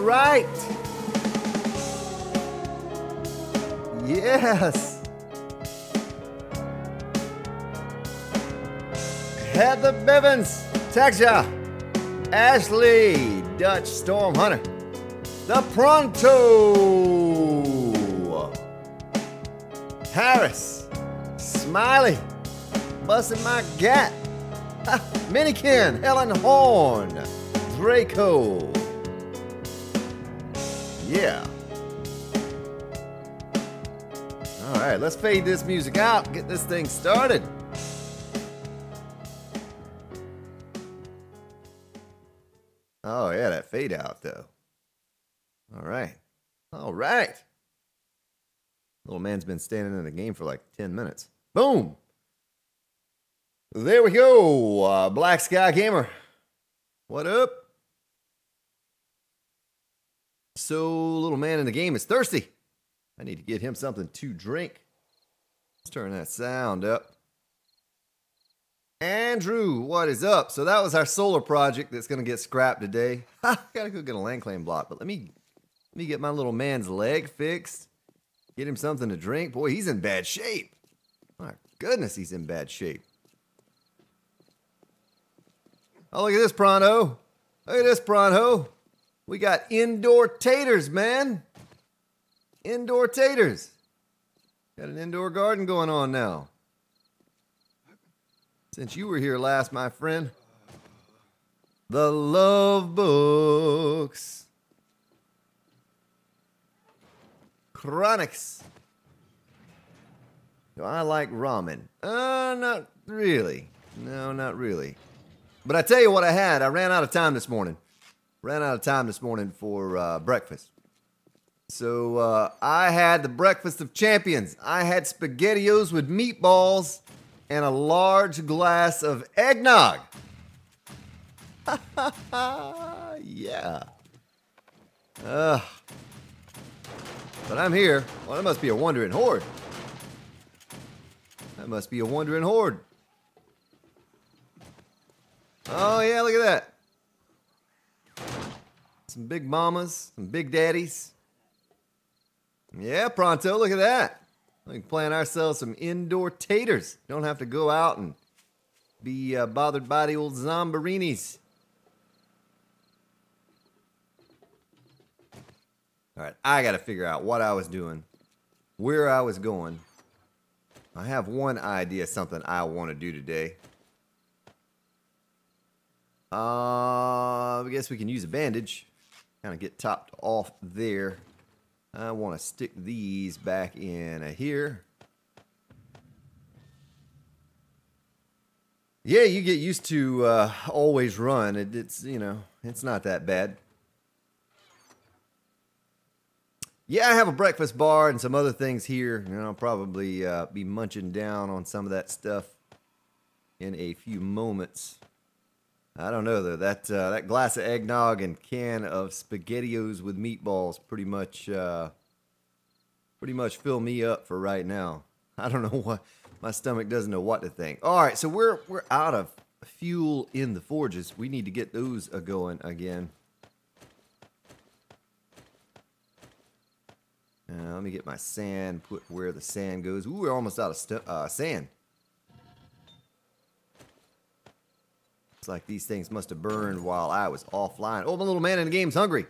right. Yes. Heather Bivens, Texia, Ashley, Dutch Storm Hunter, The Pronto, Harris, Smiley, Busting My Gat, Minikin, Helen Horn, Draco. Yeah. All right, let's fade this music out, get this thing started. Oh, yeah, that fade out, though. All right. All right. Little man's been standing in the game for like 10 minutes. Boom. There we go. Black Sky Gamer. What up? So, little man in the game is thirsty. I need to get him something to drink. Let's turn that sound up. Andrew, what is up? So that was our solar project that's going to get scrapped today. Gotta go get a land claim block, but let me get my little man's leg fixed. Get him something to drink. Boy, he's in bad shape. My goodness, he's in bad shape. Oh, look at this pronto. Look at this pronto. We got indoor taters, man. Indoor taters. Got an indoor garden going on now. Since you were here last, my friend. The love books. Chronics. Do I like ramen? Not really. No, not really. But I tell you what I had. I ran out of time this morning. Ran out of time this morning for breakfast. So I had the breakfast of champions. I had SpaghettiOs with meatballs and a large glass of eggnog. Yeah. But I'm here. Well, that must be a wandering horde. That must be a wandering horde. Oh, yeah, look at that. Some big mamas, some big daddies. Yeah, pronto, look at that. We can plan ourselves some indoor taters. Don't have to go out and be bothered by the old zombarinis. All right, I got to figure out what I was doing, where I was going. I have one idea, something I want to do today. I guess we can use a bandage. Kind of get topped off there. I want to stick these back in here. Yeah, you get used to always run. It's, you know, it's not that bad. Yeah, I have a breakfast bar and some other things here. And I'll probably be munching down on some of that stuff in a few moments. I don't know though. That glass of eggnog and can of SpaghettiOs with meatballs pretty much fill me up for right now. I don't know what my stomach doesn't know what to think. All right, so we're out of fuel in the forges. We need to get those going again. Let me get my sand put where the sand goes. Ooh, we're almost out of sand. Looks like these things must have burned while I was offline. Oh, my little man in the game's hungry.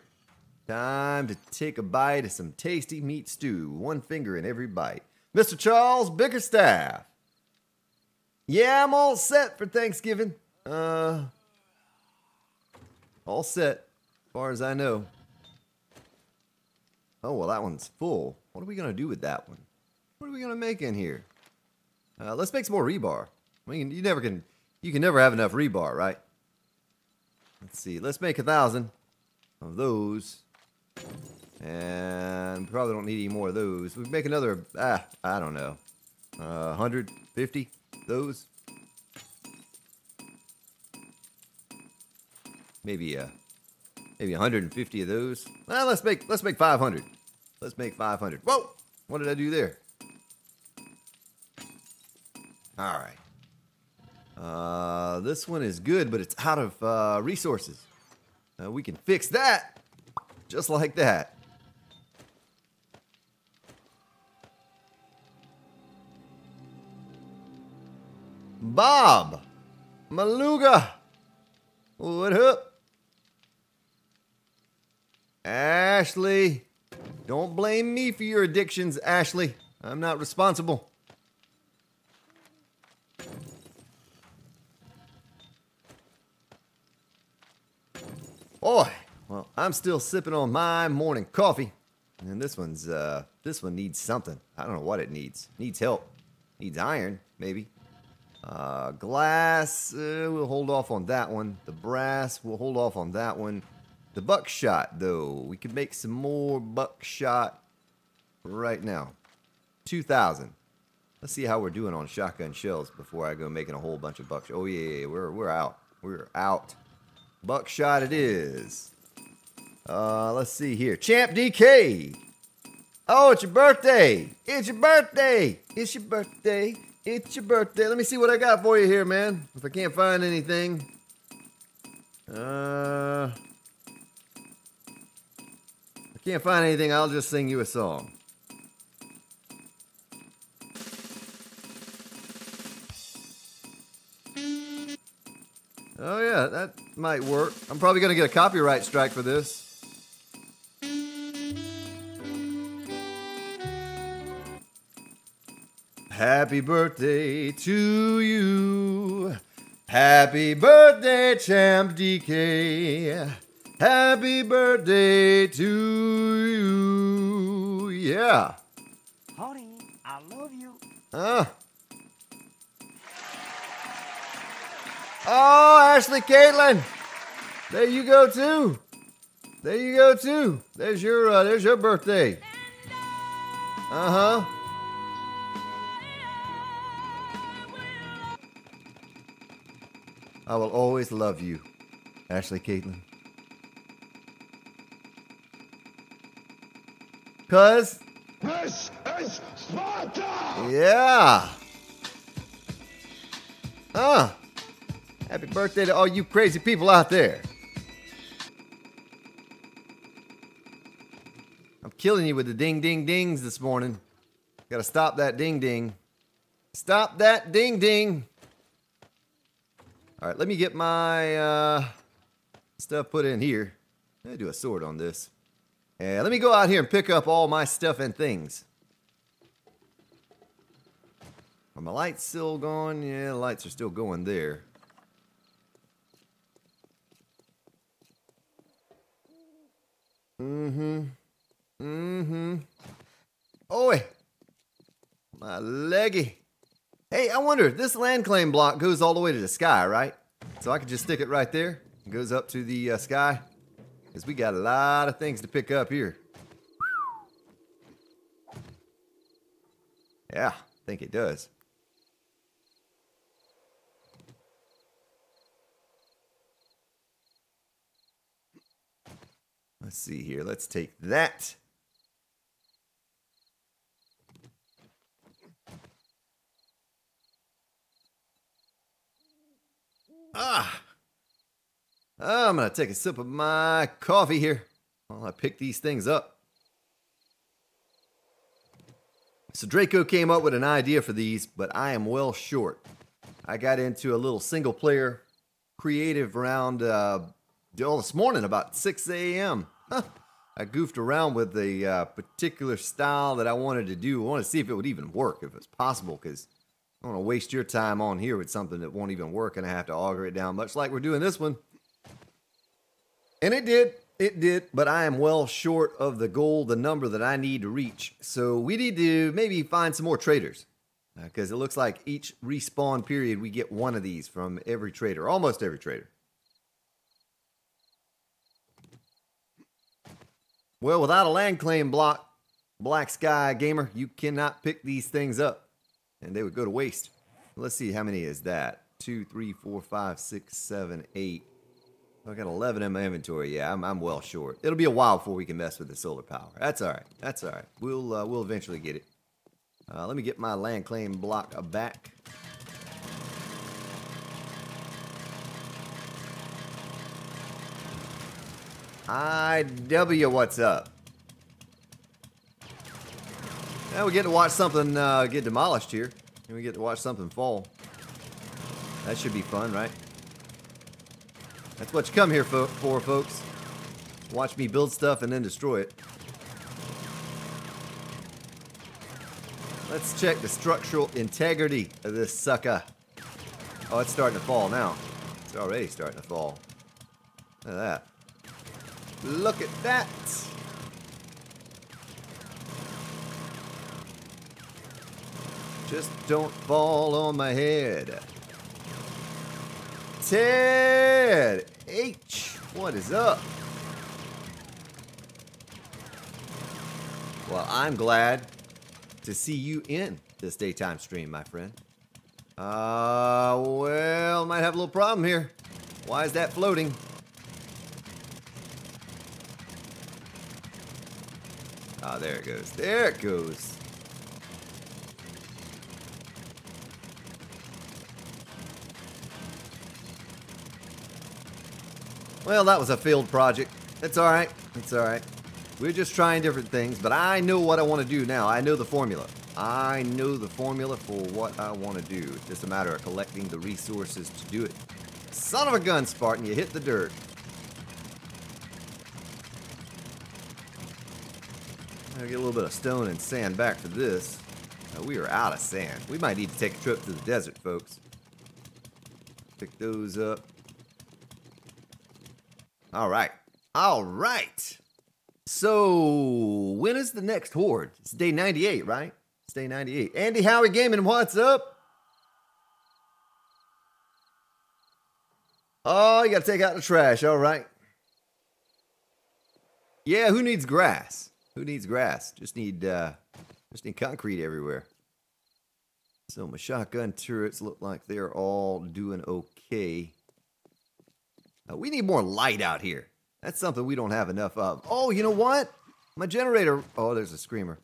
Time to take a bite of some tasty meat stew. One finger in every bite. Mr. Charles Bickerstaff. Yeah, I'm all set for Thanksgiving. All set, as far as I know. Oh, well, that one's full. What are we going to do with that one? What are we going to make in here? Let's make some more rebar. I mean, you can never have enough rebar, right? Let's see. Let's make 1,000 of those. And probably don't need any more of those. We make another, I don't know, 150 those. Maybe 150 of those. Well, let's make 500. Let's make 500. Whoa! What did I do there? All right. This one is good, but it's out of resources. We can fix that. Just like that. Bob Maluga, what up? Ashley, don't blame me for your addictions, Ashley. I'm not responsible. Boy, well, I'm still sipping on my morning coffee, and this one needs something. I don't know what it needs. Needs help. Needs iron, maybe. Glass, we'll hold off on that one. The brass, we'll hold off on that one. The buckshot, though, we could make some more buckshot right now. 2,000. Let's see how we're doing on shotgun shells before I go making a whole bunch of buckshot. Oh yeah, we're out. We're out. Buckshot it is. Let's see here. Champ DK. Oh, it's your birthday. It's your birthday. It's your birthday. It's your birthday. Let me see what I got for you here, man. If I can't find anything. If I can't find anything, I'll just sing you a song. Oh yeah, that might work. I'm probably gonna get a copyright strike for this. Happy birthday to you. Happy birthday, Champ DK. Happy birthday to you. Yeah. Honey, I love you. Oh, Ashley Caitlin. There you go too. There you go too. There's your birthday. Uh-huh. I will always love you, Ashley Caitlin. Cuz This is Sparta! yeah. Happy birthday to all you crazy people out there. I'm killing you with the ding ding dings this morning. Gotta stop that ding ding. Stop that ding ding. All right, let me get my stuff put in here. Let me do a sort on this. And let me go out here and pick up all my stuff and things. Are my lights still going? Yeah, the lights are still going there. Oi! My leggy. Hey, I wonder, this land claim block goes all the way to the sky, right? So I could just stick it right there. It goes up to the sky. Because we got a lot of things to pick up here. Yeah, I think it does. Let's see here. Let's take that. I'm going to take a sip of my coffee here while I pick these things up. So Draco came up with an idea for these, but I am well short. I got into a little single player creative round this morning about 6 a.m. I goofed around with a particular style that I wanted to do. I want to see if it would even work, if it's possible, because I don't want to waste your time on here with something that won't even work and I have to auger it down, much like we're doing this one. And it did, but I am well short of the goal, the number that I need to reach. So we need to maybe find some more traders, because it looks like each respawn period we get one of these from every trader, almost every trader. Well, without a land claim block, Black Sky Gamer, you cannot pick these things up, and they would go to waste. Let's see, how many is that? 2, 3, 4, 5, 6, 7, 8. I got 11 in my inventory. Yeah, I'm well short. It'll be a while before we can mess with the solar power. That's all right. That's all right. We'll eventually get it. Let me get my land claim block back. IW, what's up? Now we get to watch something get demolished here. And we get to watch something fall. That should be fun, right? That's what you come here for, folks. Watch me build stuff and then destroy it. Let's check the structural integrity of this sucker. Oh, it's starting to fall now. It's already starting to fall. Look at that. Look at that. Just don't fall on my head. Ted H, what is up? Well, I'm glad to see you in this daytime stream, my friend. Well, might have a little problem here. Why is that floating? Ah, there it goes. There it goes. Well, that was a failed project. It's all right. It's all right. We're just trying different things, but I know what I want to do now. I know the formula. I know the formula for what I want to do. It's just a matter of collecting the resources to do it. Son of a gun, Spartan, you hit the dirt. I'll get a little bit of stone and sand back for this. We are out of sand. We might need to take a trip to the desert, folks. Pick those up. All right. All right. So, when is the next horde? It's day 98, right? It's day 98. Andy Howie Gaming, what's up? Oh, you got to take out the trash. All right. Yeah, who needs grass? Who needs grass? Just need concrete everywhere. So, my shotgun turrets look like they're all doing okay. We need more light out here. That's something we don't have enough of. Oh, you know what? My generator... Oh, there's a screamer.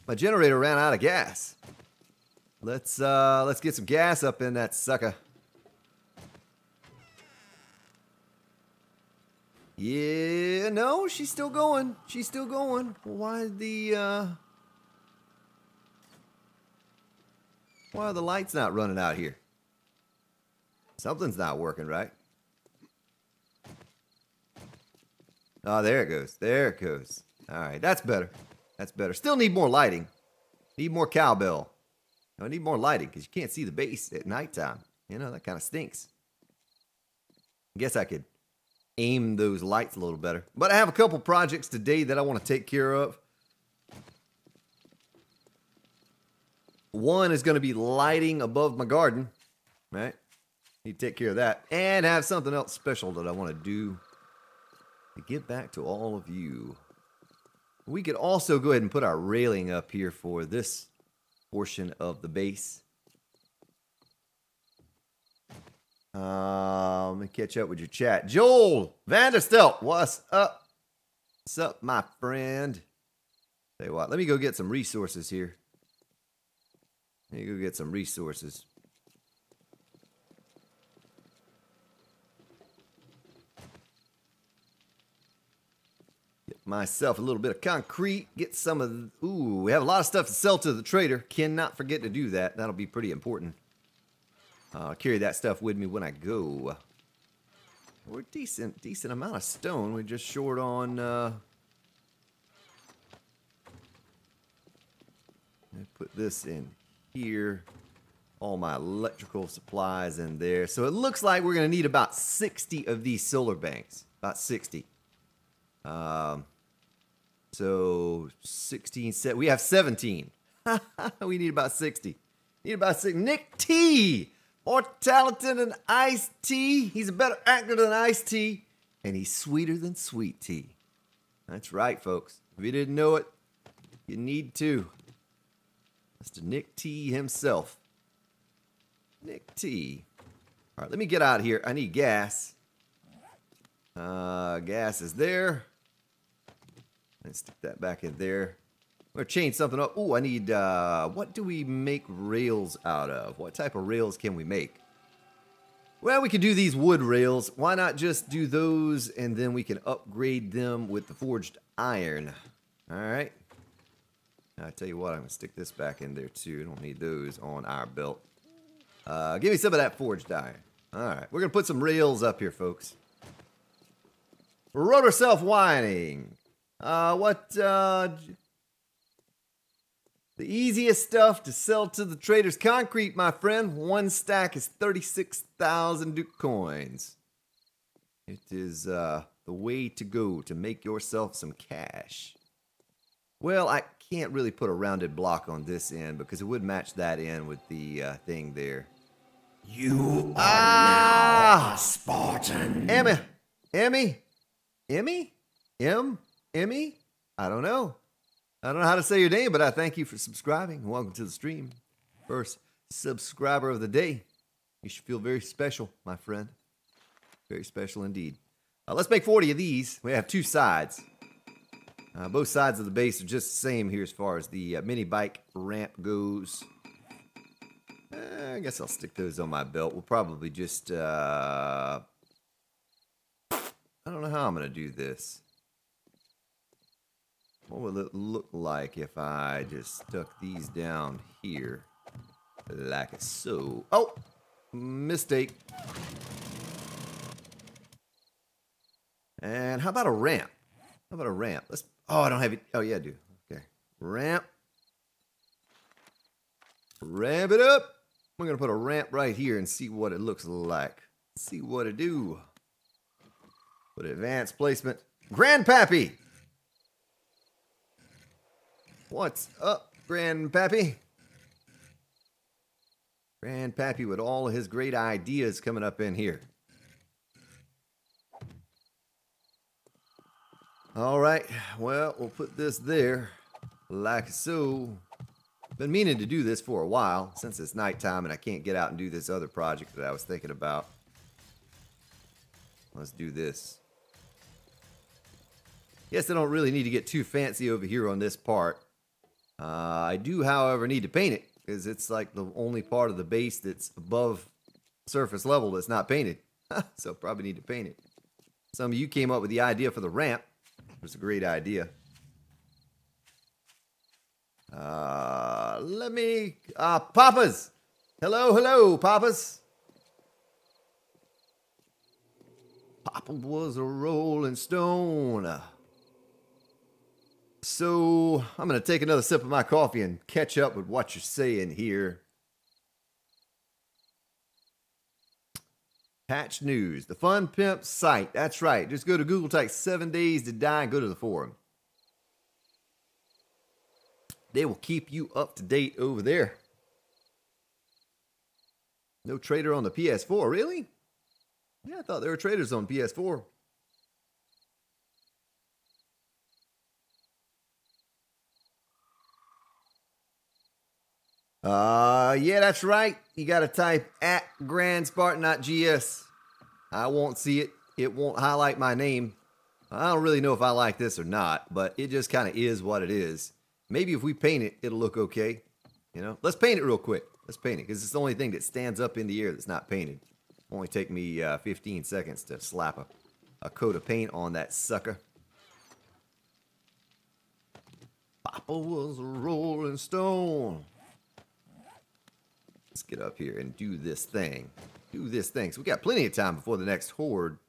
My generator ran out of gas. Let's get some gas up in that sucker. Yeah, no, she's still going. She's still going. Why are the lights not running out here? Something's not working right. Oh, there it goes. There it goes. All right, that's better. That's better. Still need more lighting. Need more cowbell. I need more lighting because you can't see the base at nighttime. You know, that kind of stinks. I guess I could aim those lights a little better. But I have a couple projects today that I want to take care of. One is going to be lighting above my garden. Right? Need to take care of that. And I have something else special that I want to do to give back to all of you. We could also go ahead and put our railing up here for this portion of the base. Let me catch up with your chat. Joel Vanderstelt, what's up? What's up, my friend? Tell you what, let me go get some resources here. Let me go get some resources. Myself a little bit of concrete, get some of the, ooh, we have a lot of stuff to sell to the trader. Cannot forget to do that. That'll be pretty important. I'll carry that stuff with me when I go. We're decent amount of stone. We're just short on put this in here. All my electrical supplies in there. So it looks like we're gonna need about 60 of these solar banks. About 60. So 16, we have 17. We need about 60. Need about 6. Nick T, more talented than Ice T. He's a better actor than Ice T, and he's sweeter than Sweet Tea. That's right, folks. If you didn't know it, you need to. Mr. Nick T himself. Nick T. All right, let me get out of here. I need gas. Gas is there. Let's stick that back in there. We're gonna change something up. Oh, I need, what do we make rails out of? What type of rails can we make? Well, we could do these wood rails. Why not just do those and then we can upgrade them with the forged iron? All right. I tell you what, I'm going to stick this back in there too. Don't need those on our belt. Give me some of that forged iron. All right. We're going to put some rails up here, folks. Rotor self-winding. The easiest stuff to sell to the traders. Concrete, my friend. One stack is 36,000 Duke coins. It is the way to go to make yourself some cash. Well, I can't really put a rounded block on this end because it would match that end with the thing there. You are now a Spartan. Emmy? I don't know. I don't know how to say your name, but I thank you for subscribing. Welcome to the stream. First subscriber of the day. You should feel very special, my friend. Very special indeed. Let's make 40 of these. We have two sides. Both sides of the base are just the same here as far as the mini bike ramp goes. I guess I'll stick those on my belt. We'll probably just... I don't know how I'm going to do this. What would it look like if I just stuck these down here like so? Oh, mistake. And how about a ramp? How about a ramp? Let's. Oh, I don't have it. Oh yeah, I do. Okay, ramp. Ramp it up. We're gonna put a ramp right here and see what it looks like. See what it do. Put advanced placement. Grandpappy. What's up, Grandpappy? Grandpappy with all of his great ideas coming up in here. All right, well, we'll put this there like so. Been meaning to do this for a while since it's nighttime and I can't get out and do this other project that I was thinking about. Let's do this. Yes, I don't really need to get too fancy over here on this part. I do, however, need to paint it because it's like the only part of the base that's above surface level that's not painted. So probably need to paint it. Some of you came up with the idea for the ramp. It was a great idea. Let me... Papas! Hello, Papas! Papa was a rolling stone. So, I'm going to take another sip of my coffee and catch up with what you're saying here. Patch News, the Fun Pimp site. That's right. Just go to Google, type 7 Days to Die, and go to the forum. They will keep you up to date over there. No trader on the PS4, really? Yeah, I thought there were traders on PS4. Yeah, that's right. You got to type at Grand Spartan, not GS. I won't see it. It won't highlight my name. I don't really know if I like this or not, but it just kind of is what it is. Maybe if we paint it, it'll look okay. You know, let's paint it real quick. Let's paint it because it's the only thing that stands up in the air that's not painted. Only take me 15 seconds to slap a coat of paint on that sucker. Papa was a rolling stone. Let's get up here and do this thing. Do this thing. So we got plenty of time before the next horde.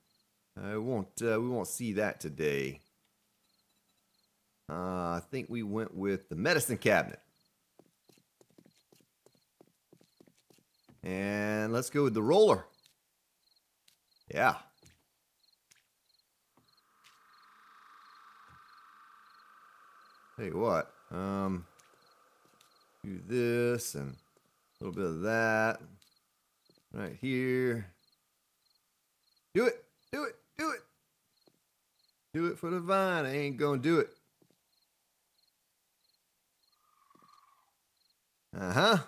We won't see that today. I think we went with the medicine cabinet. And let's go with the roller. Yeah. Tell you what. Do this and a little bit of that. Right here. Do it. Do it. Do it. Do it for the vine. I ain't gonna do it. Uh-huh.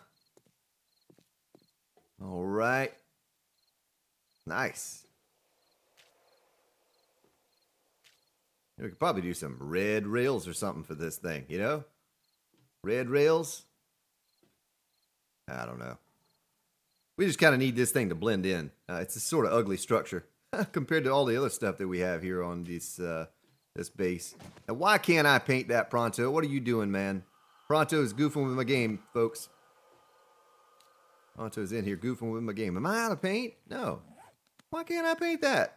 All right. Nice. We could probably do some red rails or something for this thing, you know? Red rails? I don't know. We just kind of need this thing to blend in. It's a sort of ugly structure compared to all the other stuff that we have here on this base. Now, why can't I paint that, Pronto? What are you doing, man? Pronto is goofing with my game, folks. Pronto's in here goofing with my game. Am I out of paint? No. Why can't I paint that?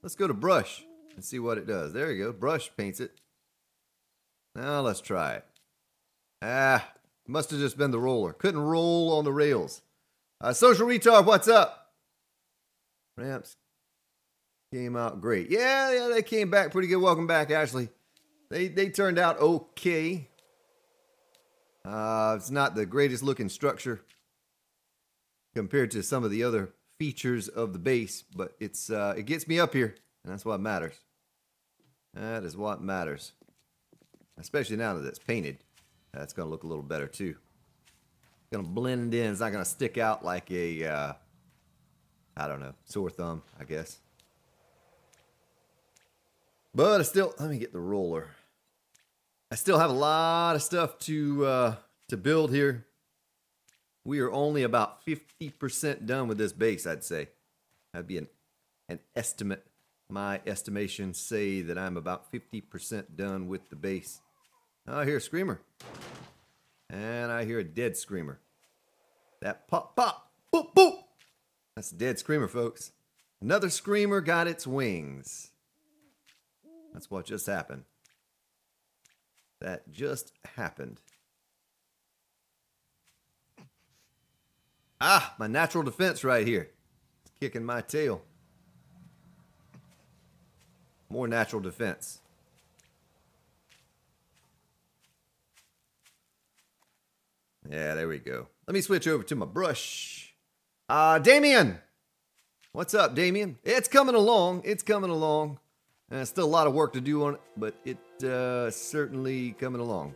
Let's go to brush and see what it does. There you go. Brush paints it. Now let's try it. Must have just been the roller. Couldn't roll on the rails. Social Retard, what's up? Ramps came out great. Yeah, they came back pretty good. Welcome back, Ashley. They turned out okay. It's not the greatest looking structure compared to some of the other features of the base, but it gets me up here, and that's what matters. That is what matters. Especially now that it's painted. That's going to look a little better too. It's going to blend in. It's not going to stick out like a, I don't know, sore thumb, I guess. But let me get the roller. I still have a lot of stuff to build here. We are only about 50% done with this base, I'd say. That'd be an estimate. My estimations say that I'm about 50% done with the base. Oh, I hear a screamer. And I hear a dead screamer. That pop, pop, boop, boop. That's a dead screamer, folks. Another screamer got its wings. That's what just happened. That just happened. Ah, my natural defense right here. It's kicking my tail. More natural defense. Yeah, there we go. Let me switch over to my brush. Damien! What's up, Damien? It's coming along. It's coming along. Still a lot of work to do on it, but it's certainly coming along.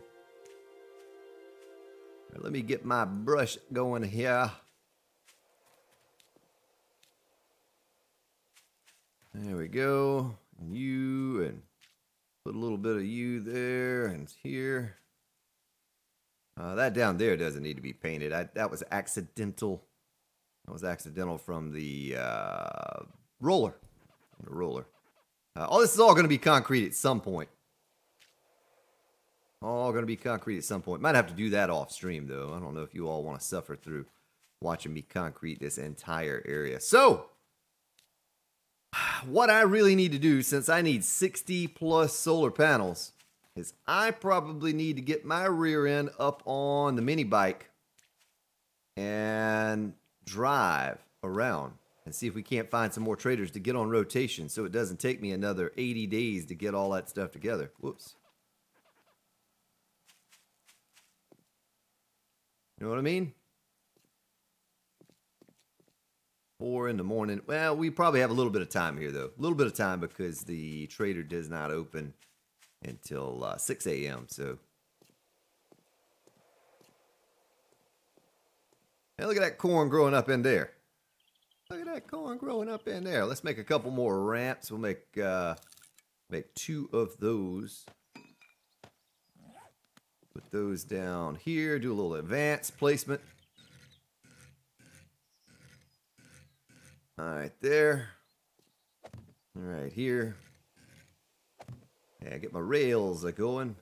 Right, let me get my brush going here. There we go. You, and put a little bit of you there and here. That down there doesn't need to be painted. That was accidental. That was accidental from the roller. All this is all going to be concrete at some point. All going to be concrete at some point. Might have to do that off stream, though. I don't know if you all want to suffer through watching me concrete this entire area. So, what I really need to do, since I need 60 plus solar panels, is I probably need to get my rear end up on the mini bike and drive around and see if we can't find some more traders to get on rotation so it doesn't take me another 80 days to get all that stuff together. Whoops. You know what I mean? 4 in the morning. Well, we probably have a little bit of time here, though. A little bit of time because the trader does not open until 6 a.m. So, hey, look at that corn growing up in there. Look at that corn growing up in there. Let's make a couple more ramps. We'll make 2 of those. Put those down here. Do a little advanced placement. All right, there. All right, here. Yeah, get my rails going.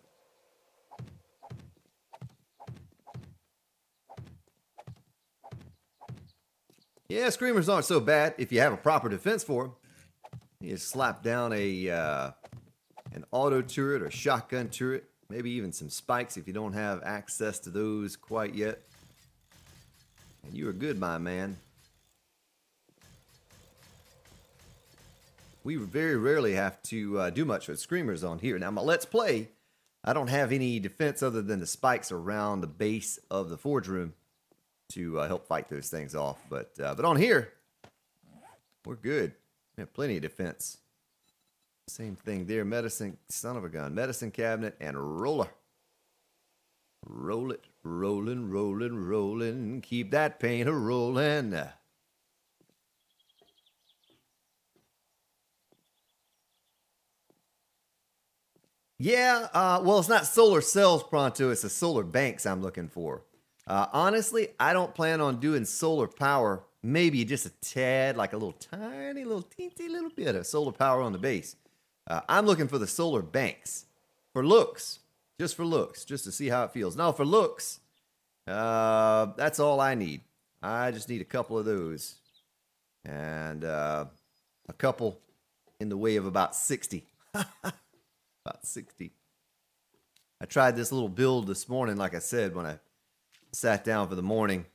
Yeah, screamers aren't so bad if you have a proper defense for them. You just slap down an auto turret or shotgun turret, maybe even some spikes if you don't have access to those quite yet. And you are good, my man. We very rarely have to do much with screamers on here. Now, my Let's Play, I don't have any defense other than the spikes around the base of the forge room to help fight those things off. But on here, we're good. We have plenty of defense. Same thing there. Medicine, son of a gun. Medicine cabinet and roller. Roll it, rolling, rolling, rolling. Keep that paint a-rolling. Yeah, well, it's not solar cells, Pronto. It's the solar banks I'm looking for. Honestly, I don't plan on doing solar power. Maybe just a tad, like a little tiny little teensy little bit of solar power on the base. I'm looking for the solar banks for looks, just to see how it feels. No, for looks, that's all I need. I just need a couple of those, and a couple in the way of about 60. About 60. I tried this little build this morning, like I said, when I sat down for the morning.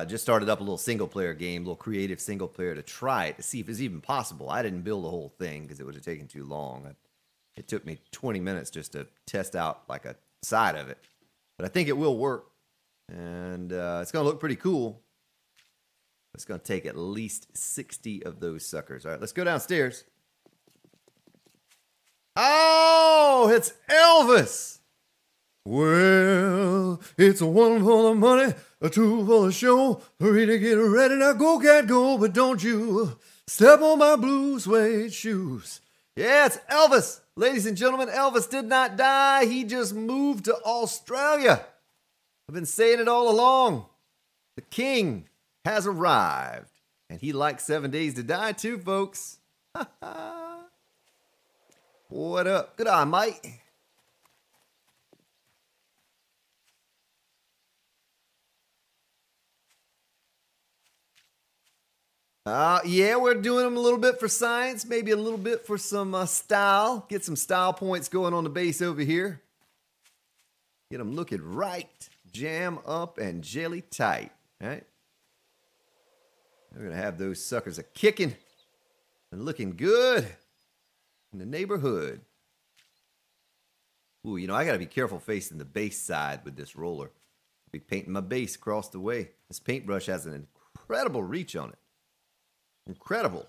Just started up a little single player game, little creative single player to try it to see if it's even possible. I didn't build the whole thing because it would have taken too long. It took me 20 minutes just to test out like a side of it, but I think it will work, and it's gonna look pretty cool. It's gonna take at least 60 of those suckers. All right, let's go downstairs. Oh, it's Elvis. Well, it's a one for the money, a two for the show, three to get ready. Now go, cat, go, but don't you step on my blue suede shoes. Yeah, it's Elvis. Ladies and gentlemen, Elvis did not die. He just moved to Australia. I've been saying it all along. The king has arrived, and he likes 7 days to die too, folks. What up? Good eye, mate. Yeah, we're doing them a little bit for science, maybe a little bit for some style. Get some style points going on the base over here. Get them looking right. Jam up and jelly tight. All right. We're going to have those suckers a kicking and looking good in the neighborhood. Ooh, you know, I got to be careful facing the base side with this roller. I'll be painting my base across the way. This paintbrush has an incredible reach on it. Incredible.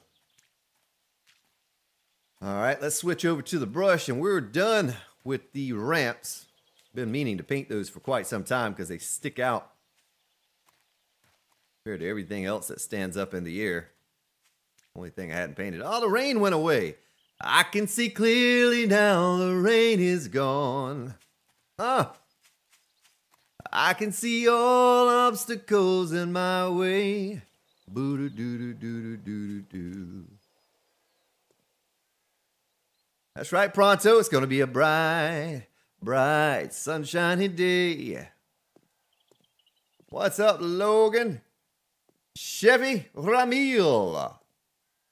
All right, let's switch over to the brush, and we're done with the ramps. Been meaning to paint those for quite some time because they stick out compared to everything else that stands up in the air. Only thing I hadn't painted. Oh, the rain went away. I can see clearly now the rain is gone. I can see all obstacles in my way. Boo-doo-doo-doo-doo-doo-doo-doo. That's right, Pronto. It's going to be a bright, bright, sunshiny day. What's up, Logan? Chevy Ramil.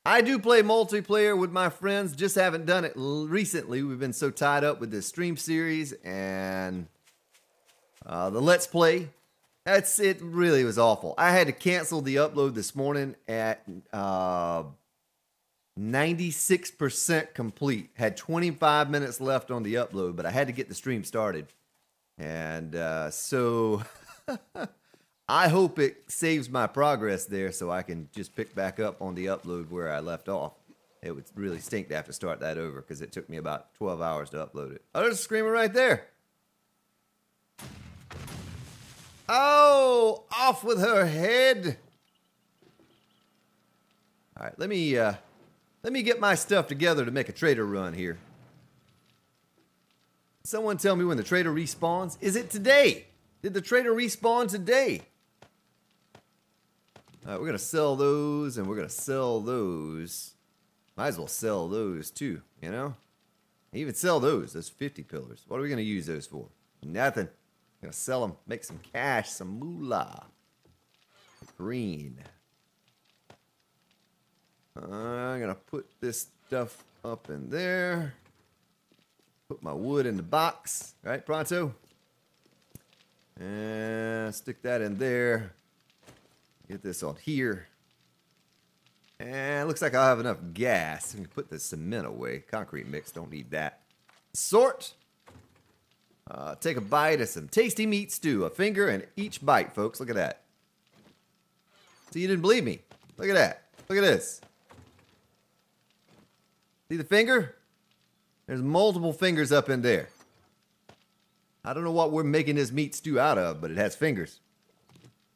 I do play multiplayer with my friends. Just haven't done it recently. We've been so tied up with this stream series and the Let's Play. It really was awful. I had to cancel the upload this morning at 96% complete. Had 25 minutes left on the upload, but I had to get the stream started. And so I hope it saves my progress there so I can just pick back up on the upload where I left off. It would really stink to have to start that over because it took me about 12 hours to upload it. Oh, there's a screamer right there. Oh, off with her head. All right, let me get my stuff together to make a trader run here. Someone tell me when the trader respawns. Is it today? Did the trader respawn today? All right, we're going to sell those, and we're going to sell those. Might as well sell those, too, you know? Even sell those 50 pillars. What are we going to use those for? Nothing. I'm going to sell them, make some cash, some moolah. Green. I'm going to put this stuff up in there. Put my wood in the box. Right, Pronto? And stick that in there. Get this on here. And looks like I'll have enough gas. I can put the cement away. Concrete mix, don't need that. Sort. Take a bite of some tasty meat stew. A finger in each bite, folks. Look at that. See, you didn't believe me. Look at that. Look at this. See the finger? There's multiple fingers up in there. I don't know what we're making this meat stew out of, but it has fingers.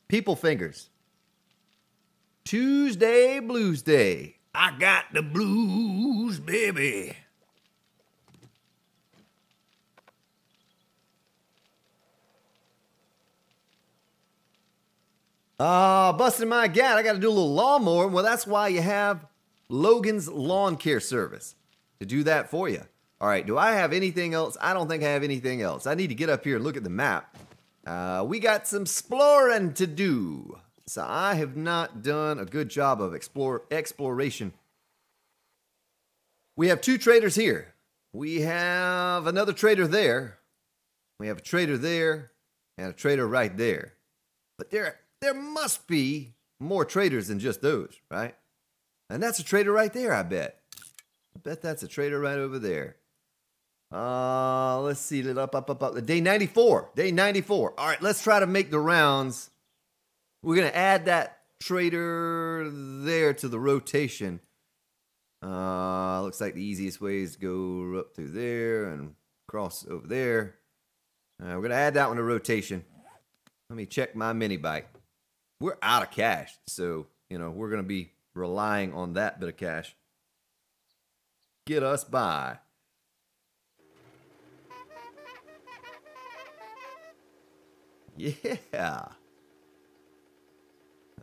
People fingers. Tuesday Blues Day. I got the blues, baby. Busting my gat. I got to do a little lawnmower. Well, that's why you have Logan's Lawn Care Service to do that for you. All right, do I have anything else? I don't think I have anything else. I need to get up here and look at the map. We got some exploring to do. So I have not done a good job of exploration. We have 2 traders here. We have another trader there. We have a trader there and a trader right there. But there must be more traders than just those, right? And that's a trader right there, I bet. I bet that's a trader right over there. Let's see. Up. Day 94. Day 94. All right, let's try to make the rounds. We're going to add that trader there to the rotation. Looks like the easiest way is to go up through there and cross over there. We're going to add that one to rotation. Let me check my mini bike. We're out of cash, so, you know, we're going to be relying on that bit of cash. Get us by. Yeah.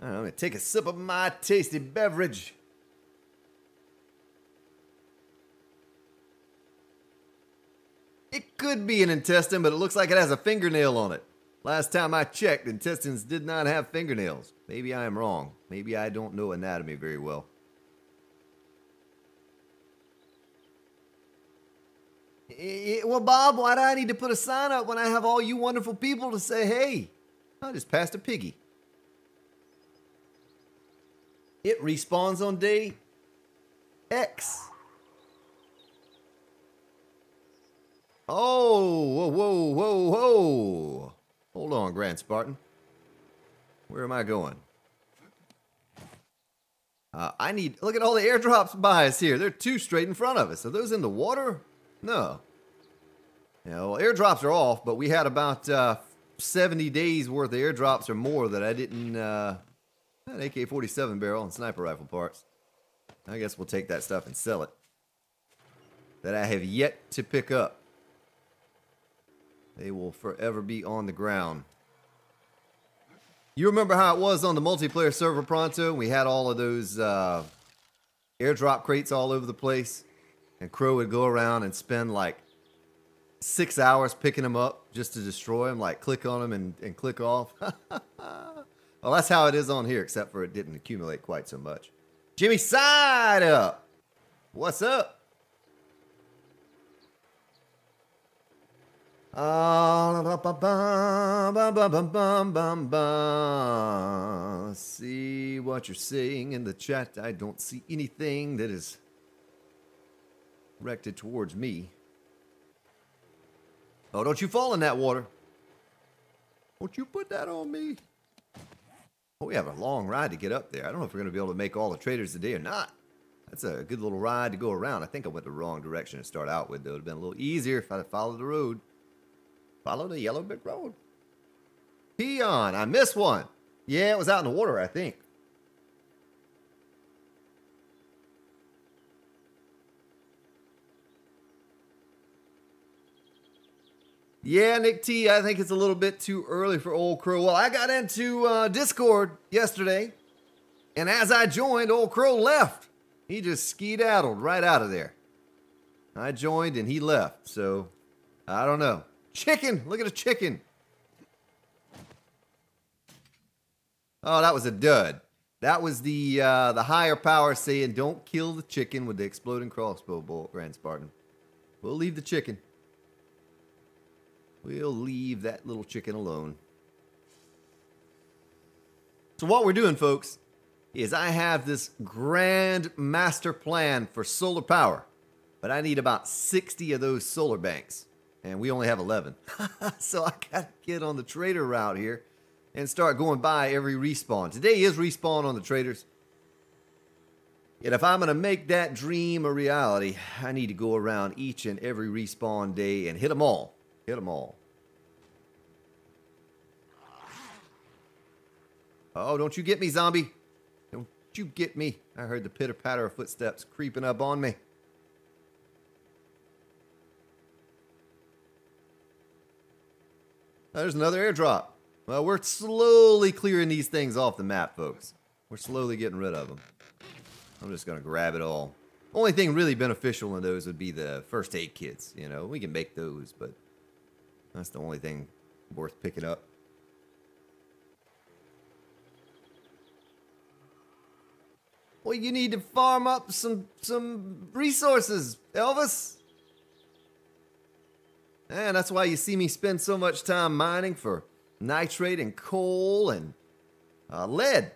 All right, I'm going to take a sip of my tasty beverage. It could be an intestine, but it looks like it has a fingernail on it. Last time I checked, intestines did not have fingernails. Maybe I am wrong. Maybe I don't know anatomy very well. Well, Bob, why do I need to put a sign up when I have all you wonderful people to say, hey, I just passed a piggy. It respawns on day X. Oh, whoa. Hold on, Grand Spartan. Where am I going? Look at all the airdrops by us here. There are 2 straight in front of us. Are those in the water? No. Yeah, well, airdrops are off, but we had about 70 days worth of airdrops or more that I didn't, an AK-47 barrel and sniper rifle parts. I guess we'll take that stuff and sell it. That I have yet to pick up. They will forever be on the ground. You remember how it was on the multiplayer server, Pronto? We had all of those airdrop crates all over the place. And Crow would go around and spend like 6 hours picking them up just to destroy them. Like click on them and click off. Well, that's how it is on here, except for it didn't accumulate quite so much. Jimmy Side Up! What's up? Let's see what you're saying in the chat. I don't see anything that is directed towards me. Oh, don't you fall in that water. Don't you put that on me. Oh, we have a long ride to get up there. I don't know if we're going to be able to make all the traders today or not. That's a good little ride to go around. I think I went the wrong direction to start out with, though. It would have been a little easier if I had followed the road. Follow the yellow brick road. Peon. I missed one. Yeah, it was out in the water, I think. Yeah, Nick T, I think it's a little bit too early for Old Crow. Well, I got into Discord yesterday, and as I joined, Old Crow left. He just skedaddled right out of there. I joined, and he left, so I don't know. Chicken! Look at a chicken. Oh, that was a dud. That was the higher power saying, don't kill the chicken with the exploding crossbow bolt, Grand Spartan. We'll leave the chicken. We'll leave that little chicken alone. So what we're doing, folks, is I have this grand master plan for solar power. But I need about 60 of those solar banks. And we only have 11. So I got to get on the trader route here and start going by every respawn. Today is respawn on the traders. And if I'm going to make that dream a reality, I need to go around each and every respawn day and hit them all. Hit them all. Oh, don't you get me, zombie. Don't you get me. I heard the pitter-patter of footsteps creeping up on me. There's another airdrop. Well, we're slowly clearing these things off the map, folks. We're slowly getting rid of them. I'm just going to grab it all. Only thing really beneficial in those would be the first aid kits. You know, we can make those, but that's the only thing worth picking up. Well, you need to farm up some resources, Elvis. And that's why you see me spend so much time mining for nitrate and coal and lead.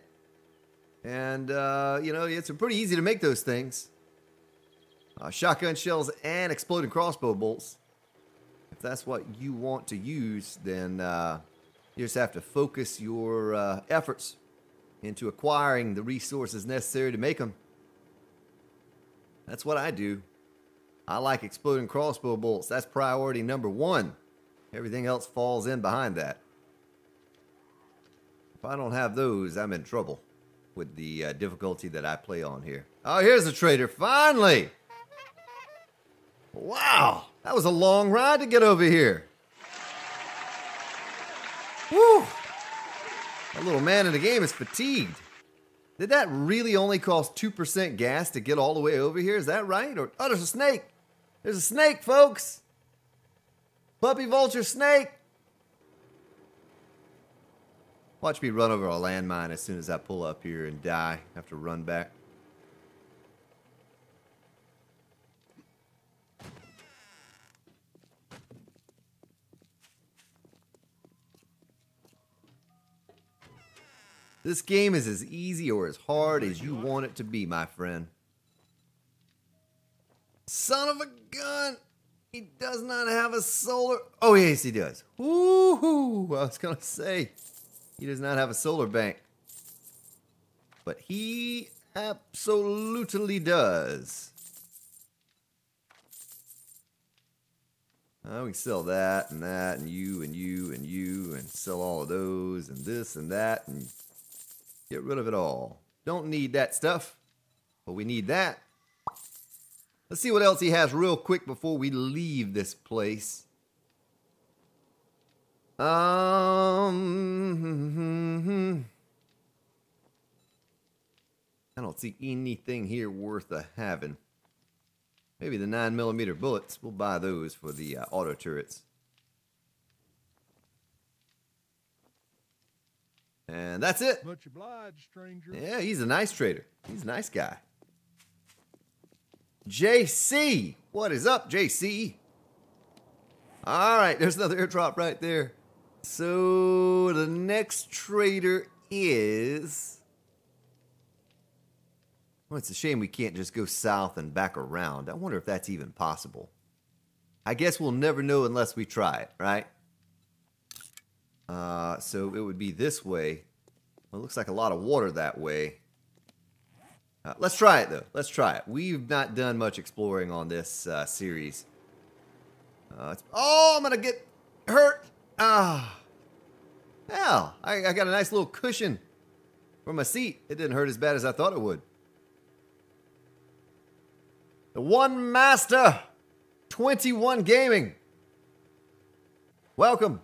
And, you know, it's pretty easy to make those things. Shotgun shells and exploding crossbow bolts. If that's what you want to use, then you just have to focus your efforts into acquiring the resources necessary to make them. That's what I do. I like exploding crossbow bolts. That's priority number one. Everything else falls in behind that. If I don't have those, I'm in trouble with the difficulty that I play on here. Oh, here's a trader, finally! Wow, that was a long ride to get over here. Woo! That little man in the game is fatigued. Did that really only cost 2% gas to get all the way over here? Is that right? Or, oh, there's a snake. There's a snake, folks. Puppy vulture snake. Watch me run over a landmine as soon as I pull up here and die. I have to run back. This game is as easy or as hard as you want it to be, my friend. Son of a gun! He does not have a solar... Oh, yes, he does. Woo-hoo! I was going to say, he does not have a solar bank. But he absolutely does. We can sell that and you and you and you and sell all of those and this and that and... get rid of it all. Don't need that stuff, but we need that. Let's see what else he has real quick before we leave this place. I don't see anything here worth a having. Maybe the 9mm bullets. We'll buy those for the auto turrets. And that's it. Much obliged, stranger. Yeah, he's a nice trader. He's a nice guy. JC. What is up, JC? All right, there's another airdrop right there. So the next trader is... Well, it's a shame we can't just go south and back around. I wonder if that's even possible. I guess we'll never know unless we try it, right? So it would be this way. Well, it looks like a lot of water that way. Let's try it, though. Let's try it. We've not done much exploring on this series. Oh, I'm going to get hurt. Ah. Hell, I got a nice little cushion for my seat. It didn't hurt as bad as I thought it would. The One Master 21 Gaming. Welcome.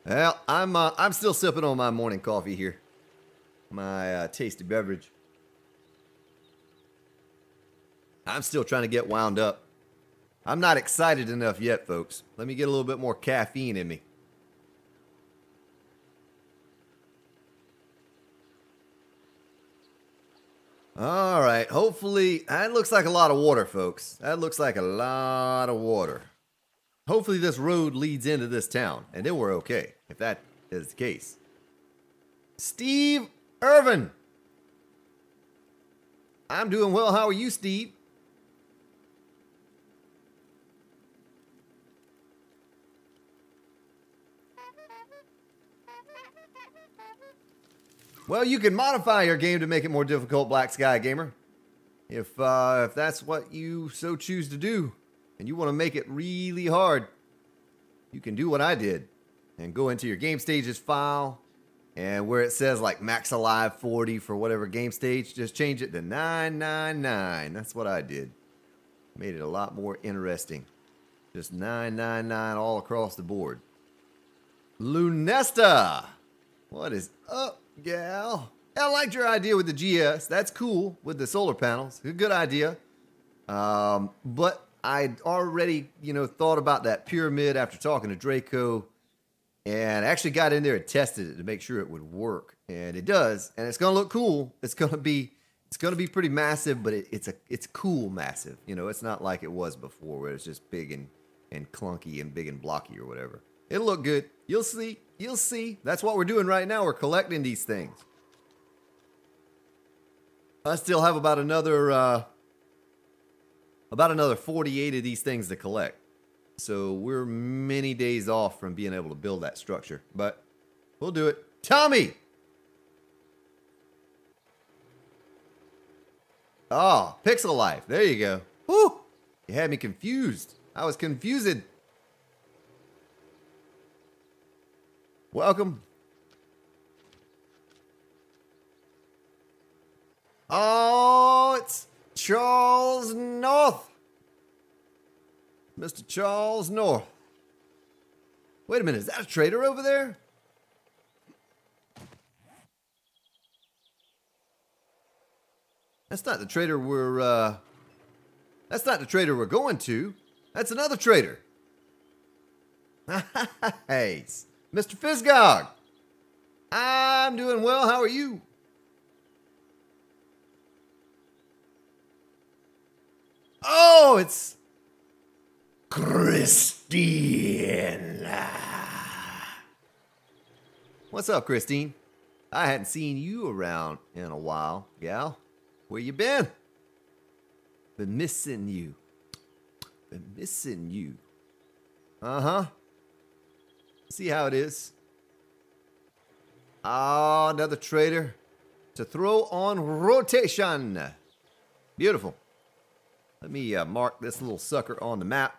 Well, I'm still sipping on my morning coffee here. My tasty beverage. I'm still trying to get wound up. I'm not excited enough yet, folks. Let me get a little bit more caffeine in me. All right, hopefully, that looks like a lot of water, folks. That looks like a lot of water. Hopefully this road leads into this town, and then we're okay, if that is the case. Steve Irvin. I'm doing well. How are you, Steve? Well, you can modify your game to make it more difficult, Black Sky Gamer. If that's what you so choose to do, and you want to make it really hard, you can do what I did and go into your game stages file And where it says like max alive 40 for whatever game stage, just change it to 999. That's what I did. Made it a lot more interesting. Just 999 all across the board. Lunesta, what is up, gal? I liked your idea with the GS. That's cool with the solar panels. A good idea. But I'd already, thought about that pyramid after talking to Draco, and actually got in there and tested it to make sure it would work, and it does. And it's gonna look cool. It's gonna be pretty massive, but it's cool massive. It's not like it was before, where it's just big and clunky and big and blocky or whatever. It'll look good. You'll see. You'll see. That's what we're doing right now. We're collecting these things. I still have about another 48 of these things to collect. So we're many days off from being able to build that structure, but we'll do it. Tommy! Oh, Pixel Life. There you go. Woo! You had me confused. I was confused. Welcome. Oh, it's Charles North. Mr. Charles North. Wait a minute, is that a trader over there? That's not the trader we're going to. That's another trader. Hey, Mr. Fizgog. I'm doing well. How are you? Oh, it's Christine. What's up, Christine? I hadn't seen you around in a while, gal. Where you been? Been missing you. Been missing you. Uh-huh. See how it is. Ah, another trader to throw on rotation. Beautiful. Let me mark this little sucker on the map.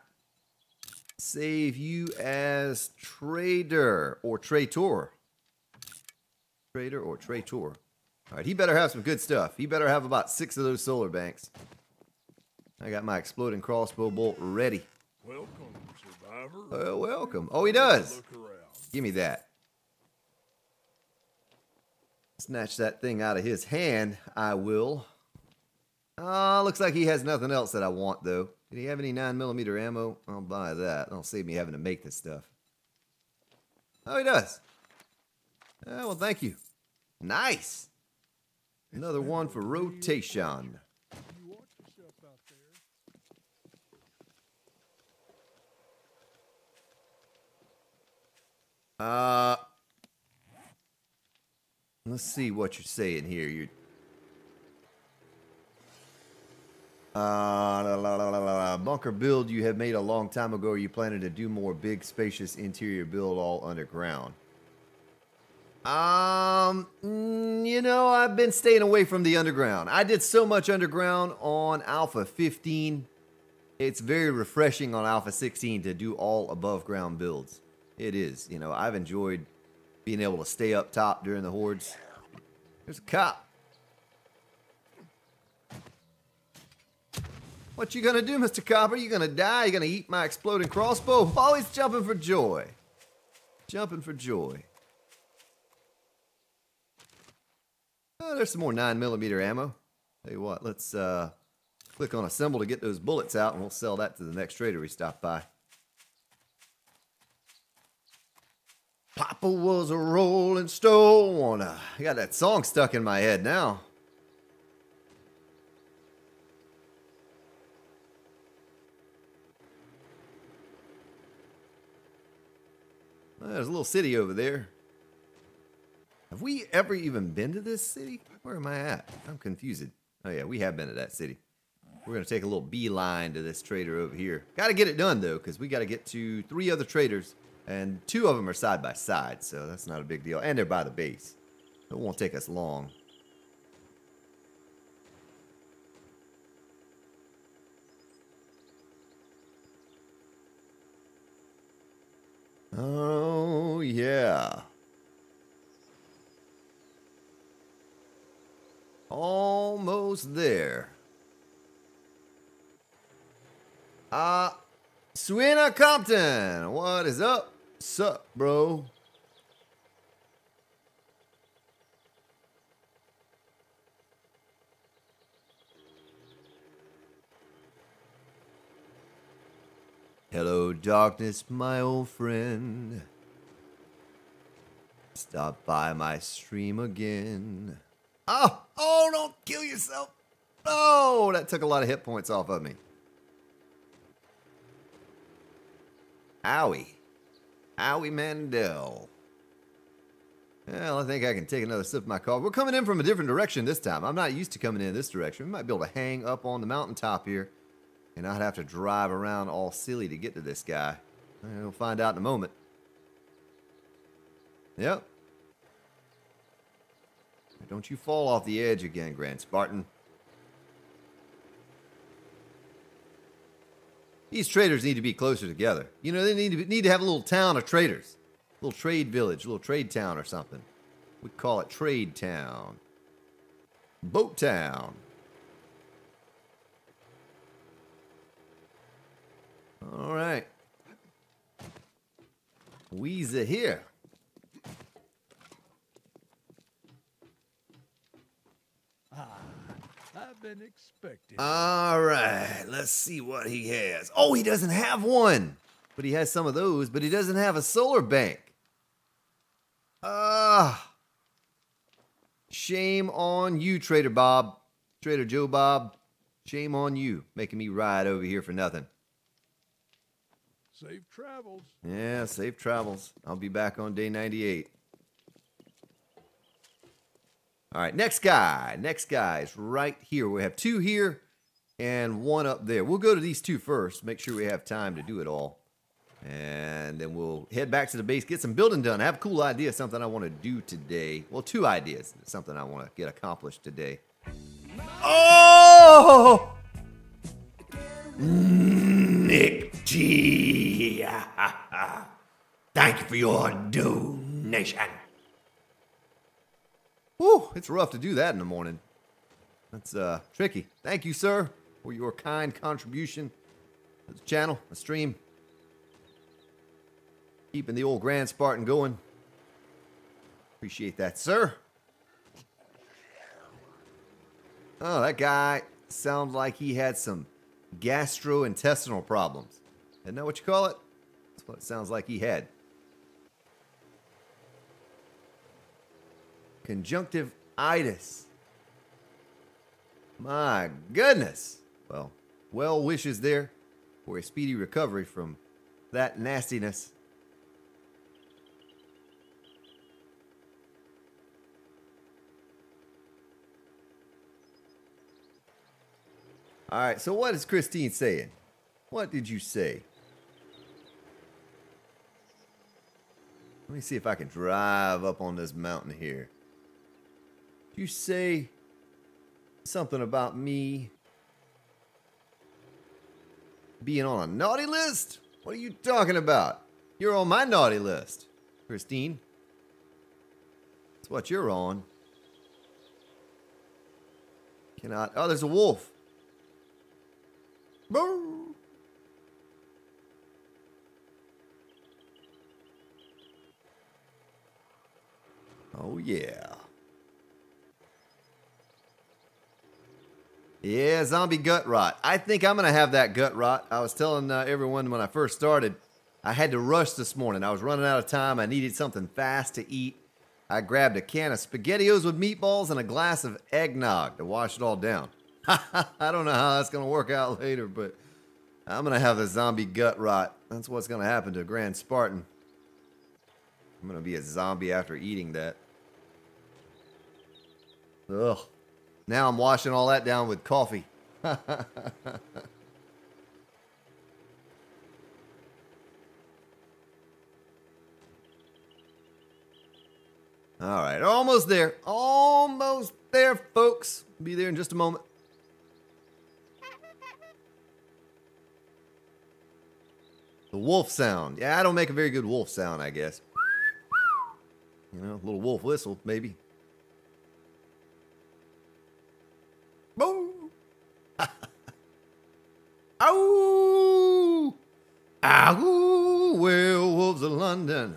Save you as trader or traitor. Trader or traitor. All right, he better have some good stuff. He better have about 6 of those solar banks. I got my exploding crossbow bolt ready. Welcome, survivor. Welcome. Oh, he does. Look around. Give me that. Snatch that thing out of his hand, I will. Looks like he has nothing else that I want, though. Did he have any 9mm ammo? I'll buy that. That'll save me having to make this stuff. Oh, he does. Well, thank you. Nice. Another one for rotation. Let's see what you're saying here. You're bunker build you have made a long time ago. Are you planning to do more big, spacious interior build all underground? I've been staying away from the underground. I did so much underground on Alpha 15. It's very refreshing on Alpha 16 to do all above ground builds. It is. I've enjoyed being able to stay up top during the hordes. There's a cop. What you gonna do, Mr. Copper? You gonna die? You gonna eat my exploding crossbow? Always jumping for joy. Jumping for joy. Oh, there's some more 9mm ammo. Tell you what, let's click on assemble to get those bullets out, and we'll sell that to the next trader we stop by. Papa was a rolling stone. I got that song stuck in my head now. Well, there's a little city over there. Have we ever even been to this city? Where am I at? I'm confused. Oh yeah, we have been to that city. We're going to take a little beeline to this trader over here. Got to get it done, though, because we got to get to 3 other traders. And 2 of them are side by side, so that's not a big deal. And they're by the base. It won't take us long. Oh, yeah. almost there. Suena Compton, what is up? Sup, bro? Hello, darkness, my old friend. Stop by my stream again. Oh, don't kill yourself. Oh, that took a lot of hit points off of me. Owie. Owie Mandel. Well, I think I can take another sip of my coffee. We're coming in from a different direction this time. I'm not used to coming in this direction. We might be able to hang up on the mountaintop here and not have to drive around all silly to get to this guy. We'll find out in a moment. Yep. Don't you fall off the edge again, Grand Spartan. These traders need to be closer together. You know, they need to have a little town of traders. A little trade village, a little trade town or something. We call it Trade Town. Boat Town. All right. Weezer here. I've been expecting. All right, let's see what he has. Oh, he doesn't have one, but he has some of those, but he doesn't have a solar bank. Shame on you, Trader Bob. Trader Joe Bob. Shame on you, making me ride over here for nothing. Safe travels. Yeah, safe travels. I'll be back on day 98. All right, next guy. Next guy is right here. We have two here and one up there. We'll go to these two first, make sure we have time to do it all. And then we'll head back to the base, get some building done. I have a cool idea, something I want to do today. Well, two ideas, something I want to get accomplished today. Oh! Nick G. Thank you for your donation. Whew, it's rough to do that in the morning. That's tricky. Thank you, sir, for your kind contribution to the channel, the stream. Keeping the old Grand Spartan going. Appreciate that, sir. Oh, that guy sounds like he had some gastrointestinal problems. Isn't that what you call it? That's what it sounds like he had. Conjunctivitis. My goodness. Well wishes there for a speedy recovery from that nastiness. All right, so what is Christine saying? What did you say? Let me see if I can drive up on this mountain here. Did you say something about me being on a naughty list? What are you talking about? You're on my naughty list, Christine. That's what you're on. Cannot. Oh, there's a wolf. Boo. Oh, yeah. Yeah, zombie gut rot. I think I'm going to have that gut rot. I was telling everyone when I first started, I had to rush this morning. I was running out of time. I needed something fast to eat. I grabbed a can of SpaghettiOs with meatballs and a glass of eggnog to wash it all down. I don't know how that's going to work out later, but I'm going to have the zombie gut rot. That's what's going to happen to Grand Spartan. I'm going to be a zombie after eating that. Ugh. Now I'm washing all that down with coffee. All right, almost there. Almost there, folks. Be there in just a moment. The wolf sound. Yeah, I don't make a very good wolf sound, I guess. You know, a little wolf whistle, maybe. Boo! Ow! Ow! Werewolves of London.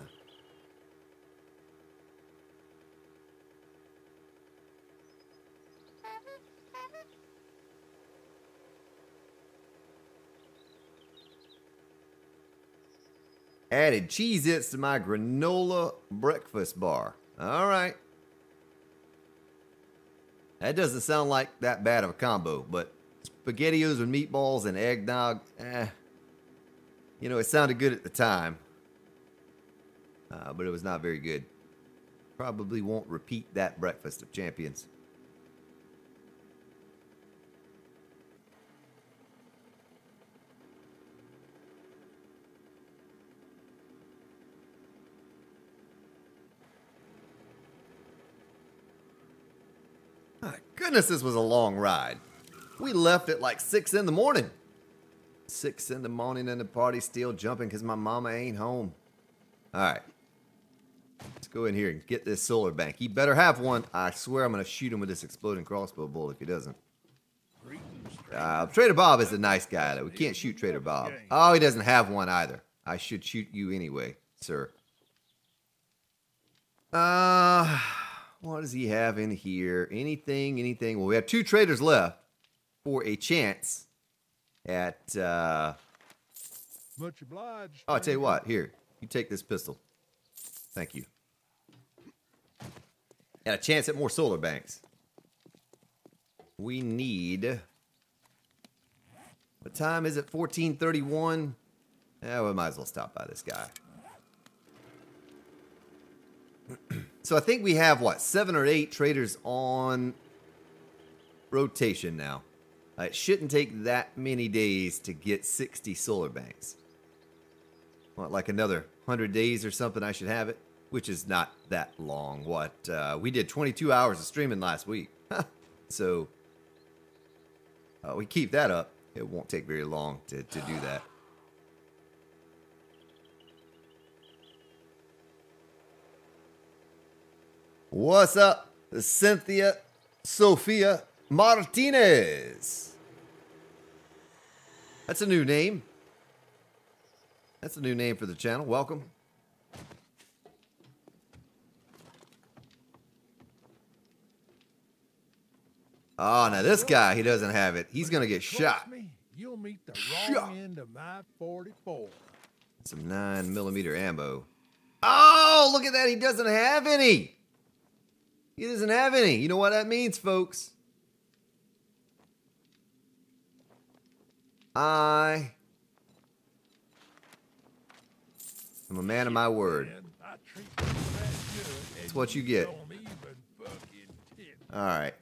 Added Cheez-Its to my granola breakfast bar. All right. That doesn't sound like that bad of a combo, but SpaghettiOs with meatballs and eggnog, you know, it sounded good at the time, but it was not very good. Probably won't repeat that breakfast of champions. My goodness, this was a long ride. We left at like 6 in the morning. 6 in the morning and the party's still jumping because my mama ain't home. All right. Let's go in here and get this solar bank. He better have one. I swear I'm going to shoot him with this exploding crossbow bolt if he doesn't. Trader Bob is a nice guy, though. We can't shoot Trader Bob. Oh, he doesn't have one either. I should shoot you anyway, sir. What does he have in here? Anything, anything? Well, we have 2 traders left for a chance at, Much obliged. oh, I'll tell you what. Here, you take this pistol. Thank you. And a chance at more solar banks. We need... What time is it? 14:31? Yeah, we might as well stop by this guy. So I think we have, what, 7 or 8 traders on rotation now. It shouldn't take that many days to get 60 solar banks. What, like another 100 days or something I should have it? Which is not that long. What, we did 22 hours of streaming last week. So, we keep that up. It won't take very long to do that. What's up, Cynthia Sophia Martinez? That's a new name. That's a new name for the channel. Welcome. Oh, now this guy, he doesn't have it. He's going to get shot. Me, you'll meet the wrong end of my 44. Some 9mm ammo. Oh, look at that. He doesn't have any. He doesn't have any. You know what that means, folks? I am a man of my word. That's what you get. All right.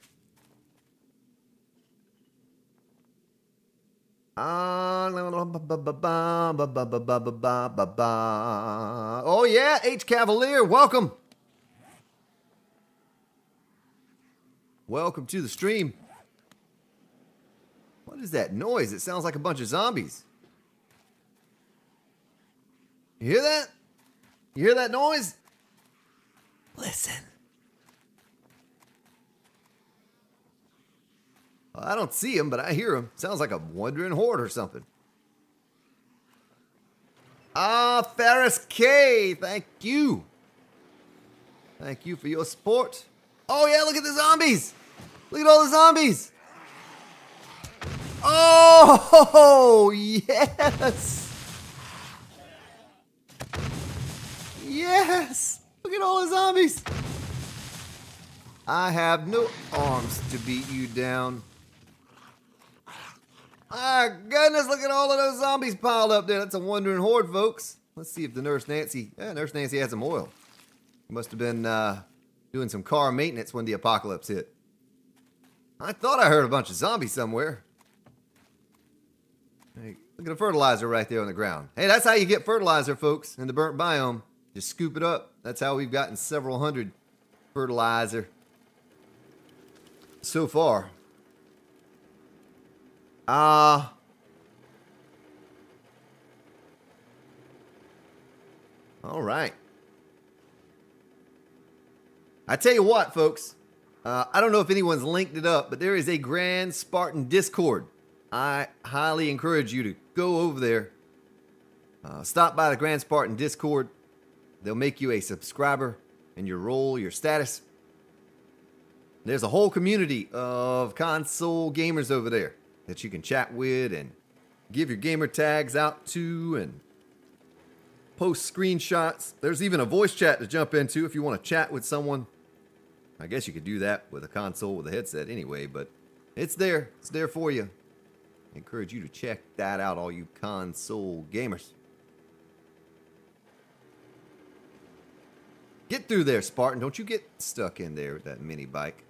Oh yeah, H Cavalier, welcome. Welcome to the stream. What is that noise? It sounds like a bunch of zombies. You hear that? You hear that noise? Listen. Well, I don't see him, but I hear him. Sounds like a wandering horde or something. Ah, Ferris K, thank you. Thank you for your support. Oh yeah, look at the zombies. Look at all the zombies. Oh, yes. Yes. Look at all the zombies. I have no arms to beat you down. My goodness, look at all of those zombies piled up there. That's a wandering horde, folks. Let's see if the Nurse Nancy has some oil. Must have been doing some car maintenance when the apocalypse hit. I thought I heard a bunch of zombies somewhere. Hey, look at the fertilizer right there on the ground. Hey, that's how you get fertilizer, folks, in the burnt biome. Just scoop it up. That's how we've gotten several hundred fertilizer so far. All right. I tell you what, folks. I don't know if anyone's linked it up, but there is a Grand Spartan Discord. I highly encourage you to go over there. Stop by the Grand Spartan Discord. They'll make you a subscriber and your role, your status. There's a whole community of console gamers over there that you can chat with and give your gamer tags out to and post screenshots. There's even a voice chat to jump into if you want to chat with someone. I guess you could do that with a console with a headset anyway, but it's there. It's there for you. I encourage you to check that out, all you console gamers. Get through there, Spartan. Don't you get stuck in there with that mini bike.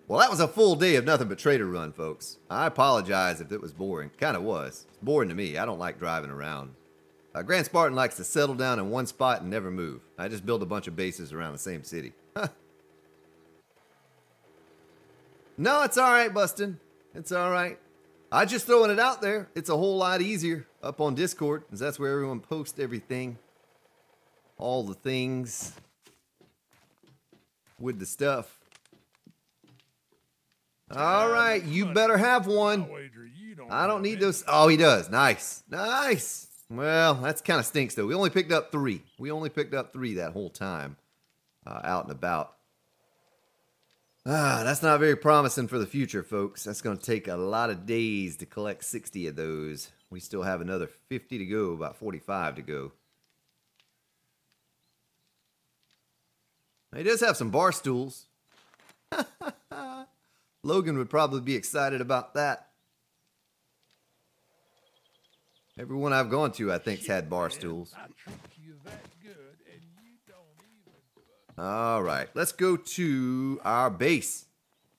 Well, that was a full day of nothing but Trader Run, folks. I apologize if it was boring. Kind of was. It's boring to me. I don't like driving around. Grand Spartan likes to settle down in one spot and never move. I just build a bunch of bases around the same city. No, it's all right, Bustin. It's all right. I just throwing it out there. It's a whole lot easier up on Discord, because that's where everyone posts everything. All the things with the stuff. All right, you better have one. I don't need those. Oh, he does. Nice. Nice. Well, that's kind of stinks, though. We only picked up 3. We only picked up 3 that whole time out and about. That's not very promising for the future, folks. That's going to take a lot of days to collect 60 of those. We still have another 50 to go, about 45 to go. He does have some bar stools. Logan would probably be excited about that. Everyone I've gone to, I think, has had bar stools. All right, let's go to our base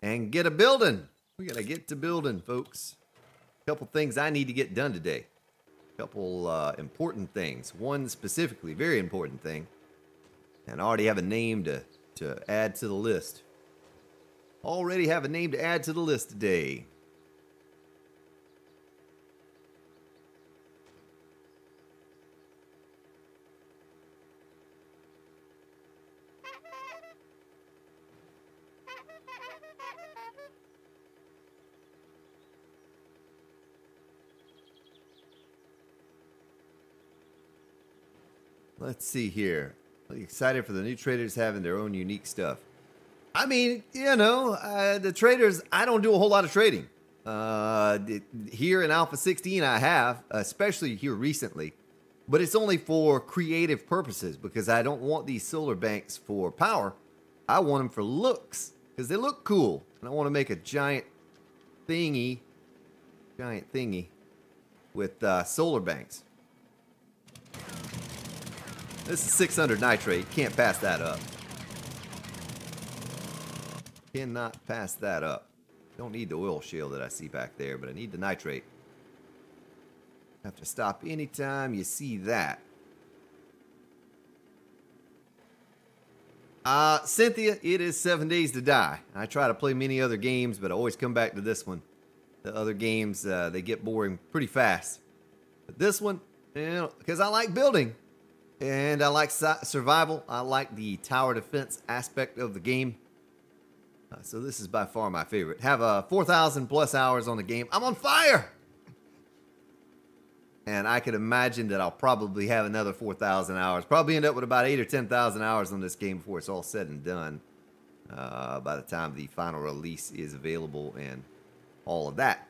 and get a building. We got to get to building, folks. A couple things I need to get done today. A couple important things. One specifically, very important thing. And I already have a name to add to the list. Already have a name to add to the list today. Let's see here. Excited for the new traders having their own unique stuff. I mean, you know, the traders, I don't do a whole lot of trading. Here in Alpha 16 I have, especially here recently. But it's only for creative purposes because I don't want these solar banks for power. I want them for looks because they look cool. And I want to make a giant thingy with solar banks. This is 600 nitrate. Can't pass that up. Cannot pass that up. Don't need the oil shale that I see back there, but I need the nitrate. Have to stop anytime you see that. Cynthia, it is 7 Days to Die. I try to play many other games, but I always come back to this one. The other games, they get boring pretty fast. But this one, you know, because I like building. And I like survival. I like the tower defense aspect of the game. So this is by far my favorite. Have 4,000 plus hours on the game. I'm on fire! And I could imagine that I'll probably have another 4,000 hours. Probably end up with about 8,000 or 10,000 hours on this game before it's all said and done. By the time the final release is available and all of that.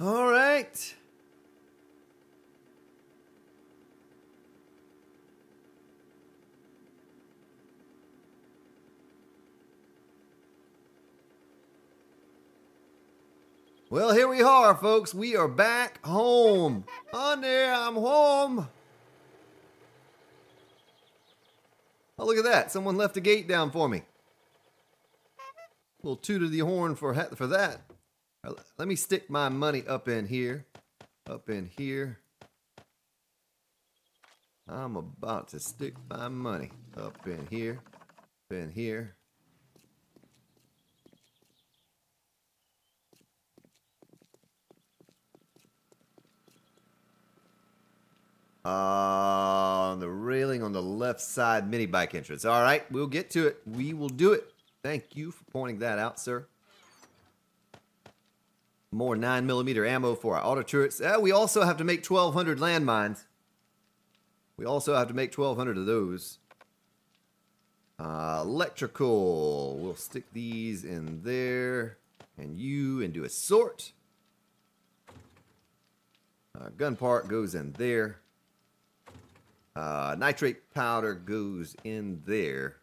All right. Well, here we are, folks. We are back home. On there, I'm home. Oh, look at that. Someone left a gate down for me. A little toot of the horn for that. Let me stick my money up in here. Up in here. I'm about to stick my money up in here. Up in here. On the railing on the left side mini bike entrance. All right, we'll get to it. We will do it. Thank you for pointing that out, sir. More 9mm ammo for our auto turrets. We also have to make 1,200 landmines. We also have to make 1,200 of those. Electrical. We'll stick these in there. And do a sort. Gun part goes in there. Nitrate powder goes in there.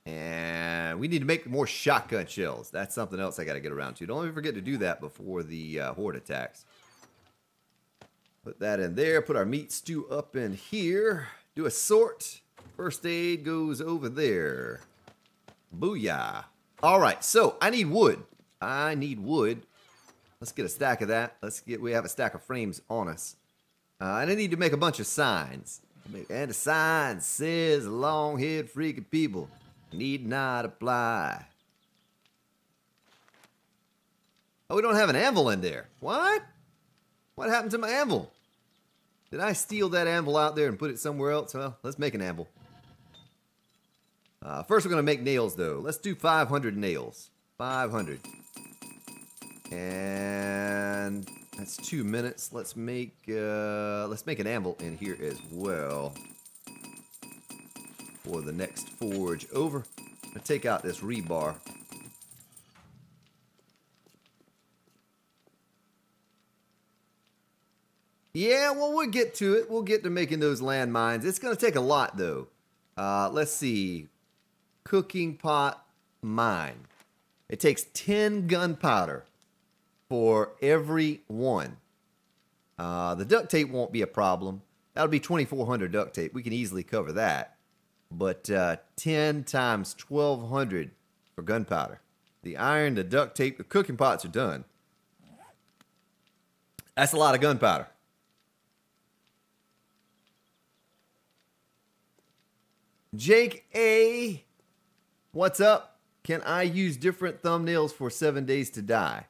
And we need to make more shotgun shells. That's something else I got to get around to. Don't let me forget to do that before the horde attacks. Put that in there. Put our meat stew up in here. Do a sort. First aid goes over there. Booyah. All right, so I need wood. I need wood. Let's get a stack of that. We have a stack of frames on us. And I need to make a bunch of signs. And the sign says, long-haired freaking people need not apply. Oh, we don't have an anvil in there. What? What happened to my anvil? Did I steal that anvil out there and put it somewhere else? Well, let's make an anvil. First, we're going to make nails, though. Let's do 500 nails. 500. And that's 2 minutes. Let's make an anvil in here as well for the next forge over. I'm gonna take out this rebar. Yeah, well, we'll get to it. We'll get to making those landmines. It's gonna take a lot, though. Let's see. Cooking pot mine. It takes 10 gunpowder for every one. The duct tape won't be a problem. That'll be 2,400 duct tape. We can easily cover that. But 10 times 1,200 for gunpowder. The iron, the duct tape, the cooking pots are done. That's a lot of gunpowder. Jake A. What's up? Can I use different thumbnails for 7 Days to Die?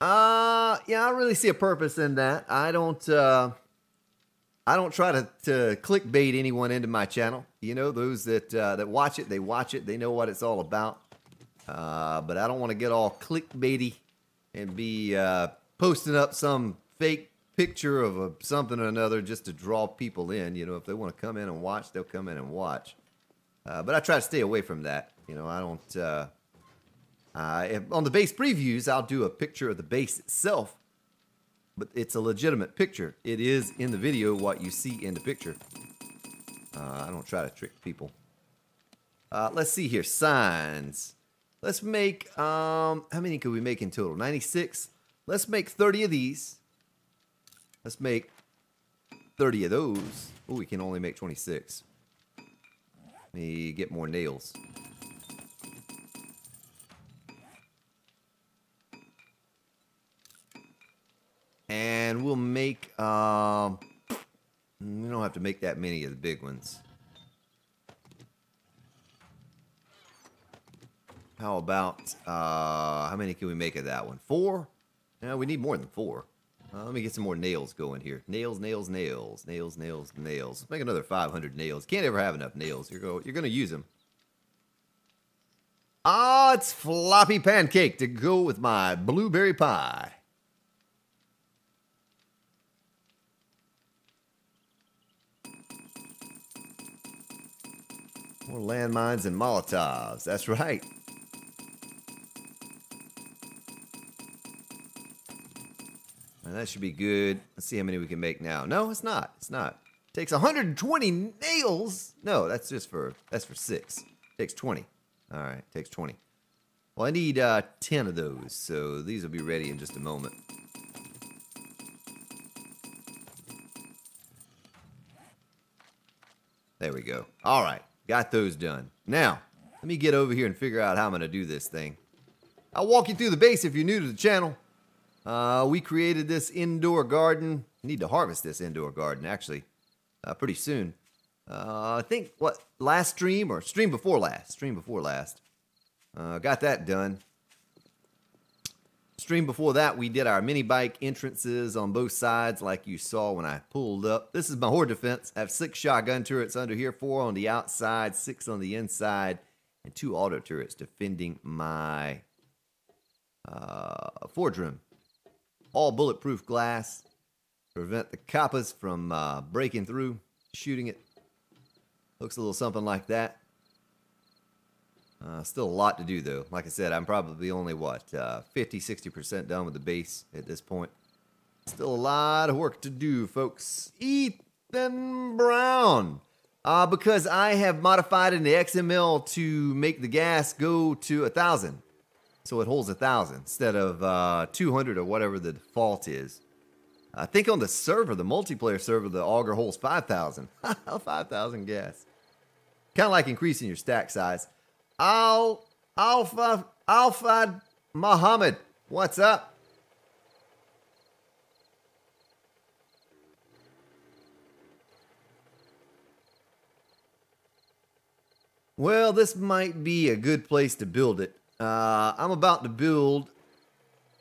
Yeah, I don't really see a purpose in that. I don't try to clickbait anyone into my channel. You know, those that watch it, they watch it. They know what it's all about. But I don't want to get all clickbaity and be posting up some fake picture of something or another just to draw people in. You know, if they want to come in and watch, they'll come in and watch. But I try to stay away from that. You know, I don't... on the base previews, I'll do a picture of the base itself, but it's a legitimate picture. It is in the video what you see in the picture. I don't try to trick people. Let's see here. Signs. Let's make, how many could we make in total? 96. Let's make 30 of these. Let's make 30 of those. Oh, we can only make 26. Let me get more nails. And we'll make, we don't have to make that many of the big ones. How about, how many can we make of that one? 4? No, we need more than 4. Let me get some more nails going here. Nails, nails, nails, nails, nails, nails. Let's make another 500 nails. Can't ever have enough nails. You're going to use them. Ah, it's floppy pancake to go with my blueberry pie. More landmines and Molotovs. That's right. And that should be good. Let's see how many we can make now. No, it's not. It's not. It takes 120 nails. No, that's for 6. It takes 20. All right, it takes 20. Well, I need 10 of those, so these will be ready in just a moment. There we go. All right. Got those done. Now, let me get over here and figure out how I'm going to do this thing. I'll walk you through the base if you're new to the channel. We created this indoor garden. Need to harvest this indoor garden, actually, pretty soon. I think, last stream or stream before last? Stream before last. Got that done. stream before that, we did our mini bike entrances on both sides like you saw when I pulled up. This is my horde defense. I have 6 shotgun turrets under here, 4 on the outside, 6 on the inside, and 2 auto turrets defending my forge room. All bulletproof glass. Prevent the coppers from breaking through, shooting it. Looks a little something like that. Still a lot to do, though. Like I said, I'm probably only, what, 50-60% done with the base at this point. Still a lot of work to do, folks. Ethan Brown. Because I have modified in the XML to make the gas go to 1,000. So it holds 1,000 instead of 200 or whatever the default is. I think on the server, the multiplayer server, the auger holds 5,000. 5,000 gas. Kind of like increasing your stack size. Alpha Muhammad, what's up? Well, this might be a good place to build it. I'm about to build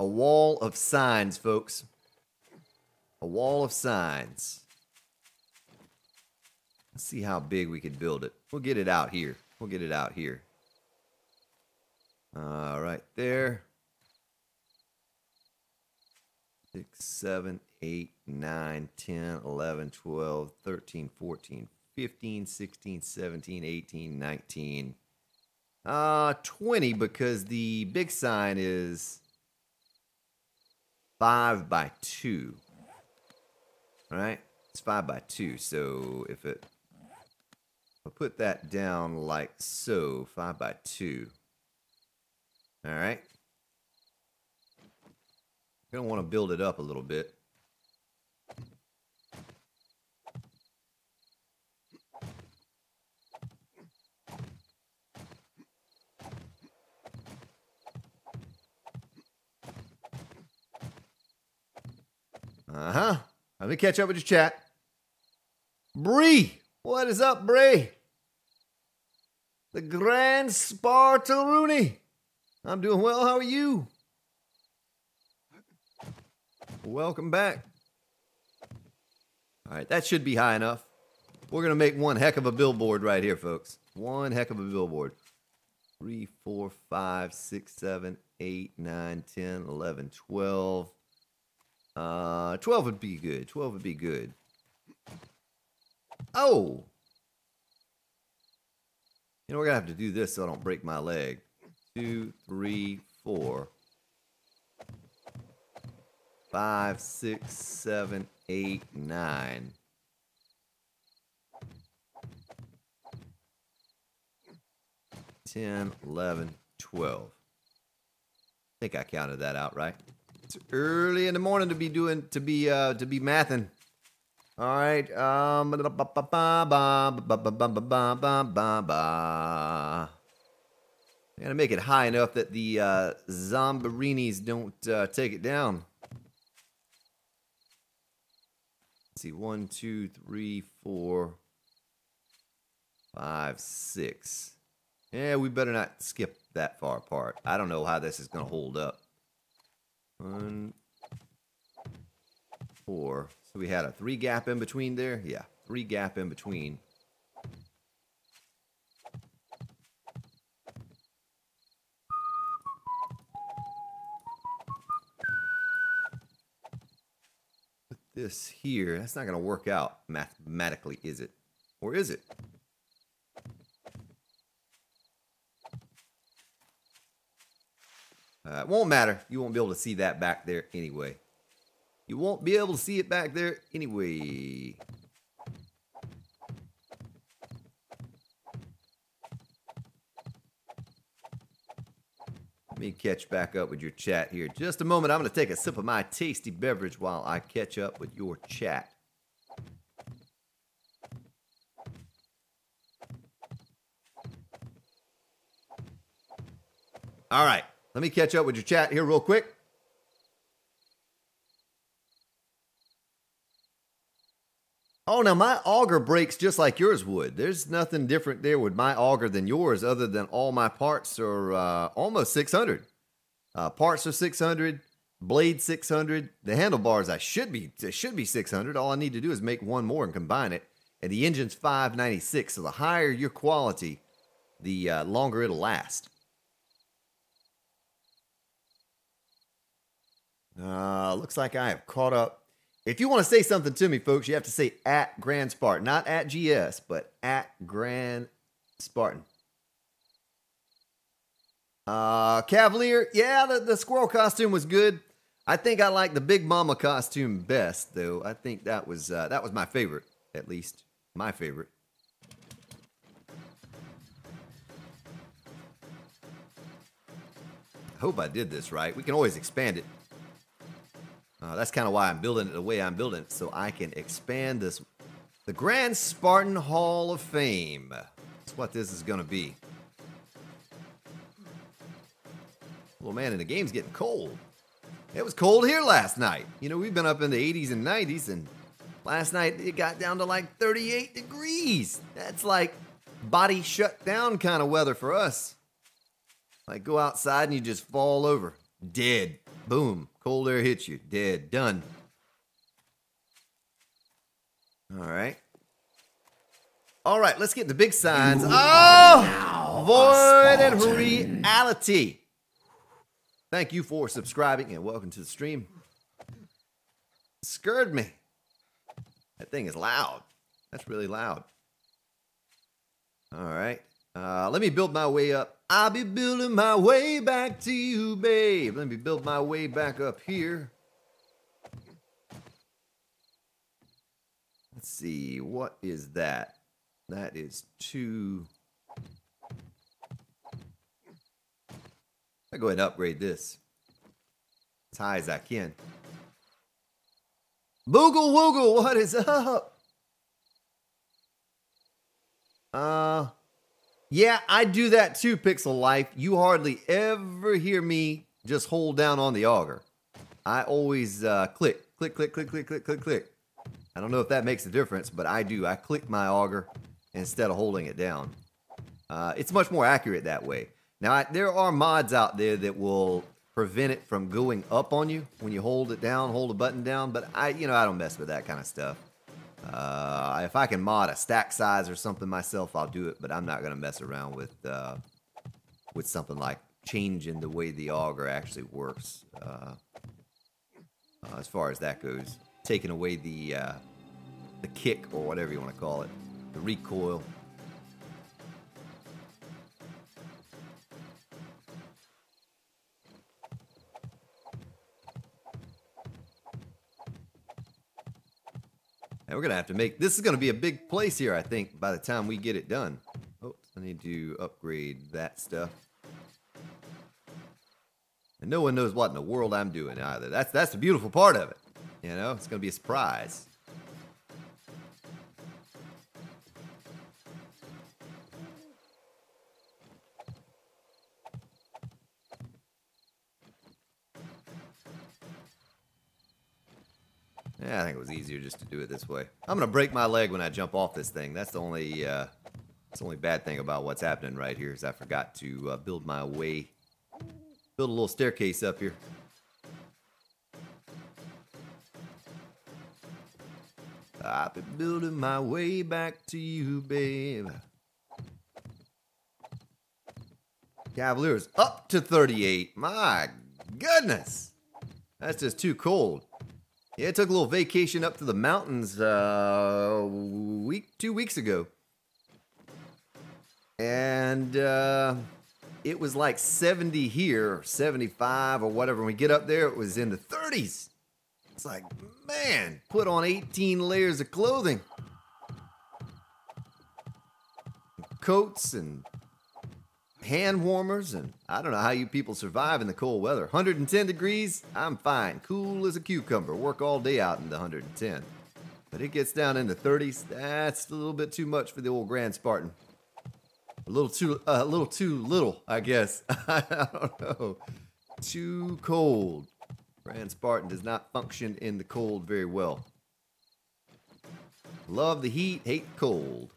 a wall of signs, folks. A wall of signs. Let's see how big we could build it. We'll get it out here. We'll get it out here. Right there. 6, 7, 8, 9, 10, 11, 12, 13, 14, 15, 16, 17, 18, 19. 20 because the big sign is 5 by 2. All right, it's 5 by 2. So if I'll put that down like so, 5 by 2. All right. Gonna want to build it up a little bit. Let me catch up with your chat. Bree, what is up, Bree? The Grand Spartan. I'm doing well. How are you? Welcome back. All right, that should be high enough. We're going to make one heck of a billboard right here, folks. One heck of a billboard. 3, 4, 5, 6, 7, 8, 9, 10, 11, 12. 12 would be good. 12 would be good. Oh! You know, we're going to have to do this so I don't break my leg. 2, 3, 4. 5, 6, 7, 8, 9. 10, 11, 12. I think I counted that out right. It's early in the morning to be mathing. All right. I'm gonna make it high enough that the zombarinis don't take it down. Let's see, 1, 2, 3, 4, 5, 6. Yeah, we better not skip that far apart. I don't know how this is gonna hold up. 1, 4. So we had a 3 gap in between there. Yeah, 3 gap in between. Put this here. That's not going to work out mathematically, is it? Or is it? It won't matter. You won't be able to see that back there anyway. You won't be able to see it back there anyway. Let me catch back up with your chat here. Just a moment. I'm going to take a sip of my tasty beverage while I catch up with your chat. All right. Let me catch up with your chat here real quick. Oh, now my auger breaks just like yours would. There's nothing different there with my auger than yours other than all my parts are almost 600. Parts are 600. Blade 600. The handlebars it should be 600. All I need to do is make one more and combine it. And the engine's 596. So the higher your quality, the longer it'll last. Looks like I have caught up. If you want to say something to me, folks, you have to say at Grand Spartan. Not at GS, but at Grand Spartan. Cavalier, yeah, the squirrel costume was good. I think I like the Big Mama costume best, though. I think that was my favorite, at least my favorite. I hope I did this right. We can always expand it. That's kind of why I'm building it the way I'm building it, so I can expand this. The Grand Spartan Hall of Fame. That's what this is going to be. Well, man, and the game's getting cold. It was cold here last night. You know, we've been up in the 80s and 90s, and last night it got down to like 38 degrees. That's like body shut down kind of weather for us. Like go outside and you just fall over. Dead. Boom. Cold air hits you. Dead. Done. All right. All right, let's get the big signs. Oh! Void and reality. Thank you for subscribing and welcome to the stream. Scared me. That thing is loud. That's really loud. All right. Let me build my way up. I'll be building my way back to you, babe. Let me build my way back up here. Let's see. What is that? That is 2. I'll go ahead and upgrade this as high as I can. Boogle Woogle, what is up? Yeah, I do that too, Pixel Life. You hardly ever hear me just hold down on the auger. I always click, click, click, click, click, click, click, click. I don't know if that makes a difference, but I do. I click my auger instead of holding it down. It's much more accurate that way. Now, there are mods out there that will prevent it from going up on you when you hold it down, hold a button down, but I don't mess with that kind of stuff. If I can mod a stack size or something myself, I'll do it, but I'm not going to mess around with something like changing the way the auger actually works. As far as that goes, taking away the kick or whatever you want to call it, the recoil. And we're going to have to make, this is going to be a big place here, I think, by the time we get it done. Oops, I need to upgrade that stuff. And no one knows what in the world I'm doing either. That's the beautiful part of it. You know, it's going to be a surprise. Yeah, I think it was easier just to do it this way. I'm going to break my leg when I jump off this thing. That's the only bad thing about what's happening right here is I forgot to build my way, build a little staircase up here. I've been building my way back to you, babe. Cavaliers up to 38. My goodness. That's just too cold. Yeah, it took a little vacation up to the mountains 2 weeks ago. And it was like 70 here, 75 or whatever. When we get up there, it was in the 30s. It's like, man, put on 18 layers of clothing. Coats and hand warmers, and I don't know how you people survive in the cold weather. 110 degrees, I'm fine. Cool as a cucumber. Work all day out in the 110. But it gets down in the 30s. That's a little bit too much for the old Grand Spartan. A little too little, I guess. I don't know. Too cold. Grand Spartan does not function in the cold very well. Love the heat, hate the cold.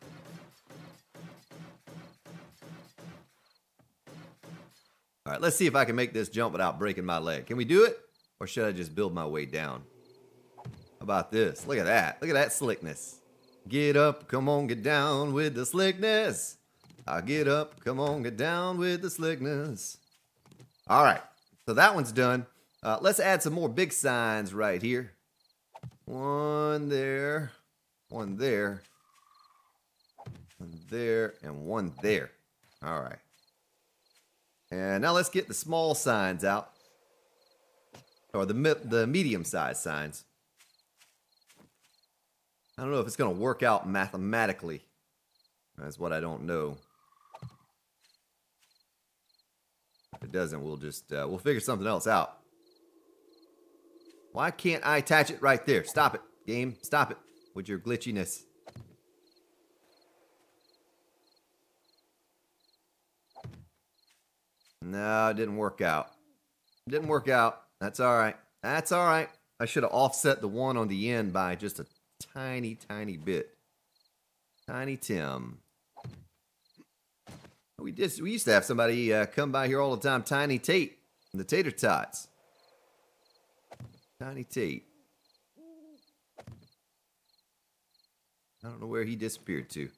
All right, let's see if I can make this jump without breaking my leg. Can we do it? Or should I just build my way down? How about this? Look at that. Look at that slickness. Get up, come on, get down with the slickness. I get up, come on, get down with the slickness. All right, so that one's done. Let's add some more big signs right here. One there, one there, one there, and one there. All right. And now let's get the small signs out. Or the medium-sized signs. I don't know if it's going to work out mathematically. That's what I don't know. If it doesn't, we'll just we'll figure something else out. Why can't I attach it right there? Stop it, game. Stop it with your glitchiness. No, it didn't work out. It didn't work out. That's all right. That's all right. I should have offset the one on the end by just a tiny, tiny bit. Tiny Tim. We used to have somebody come by here all the time. Tiny Tate, the Tater Tots. Tiny Tate. I don't know where he disappeared to.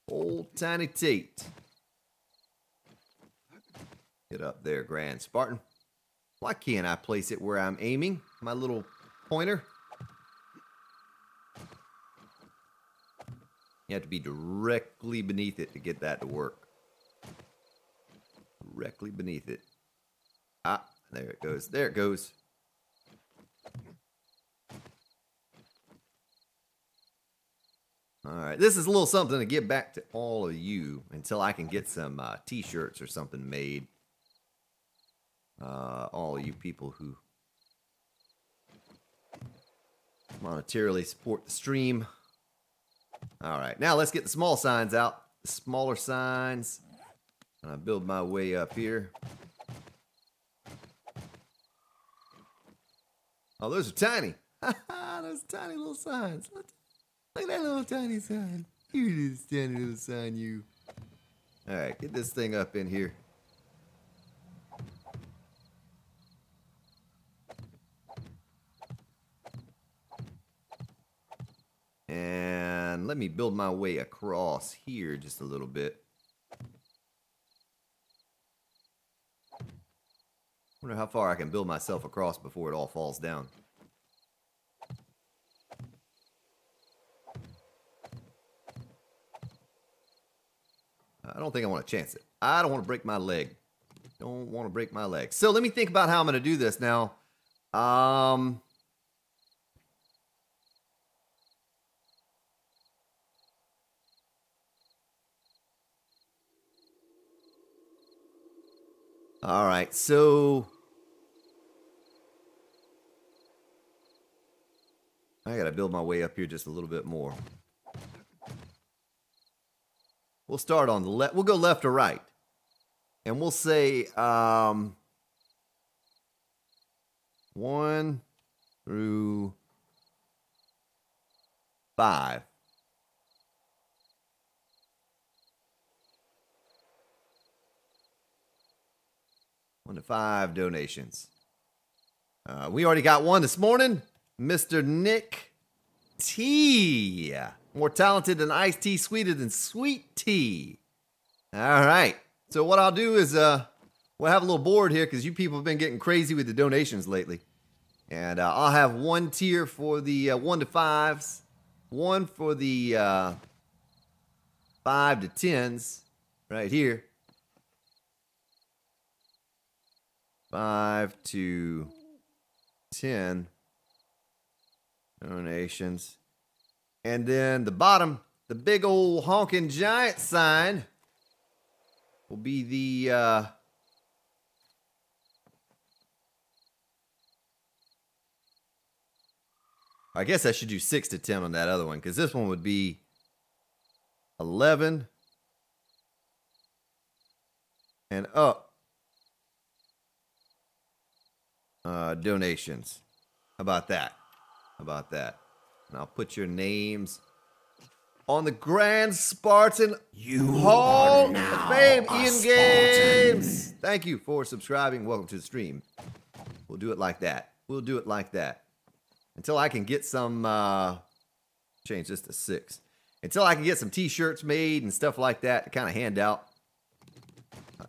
Old Tiny Tate. Get up there, Grand Spartan. Why can't I place it where I'm aiming? My little pointer. You have to be directly beneath it to get that to work. Directly beneath it. Ah, there it goes. There it goes. All right, this is a little something to give back to all of you until I can get some t-shirts or something made. All of you people who monetarily support the stream. All right, now let's get the small signs out. The smaller signs. And I build my way up here. Oh, those are tiny. Those tiny little signs. Look at that little tiny sign. Here it is, tiny little sign, you. All right, get this thing up in here. And let me build my way across here just a little bit. Wonder how far I can build myself across before it all falls down. I don't think I want to chance it. I don't want to break my leg. Don't want to break my leg. So let me think about how I'm going to do this now. All right, so I gotta build my way up here just a little bit more. We'll start on the left. We'll go left or right, and we'll say 1 through 5. One to 5 donations. We already got one this morning. Mr. Nick T. More talented than iced tea, sweeter than sweet tea. All right. So what I'll do is we'll have a little board here because you people have been getting crazy with the donations lately. And I'll have one tier for the 1 to 5s, one for the 5 to 10s right here. 5 to 10 donations. And then the bottom, the big old honking giant sign will be the I guess I should do 6 to 10 on that other one because this one would be 11 and up. Donations. How about that? How about that? And I'll put your names on the Grand Spartan Hall of Fame. Ian Games. Thank you for subscribing. Welcome to the stream. We'll do it like that. We'll do it like that. Until I can get some, change this to 6. Until I can get some t-shirts made and stuff like that to kind of hand out.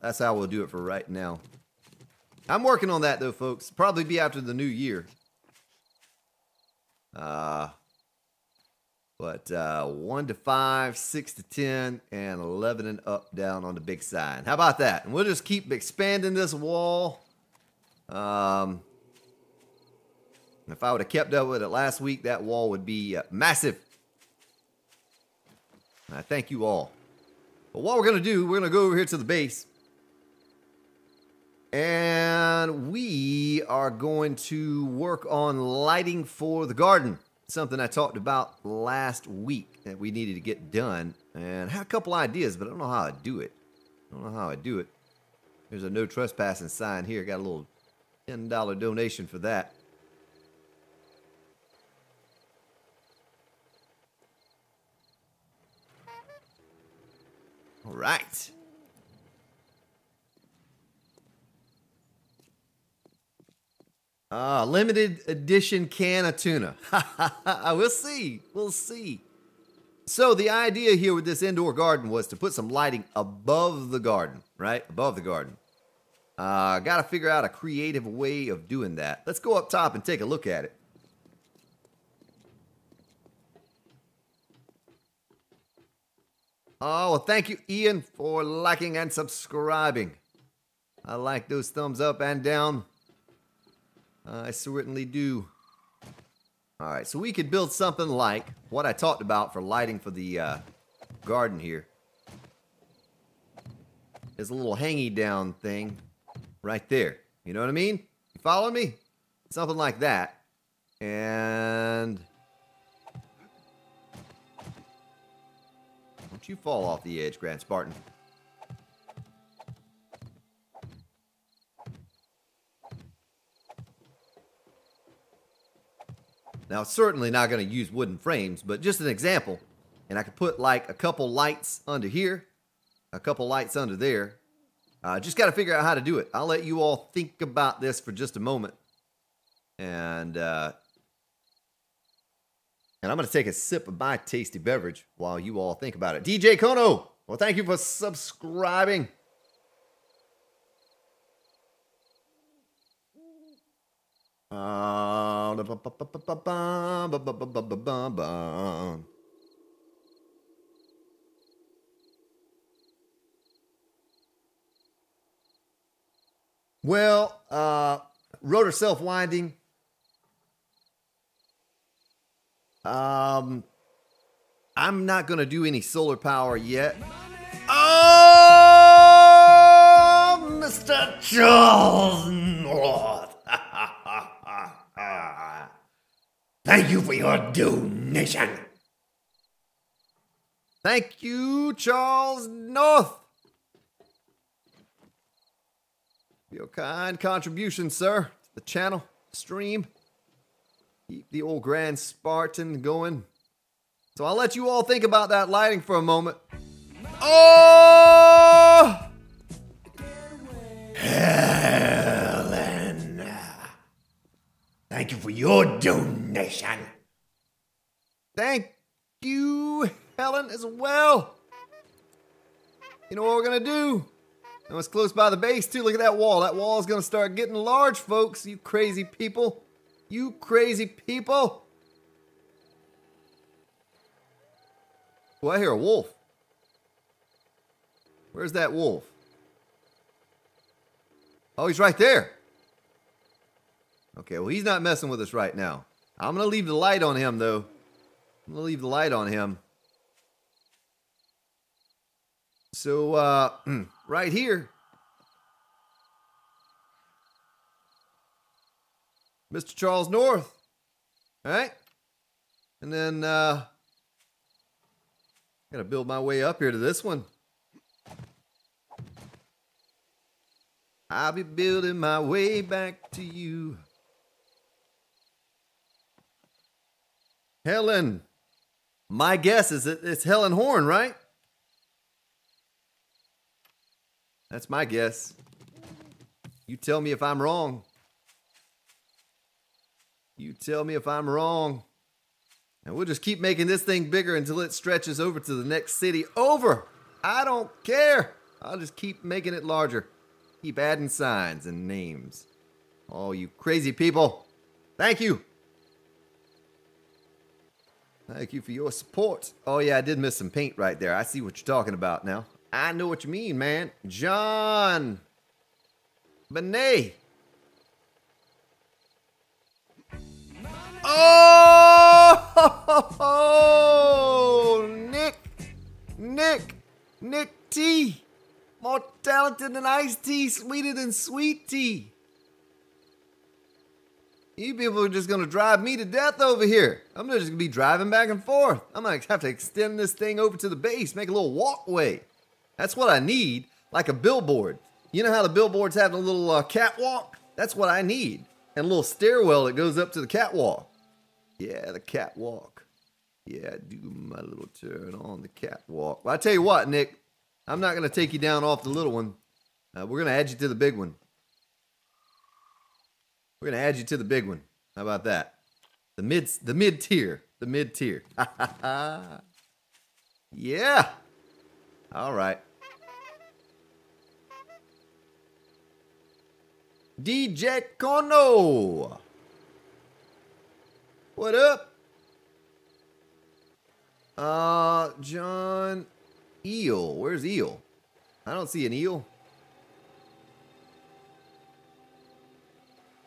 That's how we'll do it for right now. I'm working on that though, folks. Probably be after the new year. But 1 to 5, 6 to 10, and 11 and up down on the big side. How about that? And we'll just keep expanding this wall. If I would have kept up with it last week, that wall would be massive. And I thank you all. But what we're going to do, we're going to go over here to the base. And we are going to work on lighting for the garden. Something I talked about last week that we needed to get done. And I had a couple ideas, but I don't know how I do it. There's a no trespassing sign here. Got a little $10 donation for that. All right. Limited edition can of tuna. We'll see. We'll see. So the idea here with this indoor garden was to put some lighting above the garden, right? Above the garden. Got to figure out a creative way of doing that. Let's go up top and take a look at it. Oh, well, thank you, Ian, for liking and subscribing. I like those thumbs up and down. I certainly do. All right, so we could build something like what I talked about for lighting for the garden here. There's a little hangy down thing right there. You know what I mean? You follow me? Something like that. And don't you fall off the edge, Grand Spartan. Now, it's certainly not going to use wooden frames, but just an example. And I could put like a couple lights under here, a couple lights under there. Just got to figure out how to do it. I'll let you all think about this for just a moment. And I'm going to take a sip of my tasty beverage while you all think about it. DJ Kono, well, thank you for subscribing. Well, rotor self-winding. I'm not going to do any solar power yet. Oh, Mr. Charles North. Thank you for your donation. Thank you, Charles North. Your kind contribution, sir, to the channel, stream. Keep the old Grand Spartan going. So I'll let you all think about that lighting for a moment. Oh! Helen. Thank you for your donation. Thank you, Helen, as well. You know what we're going to do? And it's close by the base, too. Look at that wall. That wall is going to start getting large, folks. You crazy people. You crazy people. Oh, I hear a wolf. Where's that wolf? Oh, he's right there. Okay, well, he's not messing with us right now. I'm going to leave the light on him, though. I'm going to leave the light on him. So, right here, Mr. Charles North, all right? And then, gotta build my way up here to this one. I'll be building my way back to you. Helen. My guess is it's Helen Horn, right? That's my guess. You tell me if I'm wrong. You tell me if I'm wrong. And we'll just keep making this thing bigger until it stretches over to the next city over. I don't care. I'll just keep making it larger. Keep adding signs and names. Oh, you crazy people. Thank you. Thank you for your support. Oh, yeah, I did miss some paint right there. I see what you're talking about now. I know what you mean, man. John. Benet. Oh, Nick T. More talented than iced tea, sweeter than sweet tea. You people are just gonna drive me to death over here. I'm just gonna be driving back and forth. I'm gonna have to extend this thing over to the base, make a little walkway. That's what I need, like a billboard. You know how the billboards have a little catwalk? That's what I need. And a little stairwell that goes up to the catwalk. Yeah, the catwalk. Yeah, do my little turn on the catwalk. Well, I tell you what, Nick, I'm not gonna take you down off the little one. We're gonna add you to the big one. We're gonna add you to the big one. How about that? The mid tier. The mid tier. Yeah. All right. DJ Kono. What up? John Eel. Where's Eel? I don't see an eel.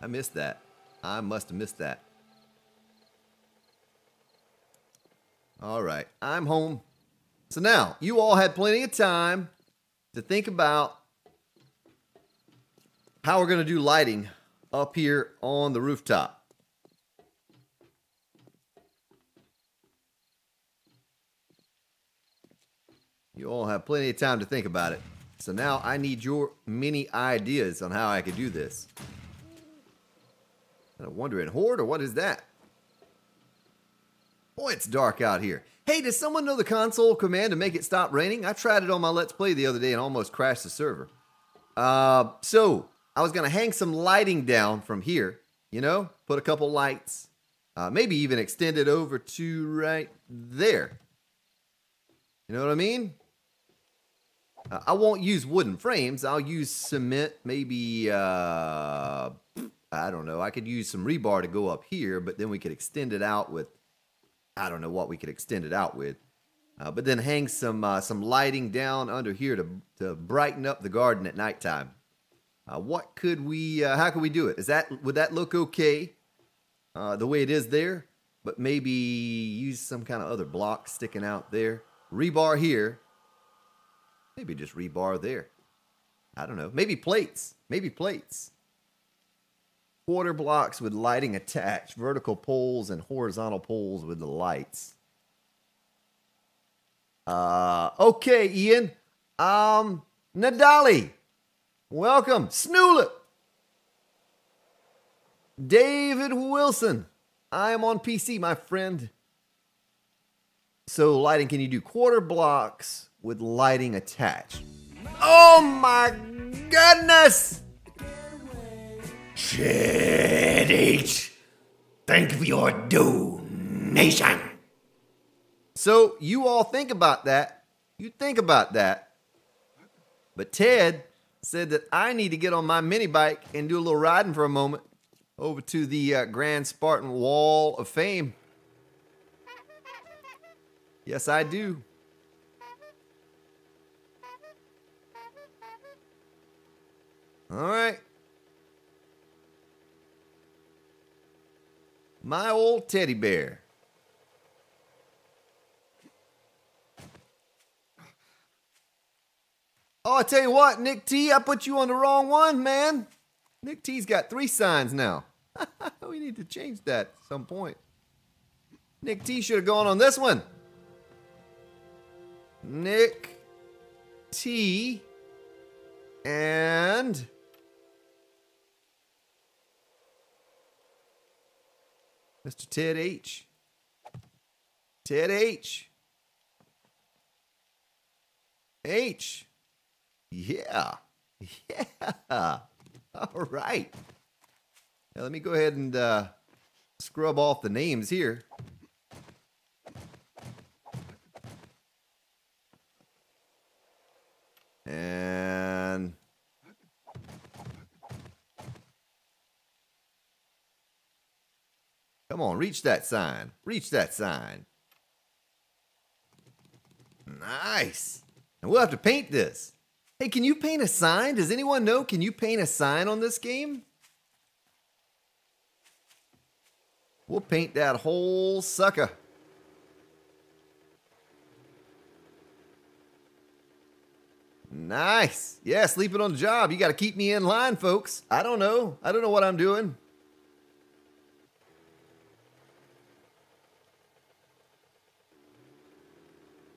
I missed that. I must have missed that. All right, I'm home. So now, you all had plenty of time to think about how we're going to do lighting up here on the rooftop. You all have plenty of time to think about it. So now I need your many ideas on how I could do this. I'm wondering, horde or what is that? Boy, it's dark out here. Hey, does someone know the console command to make it stop raining? I tried it on my Let's Play the other day and almost crashed the server. So I was going to hang some lighting down from here, you know, put a couple lights, maybe even extend it over to right there. You know what I mean? I won't use wooden frames. I'll use cement, maybe, I don't know. I could use some rebar to go up here, but then we could extend it out with, I don't know what we could extend it out with. But then hang some lighting down under here to brighten up the garden at nighttime. What could we, how could we do it? Would that look okay the way it is there? But maybe use some kind of other block sticking out there. Rebar here. Maybe just rebar there. I don't know. Maybe plates. Maybe plates. Quarter blocks with lighting attached. Vertical poles and horizontal poles with the lights. Okay, Ian. Nadali. Welcome. Snoolip. David Wilson. I am on PC, my friend. So lighting, can you do quarter blocks with lighting attached? Oh my goodness! Shit, H. Thank you for your donation. So you all think about that. You think about that. But Ted said that I need to get on my mini bike and do a little riding for a moment over to the Grand Spartan Wall of Fame. Yes, I do. All right. My old teddy bear. Oh, I tell you what, Nick T, I put you on the wrong one, man. Nick T's got 3 signs now. We need to change that at some point. Nick T should have gone on this one. Nick T and Mr. Ted H. Ted H. H. Yeah. Yeah. All right. Now let me go ahead and scrub off the names here. And come on, reach that sign. Reach that sign. Nice. And we'll have to paint this. Hey, can you paint a sign? Does anyone know? Can you paint a sign on this game? We'll paint that whole sucker. Nice. Yeah, sleeping on the job. You got to keep me in line, folks. I don't know. I don't know what I'm doing.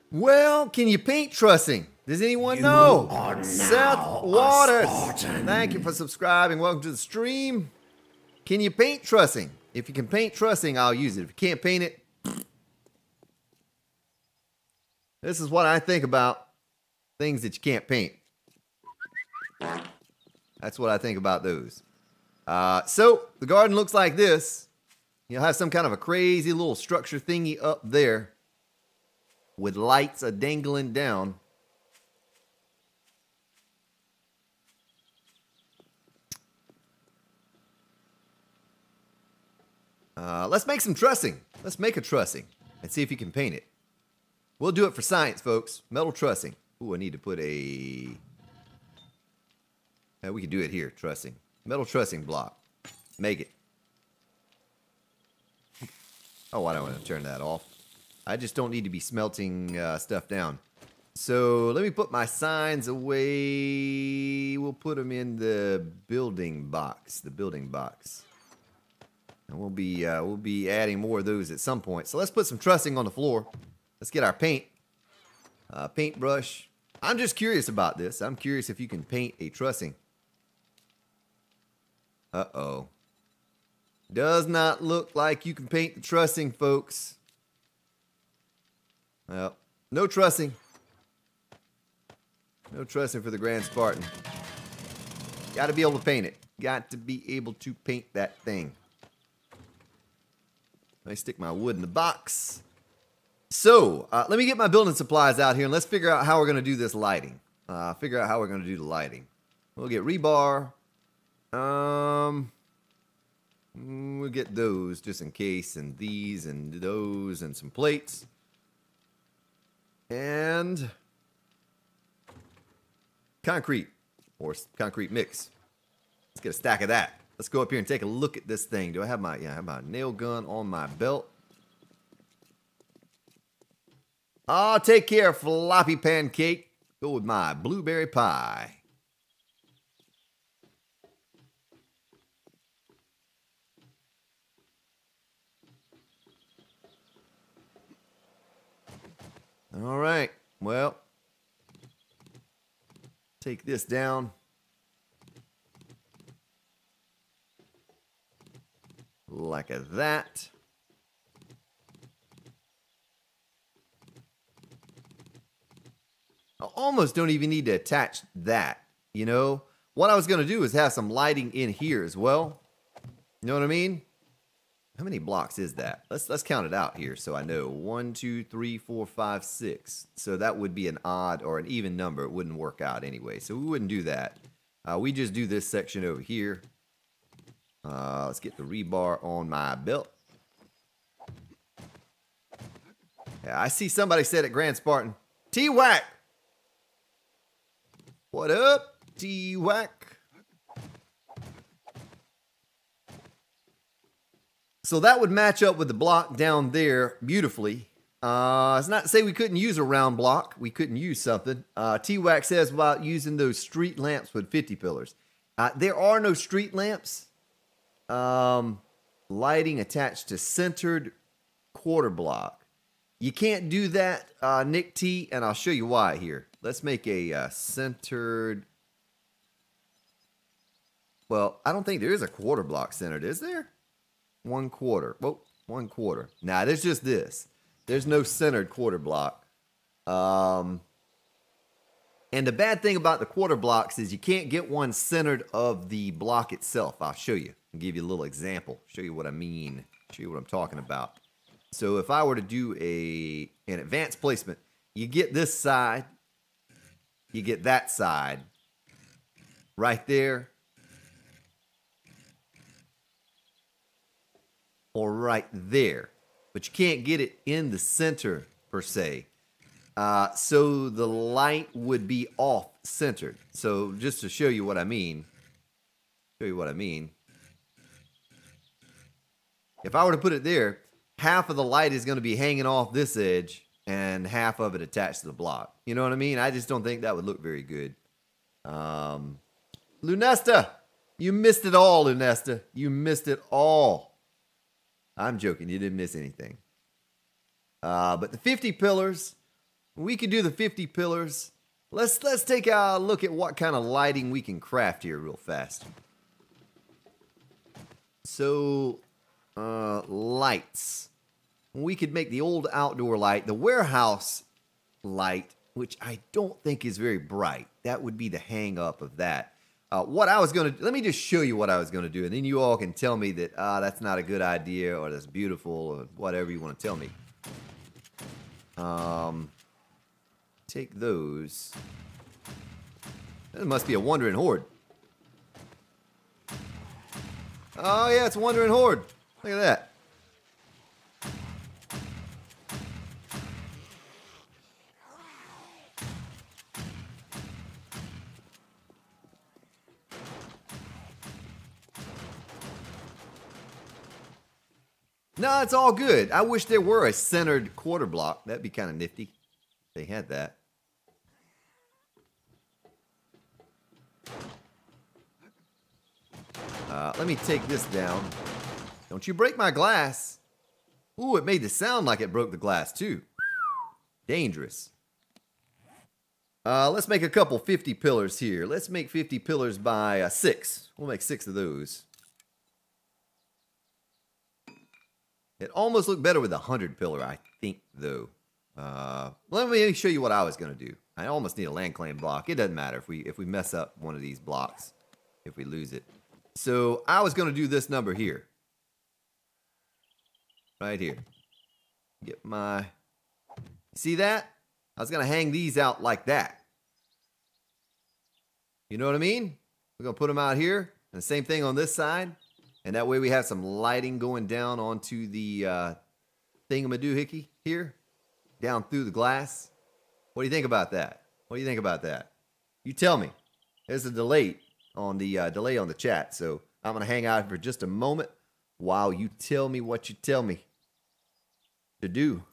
Well, can you paint trussing? Does anyone know? Seth Waters. Thank you for subscribing. Welcome to the stream. Can you paint trussing? If you can paint trussing, I'll use it. If you can't paint it, this is what I think about things that you can't paint. That's what I think about those. So the garden looks like this. You'll have some kind of a crazy little structure thingy up there with lights dangling down. Let's make some trussing. Let's make a trussing and see if you can paint it. We'll do it for science, folks. Metal trussing. Ooh, I need to put a... Yeah, we can do it here, trussing. Metal trussing block. Make it. Oh, I don't want to turn that off. I just don't need to be smelting stuff down. So let me put my signs away. We'll put them in the building box. The building box. And we'll be adding more of those at some point. So let's put some trussing on the floor. Let's get our paint. Paintbrush. I'm just curious about this. I'm curious if you can paint a trussing. Uh-oh. Does not look like you can paint the trussing, folks. Well, no trussing. No trussing for the Grand Spartan. Got to be able to paint it. Got to be able to paint that thing. Let me stick my wood in the box. So, let me get my building supplies out here and let's figure out how we're going to do this lighting. Figure out how we're going to do the lighting. We'll get rebar. We'll get those just in case, and these and those and some plates. And concrete or concrete mix. Let's get a stack of that. Let's go up here and take a look at this thing. Do I have my, I have my nail gun on my belt. Oh, take care, floppy pancake. Go with my blueberry pie. All right, well, take this down. Like that. I almost don't even need to attach that, you know? What I was going to do is have some lighting in here as well. You know what I mean? How many blocks is that? Let's count it out here so I know. 1, 2, 3, 4, 5, 6. So that would be an odd or an even number. It wouldn't work out anyway. So we wouldn't do that. We just do this section over here. Let's get the rebar on my belt. Yeah, I see somebody said it, Grand Spartan. T-Wack! What up, T-Wack? So that would match up with the block down there beautifully. It's not to say we couldn't use a round block. We couldn't use something. T-Wack says about using those street lamps with 50 pillars. There are no street lamps. Lighting attached to centered quarter block. You can't do that, Nick T, and I'll show you why here. Let's make a centered... Well, I don't think there is a quarter block centered, is there? 1/4. Whoa, 1/4. Nah, there's just this. There's no centered quarter block. And the bad thing about the quarter blocks is you can't get one centered of the block itself. I'll show you. I'll give you a little example. Show you what I mean. Show you what I'm talking about. So if I were to do an advanced placement, you get this side, you get that side right there, or right there, but you can't get it in the center per se. So the light would be off centered. So just to show you what I mean, if I were to put it there, half of the light is going to be hanging off this edge and half of it attached to the block. You know what I mean? I just don't think that would look very good. Lunesta, you missed it all, Lunesta. You missed it all. I'm joking. You didn't miss anything. But the 50 pillars, we could do the 50 pillars. Let's take a look at what kind of lighting we can craft here real fast. So, lights. We could make the old outdoor light, the warehouse light, which I don't think is very bright. That would be the hang up of that. What I was going to, let me just show you what I was going to do, and then you all can tell me that that's not a good idea, or that's beautiful, or whatever you want to tell me. Take those. That must be a wandering horde. Oh yeah, it's a wandering horde. Look at that. No, it's all good. I wish there were a centered quarter block. That'd be kind of nifty. They had that. Let me take this down. Don't you break my glass. Ooh, it made the sound like it broke the glass too. Dangerous. Let's make a couple 50 pillars here. Let's make 50 pillars by 6. We'll make 6 of those. It almost looked better with a 100 pillar, I think, though. Let me show you what I was going to do. I almost need a land claim block. It doesn't matter if we mess up one of these blocks, if we lose it. So I was going to do this number here. Right here. Get my... See that? I was going to hang these out like that. You know what I mean? We're going to put them out here. And the same thing on this side. And that way we have some lighting going down onto the thingamadoohickey here. Down through the glass. What do you think about that? What do you think about that? You tell me. There's a delay on the chat. So I'm going to hang out for just a moment while you tell me what you tell me to do.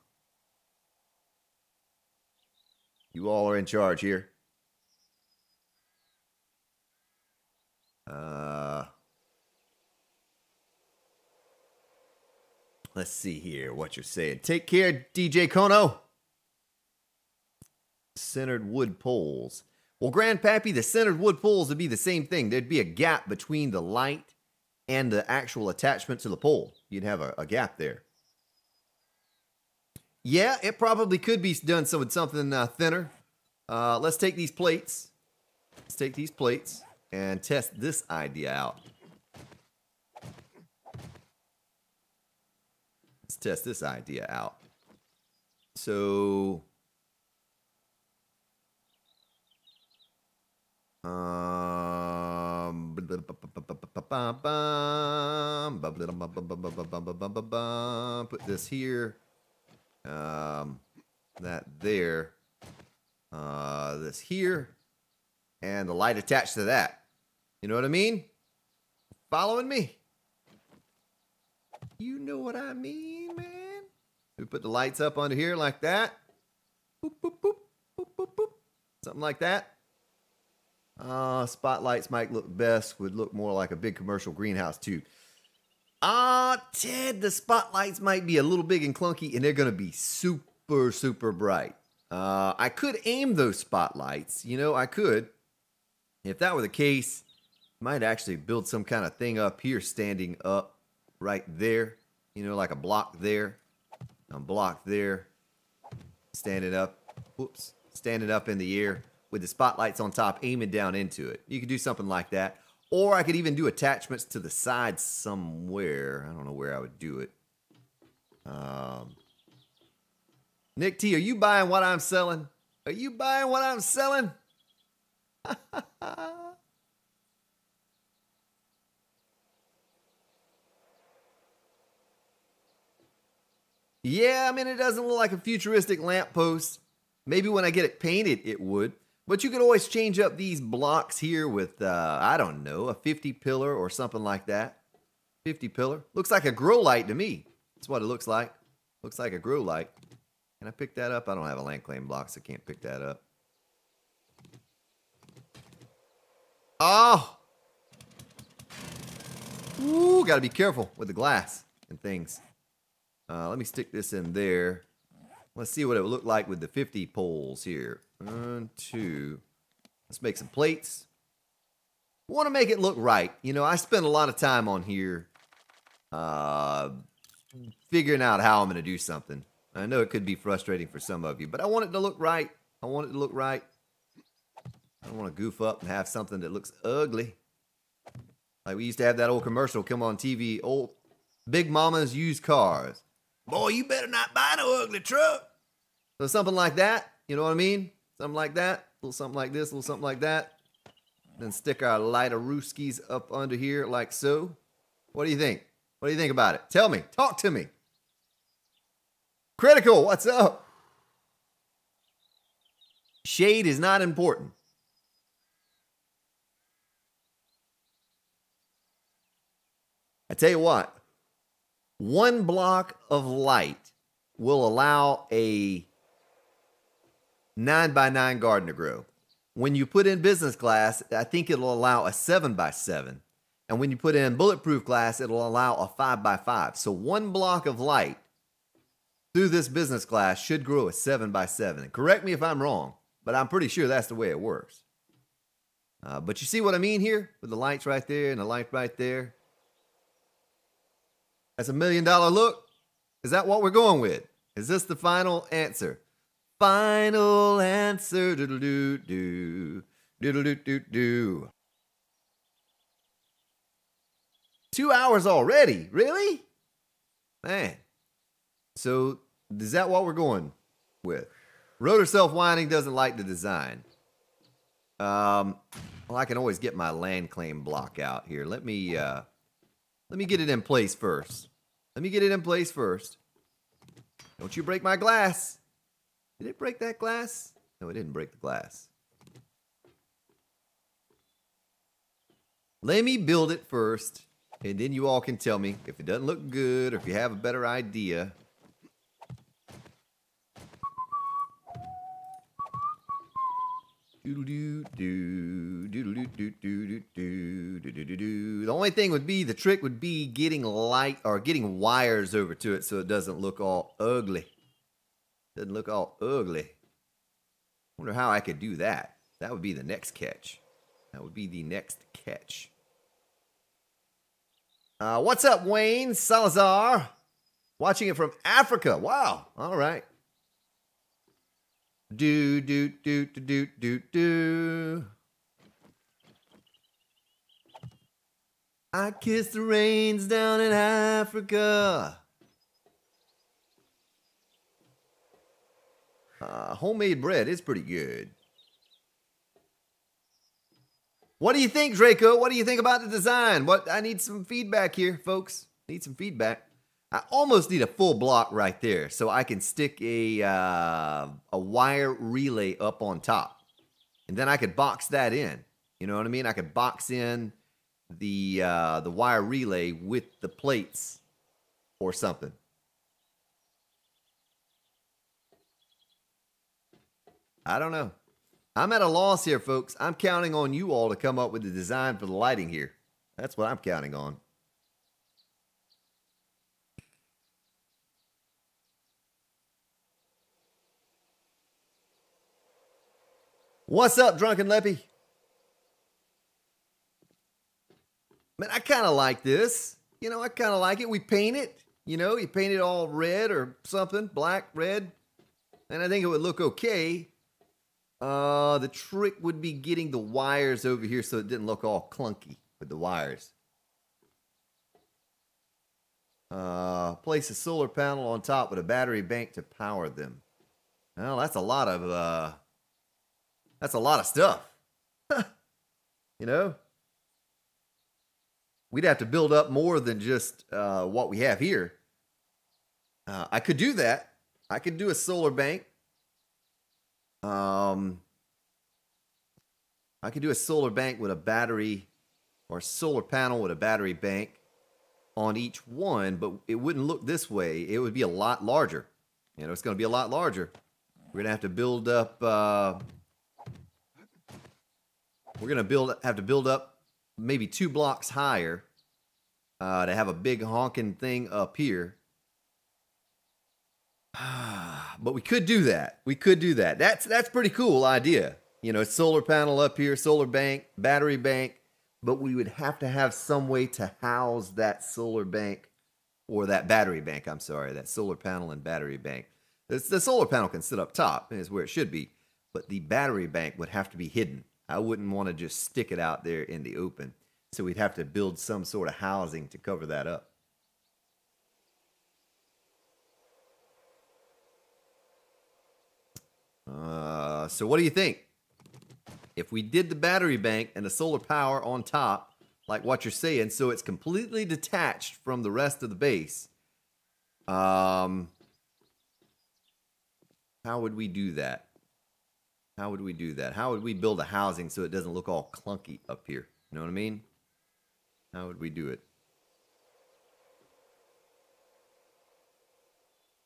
You all are in charge here. Let's see here what you're saying. Take care, DJ Kono. Centered wood poles. Well, Grandpappy, the centered wood poles would be the same thing. There'd be a gap between the light and the actual attachment to the pole. You'd have a gap there. Yeah, it probably could be done with something thinner. Let's take these plates. Let's take these plates and test this idea out. Let's test this idea out. So, put this here. That there. This here. And the light attached to that. You know what I mean? Following me? You know what I mean, man? We put the lights up under here like that. Boop, boop, boop, boop, boop, boop. Something like that. Spotlights might look best. Would look more like a big commercial greenhouse too. Ted, the spotlights might be a little big and clunky, and they're going to be super, super bright. I could aim those spotlights. You know, I could. If that were the case, I might actually build some kind of thing up here standing up right there. You know, like a block there. A block there. Standing up. Whoops. Standing up in the air with the spotlights on top aiming down into it. You could do something like that. Or I could even do attachments to the sides somewhere. I don't know where I would do it. Nick T, are you buying what I'm selling? Are you buying what I'm selling? Yeah, I mean, it doesn't look like a futuristic lamppost. Maybe when I get it painted, it would. But you could always change up these blocks here with, I don't know, a 50 pillar or something like that. 50 pillar. Looks like a grow light to me. That's what it looks like. Looks like a grow light. Can I pick that up? I don't have a land claim block, so I can't pick that up. Oh! Ooh, gotta be careful with the glass and things. Let me stick this in there. Let's see what it would look like with the 50 poles here. 1, 2. Let's make some plates. Want to make it look right. You know, I spend a lot of time on here figuring out how I'm going to do something. I know it could be frustrating for some of you, but I want it to look right. I want it to look right. I don't want to goof up and have something that looks ugly. Like we used to have that old commercial come on TV, old Big Mama's Used Cars. Boy, you better not buy no ugly truck. So something like that, you know what I mean? Something like that, a little something like this, a little something like that. Then stick our lighter rooskies up under here like so. What do you think? What do you think about it? Tell me, talk to me. Critical, what's up? Shade is not important. I tell you what, one block of light will allow a 9x9 garden to grow. When you put in business glass, I think it'll allow a 7x7. And when you put in bulletproof glass, it'll allow a 5x5. So one block of light through this business glass should grow a 7x7. And correct me if I'm wrong, but I'm pretty sure that's the way it works. But you see what I mean here? With the lights right there and the light right there. That's $1 million look. Is that what we're going with? Is this the final answer? Final answer. Doodle-doo-doo. Doodle-doo-doo-doo. 2 hours already? Really? Man. So, is that what we're going with? Rotor self-winding doesn't like the design. Well, I can always get my land claim block out here. Let me get it in place first. Let me get it in place first. Don't you break my glass. Did it break that glass? No, it didn't break the glass. Let me build it first, and then you all can tell me if it doesn't look good or if you have a better idea. The only thing would be, the trick would be getting light or getting wires over to it so it doesn't look all ugly. Doesn't look all ugly. Wonder how I could do that. That would be the next catch. That would be the next catch. What's up, Wayne Salazar? Watching it from Africa. Wow. All right. Do, do, do, do, do, do, do. I kiss the rains down in Africa. Homemade bread is pretty good. What do you think, Draco? What do you think about the design? I need some feedback here, folks. Need some feedback. I almost need a full block right there so I can stick a wire relay up on top. And then I could box that in. You know what I mean? I could box in the wire relay with the plates or something. I don't know. I'm at a loss here, folks. I'm counting on you all to come up with the design for the lighting here. That's what I'm counting on. What's up, Drunken Leppy? Man, I kind of like this. You know, I kind of like it. We paint it. You know, you paint it all red or something. Black, red. And I think it would look okay. The trick would be getting the wires over here so it didn't look all clunky with the wires. Place a solar panel on top with a battery bank to power them. Well, that's a lot of stuff. You know? We'd have to build up more than just what we have here. I could do that. I could do a solar bank. I could do a solar bank with a battery, or a solar panel with a battery bank on each one, but it wouldn't look this way. It would be a lot larger. You know, it's going to be a lot larger. We're going to have to build up. We're going to have to build up maybe 2 blocks higher to have a big honking thing up here. But we could do that. We could do that. That's pretty cool idea. You know, solar panel up here, solar bank, battery bank. But we would have to have some way to house that solar bank, or that battery bank, I'm sorry, that solar panel and battery bank. The solar panel can sit up top, and is where it should be, but the battery bank would have to be hidden. I wouldn't want to just stick it out there in the open, so we'd have to build some sort of housing to cover that up. So what do you think? If we did the battery bank and the solar power on top, like what you're saying, so it's completely detached from the rest of the base, how would we do that? How would we do that? How would we build a housing so it doesn't look all clunky up here? You know what I mean? How would we do it?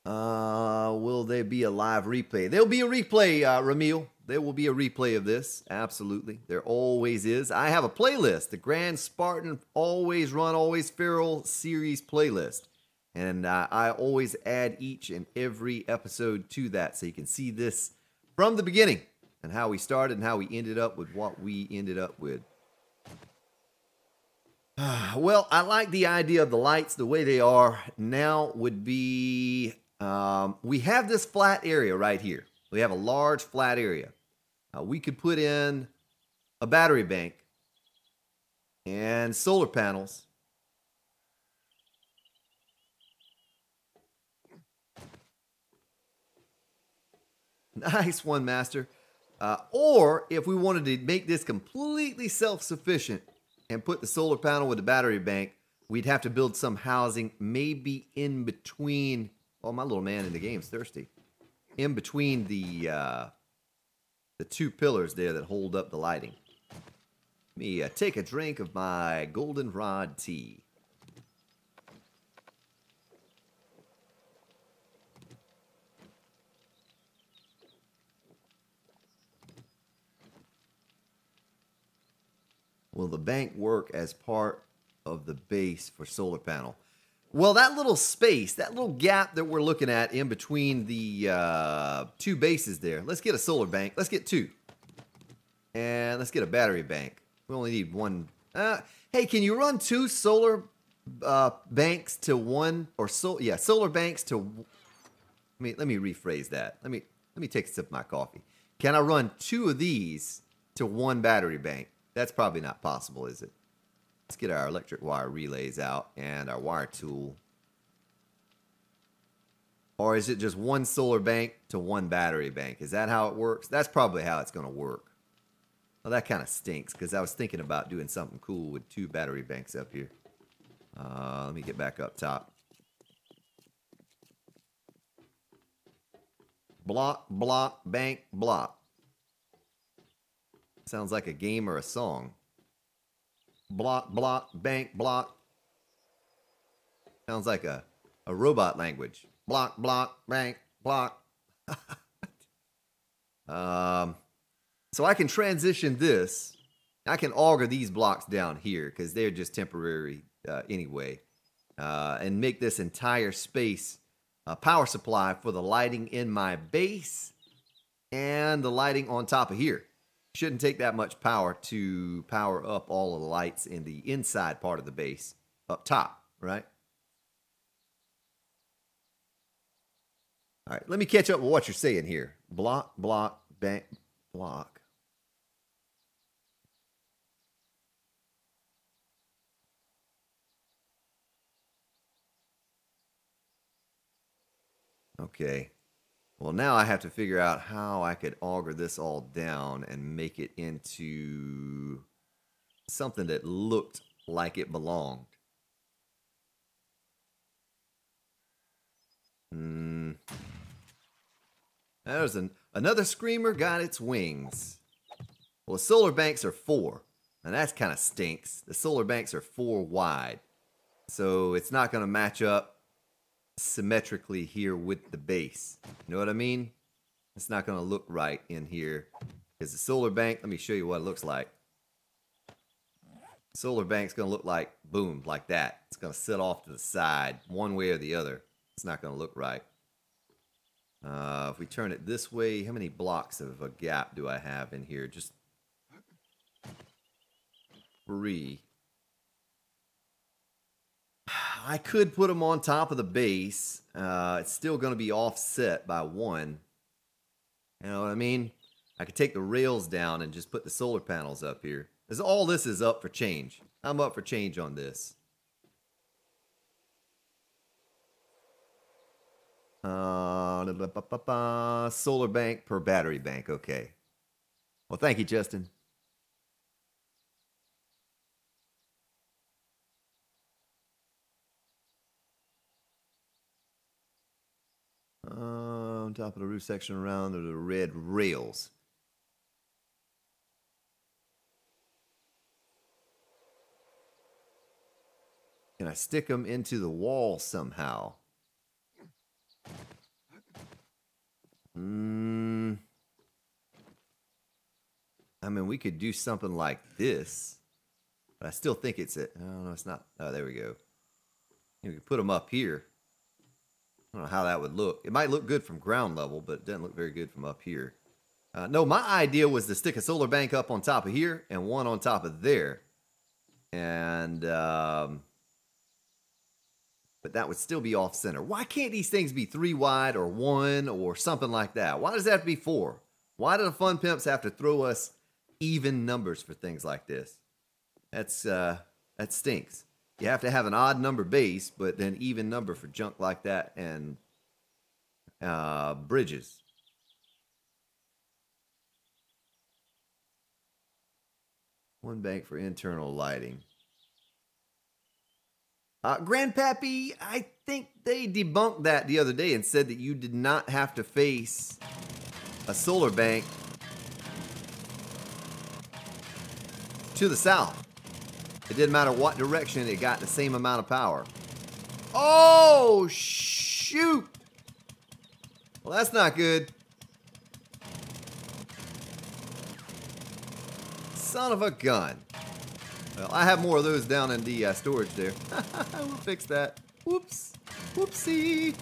Will there be a live replay? There'll be a replay, Ramil. There will be a replay of this. Absolutely. There always is. I have a playlist, the Grand Spartan Always Run, Always Feral series playlist. And I always add each and every episode to that, so you can see this from the beginning and how we started and how we ended up with what we ended up with. Well, I like the idea of the lights the way they are now. Would be, we have this flat area right here. We have a large flat area. We could put in a battery bank and solar panels. Nice one, Master. Or if we wanted to make this completely self-sufficient and put the solar panel with the battery bank, we'd have to build some housing maybe in between. Oh, my little man in the game's thirsty. In between the 2 pillars there that hold up the lighting. Let me take a drink of my goldenrod tea. Will the bank work as part of the base for solar panel? Well, that little space, that little gap that we're looking at in between the 2 bases there, let's get a solar bank. Let's get 2. And let's get a battery bank. We only need 1. Hey, can you run 2 solar banks to 1? Or solar banks to... Let me rephrase that. Let me take a sip of my coffee. Can I run 2 of these to 1 battery bank? That's probably not possible, is it? Let's get our electric wire relays out and our wire tool. Or is it just 1 solar bank to 1 battery bank? Is that how it works? That's probably how it's going to work. Well, that kind of stinks, because I was thinking about doing something cool with 2 battery banks up here. Let me get back up top. Block, block, bank, block. Sounds like a game or a song. Block, block, bank, block. Sounds like a robot language. Block, block, bank, block. So I can transition this. I can auger these blocks down here because they're just temporary anyway. And make this entire space a power supply for the lighting in my base and the lighting on top of here. Shouldn't take that much power to power up all of the lights in the inside part of the base up top, right? All right, let me catch up with what you're saying here. Block, block, bank, block. Okay. Well, now I have to figure out how I could auger this all down and make it into something that looked like it belonged. There's another screamer got its wings. Well, the solar banks are 4, and that's kind of stinks. The solar banks are 4 wide, so it's not going to match up symmetrically here with the base. You know what I mean? It's not going to look right in here. Because the solar bank, let me show you what it looks like. Solar bank's going to look like, boom, like that. It's going to sit off to the side, one way or the other. It's not going to look right. If we turn it this way, how many blocks of a gap do I have in here? Just 3. I could put them on top of the base. It's still going to be offset by 1. You know what I mean? I could take the rails down and just put the solar panels up here. Because all this is up for change. I'm up for change on this. Solar bank per battery bank. Okay. Well, thank you, Justin. On top of the roof section around are the red rails. Can I stick them into the wall somehow? I mean, we could do something like this. But I still think it's it. Oh, no, it's not. Oh, there we go. You could put them up here. I don't know how that would look. It might look good from ground level, but it doesn't look very good from up here. No, my idea was to stick a solar bank up on top of here and one on top of there. And, but that would still be off center. Why can't these things be 3 wide or 1 or something like that? Why does it have to be 4? Why do the fun pimps have to throw us even numbers for things like this? That stinks. You have to have an odd number base, but then even number for junk like that and bridges. One bank for internal lighting. Grandpappy, I think they debunked that the other day and said that you did not have to face a solar bank to the south. It didn't matter what direction, it got the same amount of power. Oh, shoot! Well, that's not good. Son of a gun. Well, I have more of those down in the storage there. We'll fix that. Whoops. Whoopsie.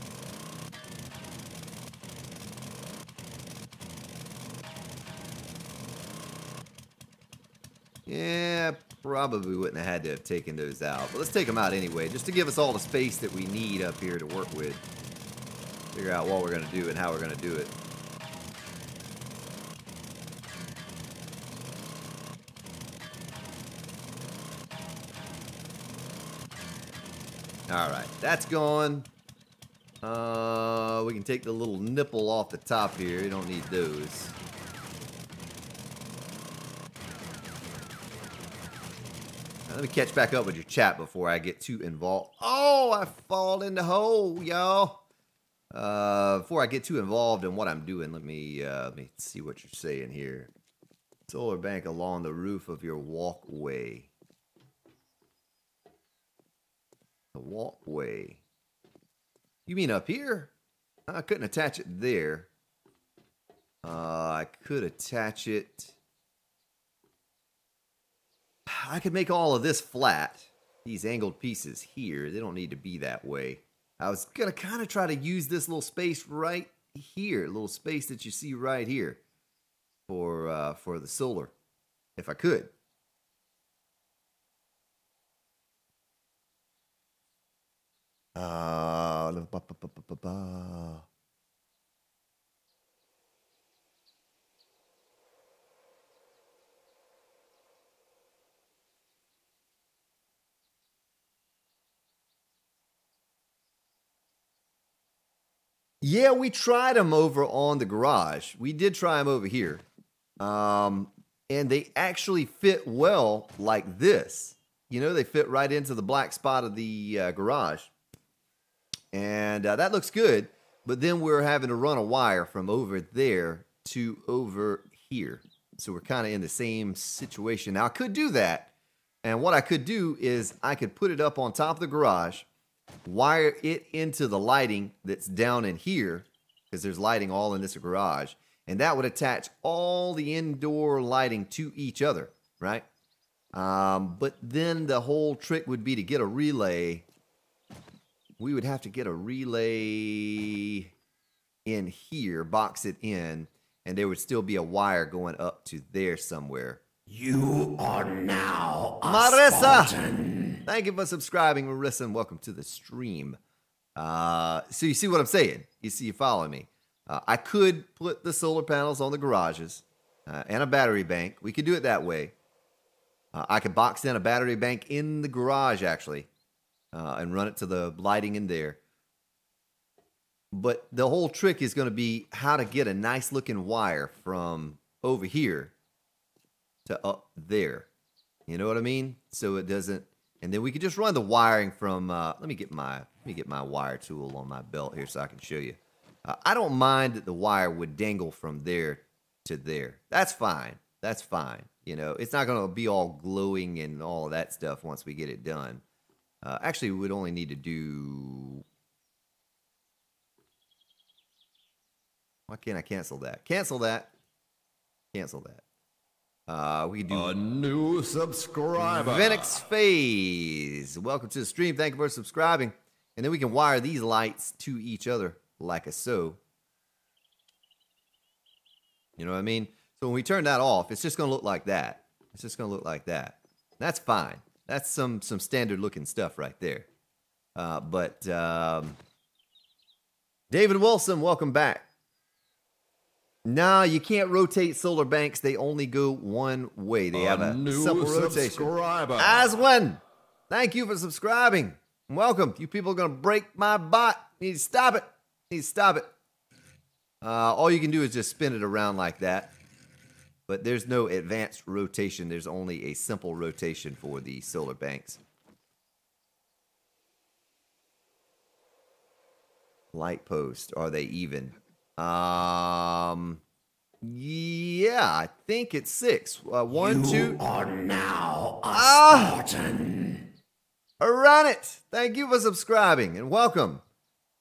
Yeah, probably wouldn't have had to have taken those out. But let's take them out anyway, just to give us all the space that we need up here to work with. Figure out what we're going to do and how we're going to do it. Alright, that's gone. We can take the little nipple off the top here. You don't need those. Let me catch back up with your chat before I get too involved. Oh, I fall in the hole, y'all. Before I get too involved in what I'm doing, let me see what you're saying here. Solar bank along the roof of your walkway. The walkway. You mean up here? I couldn't attach it there. I could attach it. I could make all of this flat. These angled pieces here, they don't need to be that way. I was going to kind of try to use this little space right here. Little space that you see right here. For the solar. If I could. Yeah, we tried them over on the garage. We did try them over here. And they actually fit well like this. You know, they fit right into the black spot of the garage. And that looks good. But then we're having to run a wire from over there to over here. So we're kind of in the same situation. Now, I could do that. And what I could do is I could put it up on top of the garage, wire it into the lighting that's down in here, because there's lighting all in this garage. And that would attach all the indoor lighting to each other, right? But then the whole trick would be to get a relay. We would have to get a relay in here, box it in, and there would still be a wire going up to there somewhere. You are now a Marissa! Spartan. Thank you for subscribing, Marissa, and welcome to the stream. So you see what I'm saying? You following me? I could put the solar panels on the garages and a battery bank. We could do it that way. I could box in a battery bank in the garage, actually, and run it to the lighting in there. But the whole trick is going to be how to get a nice looking wire from over here to up there. You know what I mean? So it doesn't, and then we could just run the wiring from, let me get my wire tool on my belt here so I can show you. I don't mind that the wire would dangle from there to there. That's fine. That's fine. You know, it's not going to be all glowing and all of that stuff once we get it done. Actually, we would only need to do... Why can't I cancel that? Cancel that. Cancel that. We could do A new subscriber. Venix Phase. Welcome to the stream. Thank you for subscribing. And then we can wire these lights to each other like a so. You know what I mean? So when we turn that off, it's just going to look like that. It's just going to look like that. That's fine. That's some standard looking stuff right there. David Wilson, welcome back. No, you can't rotate solar banks. They only go one way. They have a simple rotation. Aswin, thank you for subscribing. Welcome. You people are going to break my bot. You need to stop it. You need to stop it. All you can do is just spin it around like that. But there's no advanced rotation. There's only a simple rotation for the solar banks. Light post. Are they even? Yeah, I think it's 6. 1, 2. You are now a Spartan. Run it. Thank you for subscribing and welcome.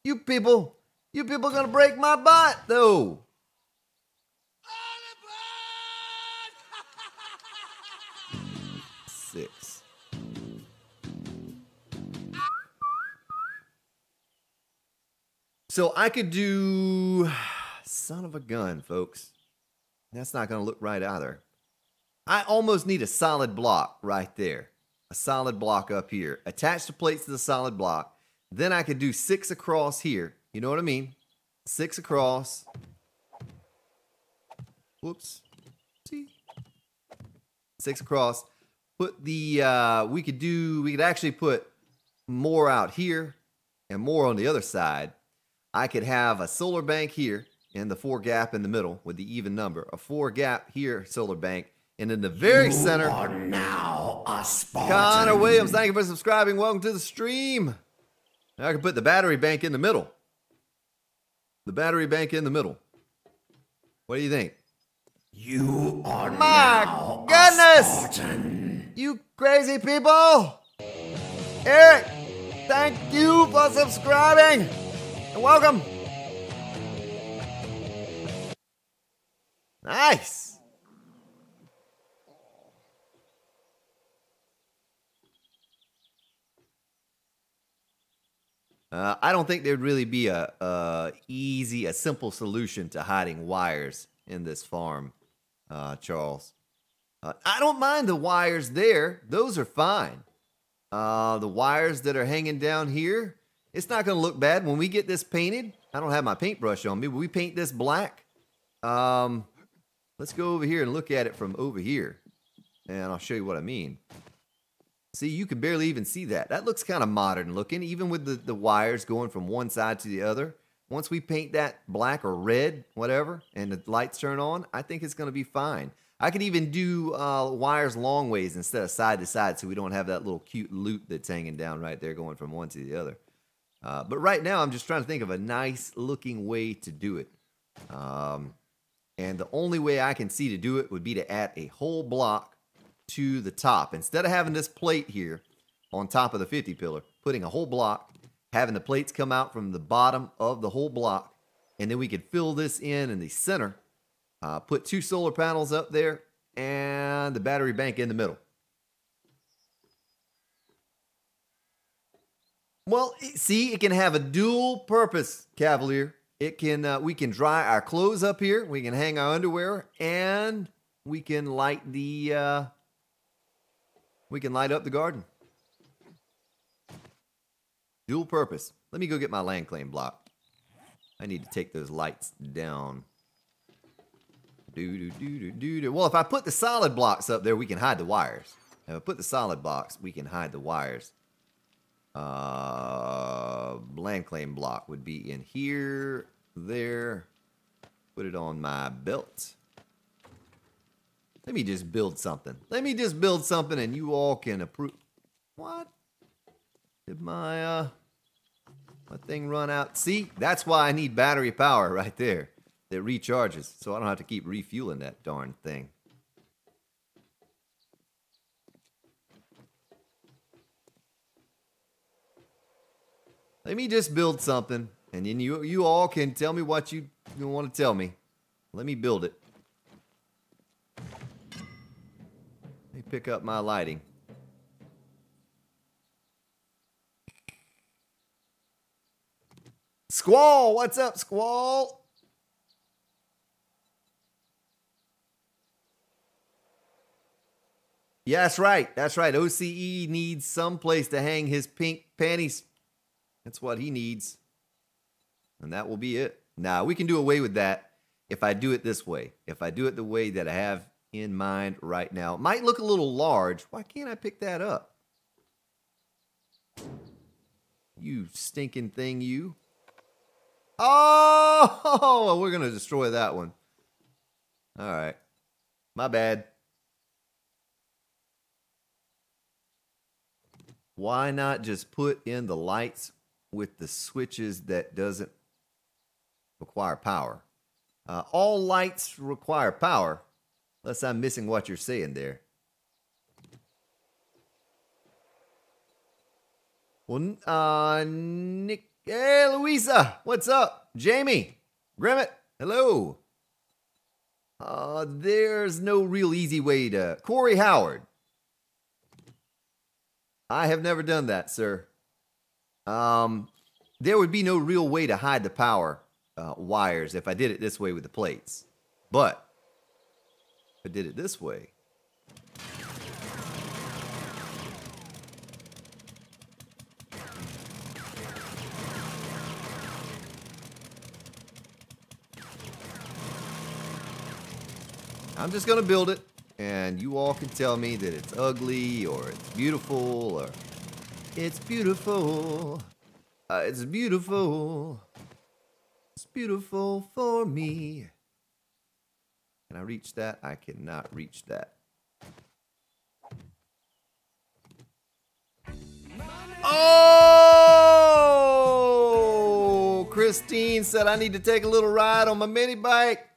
You people are gonna break my butt though. 6. So I could do, son of a gun, folks. That's not going to look right either. I almost need a solid block right there. A solid block up here. Attach the plates to the solid block. Then I could do 6 across here. You know what I mean? 6 across. Whoops. See? 6 across. Put the, we could actually put more out here and more on the other side. I could have a solar bank here and the 4 gap in the middle with the even number. A 4 gap here, solar bank. And in the very center, you are now a Spartan. Connor Williams, thank you for subscribing. Welcome to the stream. Now I can put the battery bank in the middle. The battery bank in the middle. What do you think? You are My now goodness! a Spartan. You crazy people! Eric, thank you for subscribing. And welcome. Nice. I don't think there'd really be a simple solution to hiding wires in this farm, Charles. I don't mind the wires there. Those are fine. The wires that are hanging down here, it's not going to look bad. When we get this painted, I don't have my paintbrush on me, but we paint this black. Let's go over here and look at it from over here. And I'll show you what I mean. See, you can barely even see that. That looks kind of modern looking, even with the wires going from one side to the other. once we paint that black or red, whatever, and the lights turn on, I think it's going to be fine. I could even do wires long ways instead of side to side, so we don't have that little cute loop that's hanging down right there going from one to the other. But right now, I'm just trying to think of a nice looking way to do it. And the only way I can see to do it would be to add a whole block to the top. Instead of having this plate here on top of the 50 pillar, putting a whole block, having the plates come out from the bottom of the whole block, and then we could fill this in the center, put 2 solar panels up there, and the battery bank in the middle. Well, see, it can have a dual purpose, Cavalier. It can we can dry our clothes up here, we can hang our underwear, and we can light the we can light up the garden. Dual purpose. Let me go get my land claim block. I need to take those lights down. Well, if I put the solid blocks up there, we can hide the wires. If I put the solid blocks, we can hide the wires. Land claim block would be in here, there. Put it on my belt. Let me just build something. Let me just build something and you all can approve. What? Did my my thing run out? See, that's why I need battery power right there that recharges, so I don't have to keep refueling that darn thing. Let me just build something, and then you all can tell me what you want to tell me. Let me build it. Let me pick up my lighting. Squall, what's up, Squall? Yeah, that's right. That's right. OCE needs some place to hang his pink panties. That's what he needs. And that will be it. Now, we can do away with that if I do it this way. If I do it the way that I have in mind right now. It might look a little large. Why can't I pick that up? You stinking thing, you. Oh, we're going to destroy that one. All right. My bad. Why not just put in the lights with the switches that doesn't require power? All lights require power, unless I'm missing what you're saying there. Well, Nick, hey, Louisa, what's up? Jamie, Grimmett, hello. There's no real easy way to... Corey Howard. I have never done that, sir. There would be no real way to hide the power wires if I did it this way with the plates. But if I did it this way, I'm just going to build it, and you all can tell me that it's ugly, or it's beautiful, or it's beautiful. It's beautiful. It's beautiful for me. Can I reach that? I cannot reach that. Oh! Christine said I need to take a little ride on my mini bike.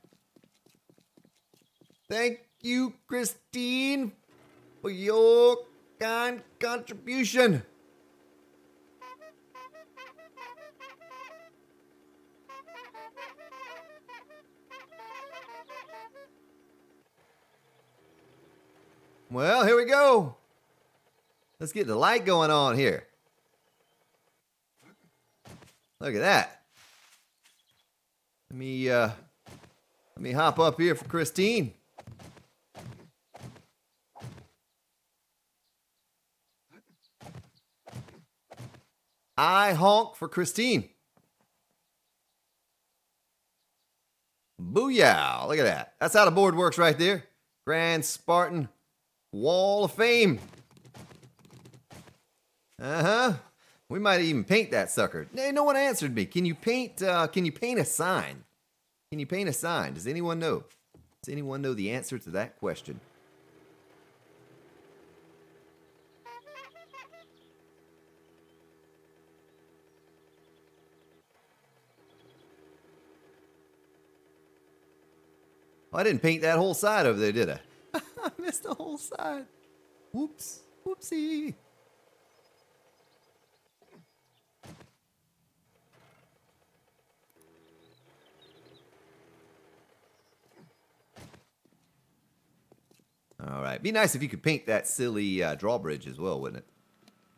Thank you, Christine, for your kind contribution. Well, here we go. Let's get the light going on here. Look at that. Let me hop up here for Christine. I honk for Christine. Booyah. Look at that. That's how the board works right there. Grand Spartan Wall of Fame. Uh-huh. We might even paint that sucker. Hey, no one answered me. Can you paint a sign? Can you paint a sign? Does anyone know? Does anyone know the answer to that question? Oh, I didn't paint that whole side over there, did I? I missed the whole side. Whoops. Whoopsie. All right. Be nice if you could paint that silly drawbridge as well, wouldn't it?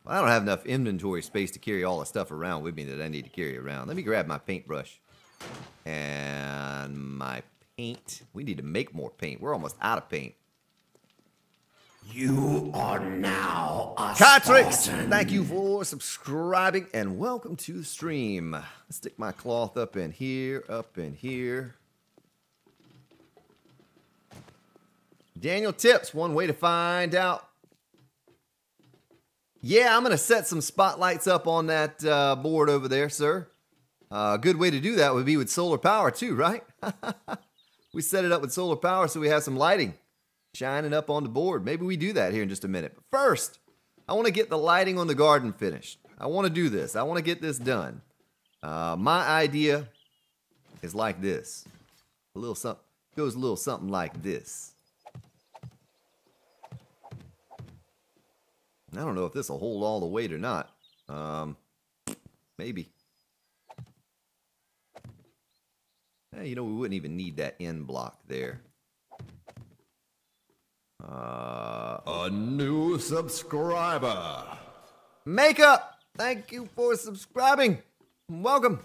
Well, I don't have enough inventory space to carry all the stuff around with me that I need to carry around. Let me grab my paintbrush and my paint. We need to make more paint. We're almost out of paint. You are now a Catrix, Spartan. thank you for subscribing and welcome to the stream. Let's stick my cloth up in here, up in here. Daniel Tips, one way to find out. Yeah, I'm going to set some spotlights up on that board over there, sir. A good way to do that would be with solar power too, right? We set it up with solar power so we have some lighting shining up on the board. Maybe we do that here in just a minute. But first, I want to get the lighting on the garden finished. I want to do this. I want to get this done. My idea is like this. A little something goes a little something like this. I don't know if this will hold all the weight or not. Maybe. You know, we wouldn't even need that end block there. A new subscriber. Makeup, thank you for subscribing. Welcome.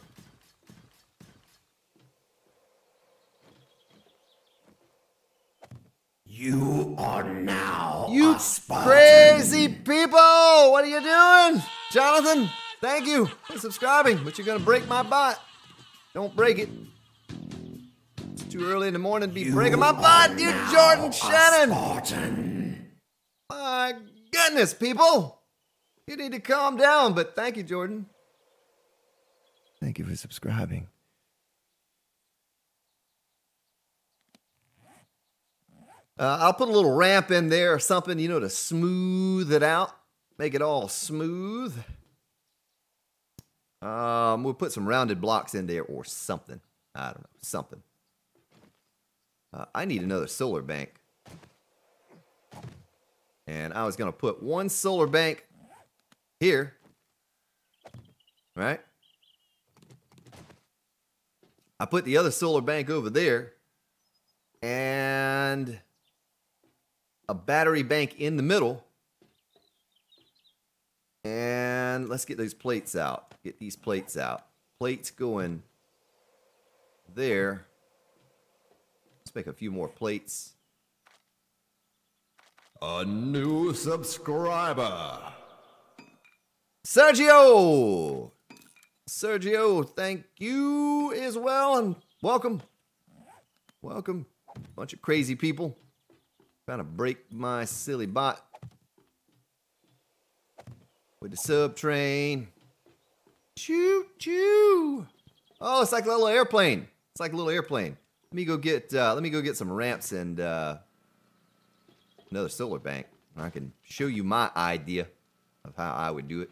You are now You a Spartan. crazy people! What are you doing? Jonathan, thank you for subscribing, but you're going to break my bot. Don't break it. It's too early in the morning to be breaking my bot. You Jordan Shannon. Spartan. My goodness, people. You need to calm down, but thank you, Jordan. Thank you for subscribing. I'll put a little ramp in there or something, you know, to smooth it out. Make it all smooth. We'll put some rounded blocks in there or something. I don't know, something. I need another solar bank. And I was going to put one solar bank here. Right? I put the other solar bank over there. And a battery bank in the middle. And let's get these plates out. Get these plates out. Plates going there. Let's make a few more plates. A new subscriber. Sergio! Sergio, thank you as well, and welcome. Welcome. Bunch of crazy people. Trying to break my silly bot. With the sub train. Choo choo. Oh, it's like a little airplane. It's like a little airplane. Let me go get some ramps and another solar bank. I can show you my idea of how I would do it.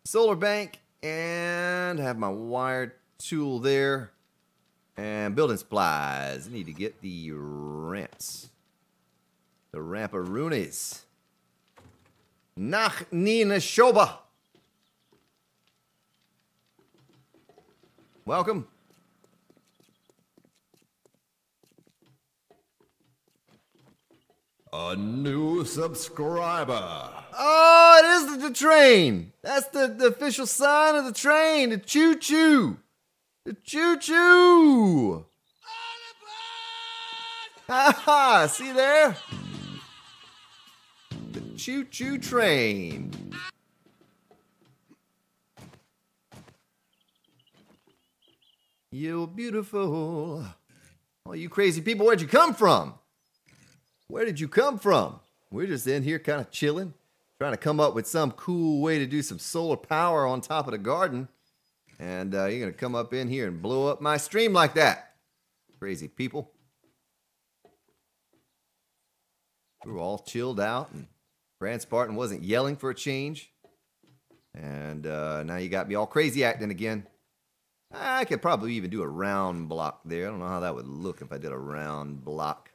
Solar bank and have my wired tool there. And building supplies. I need to get the ramps. The ramparoonies. Nach Nina Shoba. Welcome. A new subscriber. Oh, it is the train. That's the official sign of the train. The choo-choo. The choo-choo. Ha-ha, see there? The choo-choo train. You're beautiful. Oh, you crazy people, where'd you come from? Where did you come from? We're just in here kind of chilling. Trying to come up with some cool way to do some solar power on top of the garden. And you're going to come up in here and blow up my stream like that. Crazy people. We were all chilled out, and Grand Spartan wasn't yelling for a change. And now you got me all crazy acting again. I could probably even do a round block there. I don't know how that would look if I did a round block.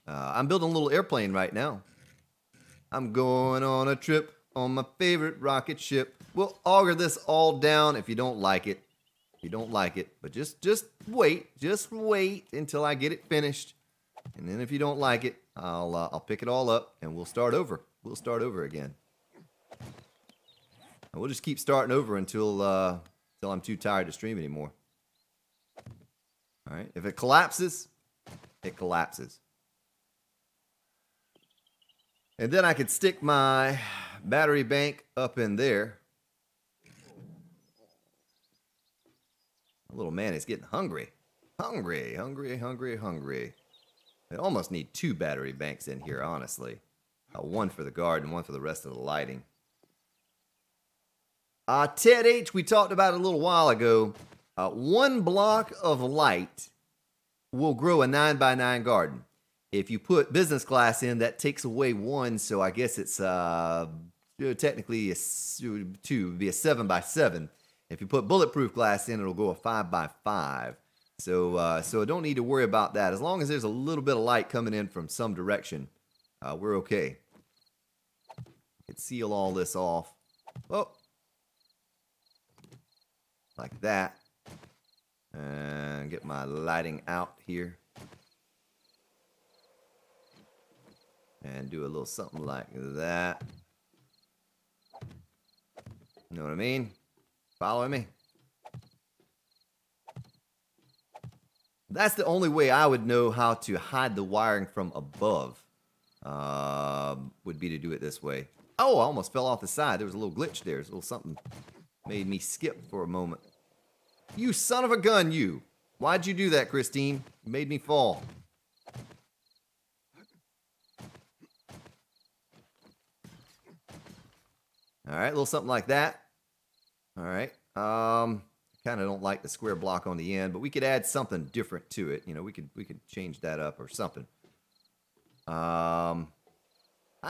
I'm building a little airplane right now. I'm going on a trip on my favorite rocket ship. We'll auger this all down if you don't like it. If you don't like it. But just wait. Just wait until I get it finished. And then if you don't like it, I'll pick it all up and we'll start over. We'll start over again. And we'll just keep starting over until I'm too tired to stream anymore. All right. If it collapses, it collapses. And then I could stick my battery bank up in there. The little man is getting hungry. Hungry. I almost need 2 battery banks in here, honestly. One for the garden, one for the rest of the lighting. Ted H, we talked about it a little while ago. 1 block of light will grow a 9x9 garden. If you put business class in, that takes away 1, so I guess it's technically it would be a 7x7. If you put bulletproof glass in, it'll go a 5x5. So I don't need to worry about that. As long as there's a little bit of light coming in from some direction, we're okay. I can seal all this off. Oh, like that, and get my lighting out here. And do a little something like that. You know what I mean? Following me? That's the only way I would know how to hide the wiring from above. Would be to do it this way. Oh, I almost fell off the side. There was a little glitch there. There's a little something made me skip for a moment. You son of a gun, you. Why'd you do that, Christine? You made me fall. All right, a little something like that. All right. Kind of don't like the square block on the end, but we could add something different to it. You know, we could change that up or something. I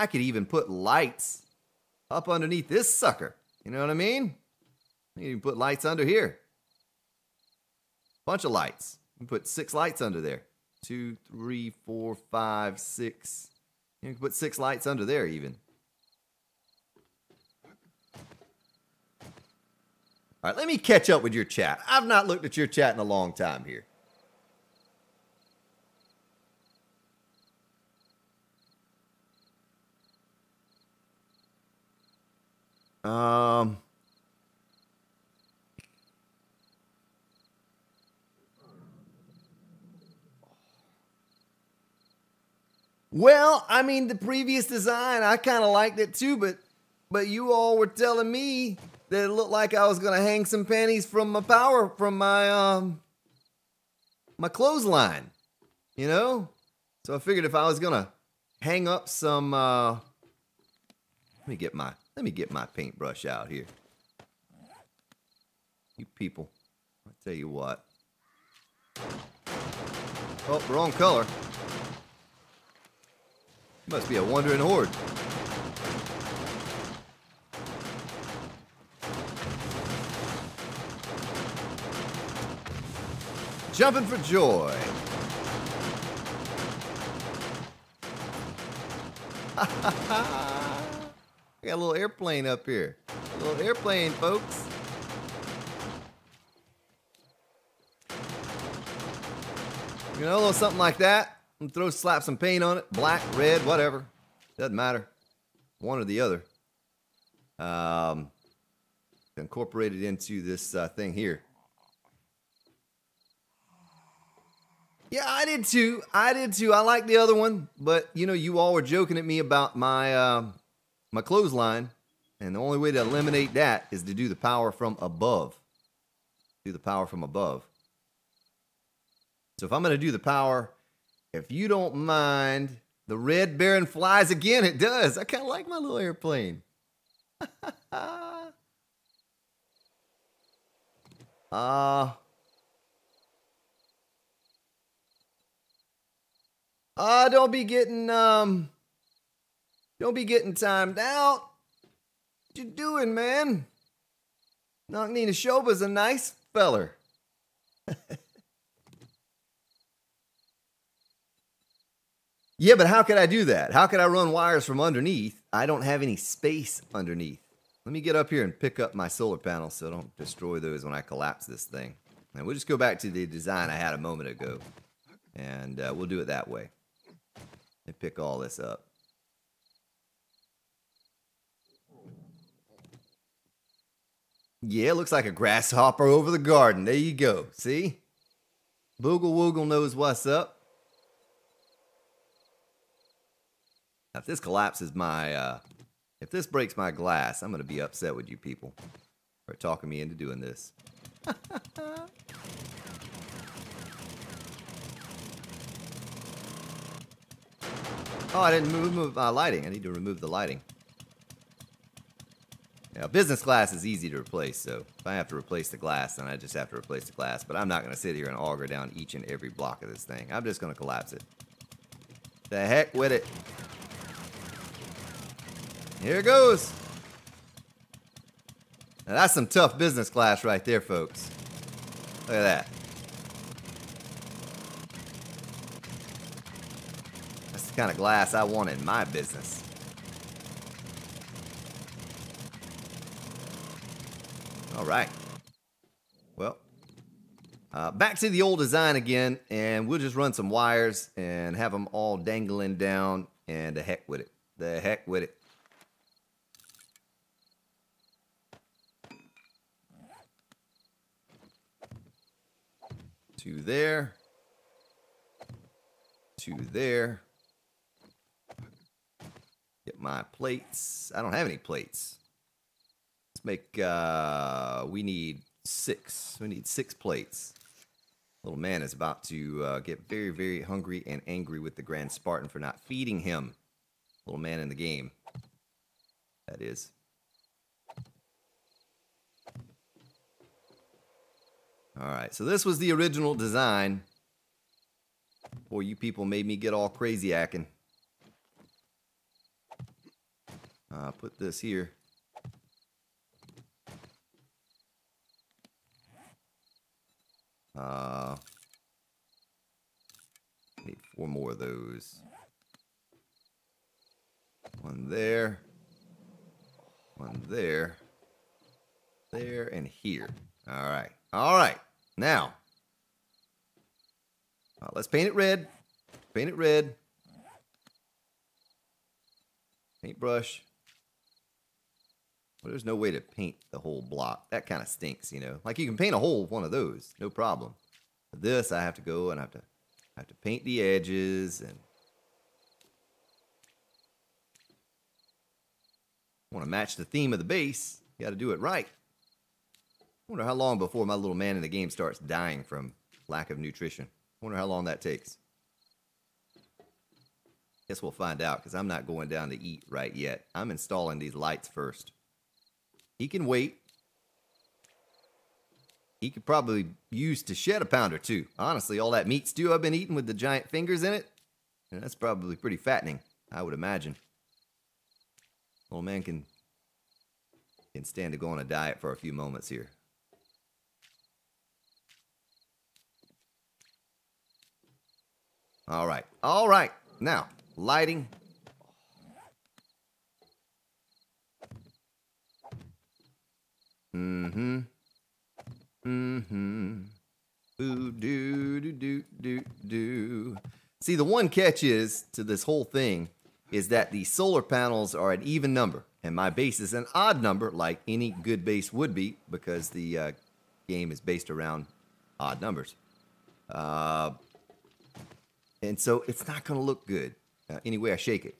could even put lights up underneath this sucker. You know what I mean? You can put lights under here. Bunch of lights. You can put 6 lights under there. 2, 3, 4, 5, 6. You can put 6 lights under there even. All right, let me catch up with your chat. I've not looked at your chat in a long time here. Well, I mean, the previous design, I kind of liked it too, but you all were telling me that it looked like I was going to hang some panties from my my clothesline, you know? So I figured if I was going to hang up some, let me get my paintbrush out here. You people, I'll tell you what. Oh, wrong color. Must be a wandering horde. Jumping for joy. I got a little airplane up here. A little airplane, folks. You know, a little something like that. And slap some paint on it. Black, red, whatever. Doesn't matter. One or the other. Incorporate it into this thing here. Yeah, I did too. I like the other one, but you know, you all were joking at me about my my clothesline, and the only way to eliminate that is to do the power from above. Do the power from above. So if I'm going to do the power, if you don't mind The red baron flies again. It does. I kind of like my little airplane. Don't be getting timed out. What you doing, man? Nocnina Shoba's a nice feller. Yeah, but how could I do that? How could I run wires from underneath? I don't have any space underneath. Let me get up here and pick up my solar panels so I don't destroy those when I collapse this thing. And we'll just go back to the design I had a moment ago. And we'll do it that way. And pick all this up. Yeah, it looks like a grasshopper over the garden. There you go. See? Boogle Woogle knows what's up. Now, if this collapses my, if this breaks my glass, I'm going to be upset with you people for talking me into doing this. Oh, I didn't remove my lighting. I need to remove the lighting. Now, business glass is easy to replace, so if I have to replace the glass, then I just have to replace the glass. But I'm not going to sit here and auger down each and every block of this thing. I'm just going to collapse it. The heck with it. Here it goes. Now, that's some tough business glass right there, folks. Look at that. That's the kind of glass I want in my business. All right. Well, back to the old design again, and we'll just run some wires and have them all dangling down, and the heck with it. The heck with it. To there. To there. Get my plates. I don't have any plates. Let's make, we need 6. We need 6 plates. Little man is about to get very, very hungry and angry with the Grand Spartan for not feeding him. Little man in the game. That is. Alright, so this was the original design. Boy, you people made me get all crazy-acking. Put this here. Need 4 more of those. One there. One there. There and here. Alright. Alright. Now. Let's paint it red. Paint it red. Paintbrush. Well, there's no way to paint the whole block. That kind of stinks, you know. Like you can paint a whole one of those, no problem. But this, I have to go and I have to paint the edges and want to match the theme of the base. You got to do it right. I wonder how long before my little man in the game starts dying from lack of nutrition. I wonder how long that takes. Guess we'll find out because I'm not going down to eat right yet. I'm installing these lights first. He can wait. He could probably use to shed a pound or two. Honestly, all that meat stew I've been eating with the giant fingers in it, that's probably pretty fattening, I would imagine. Old man can stand to go on a diet for a few moments here. All right. All right. Now, lighting. Mm-hmm. Mm-hmm. Ooh, do. See, the one catch is to this whole thing is that the solar panels are an even number, and my base is an odd number, like any good base would be, because the game is based around odd numbers. And so it's not going to look good any way I shake it.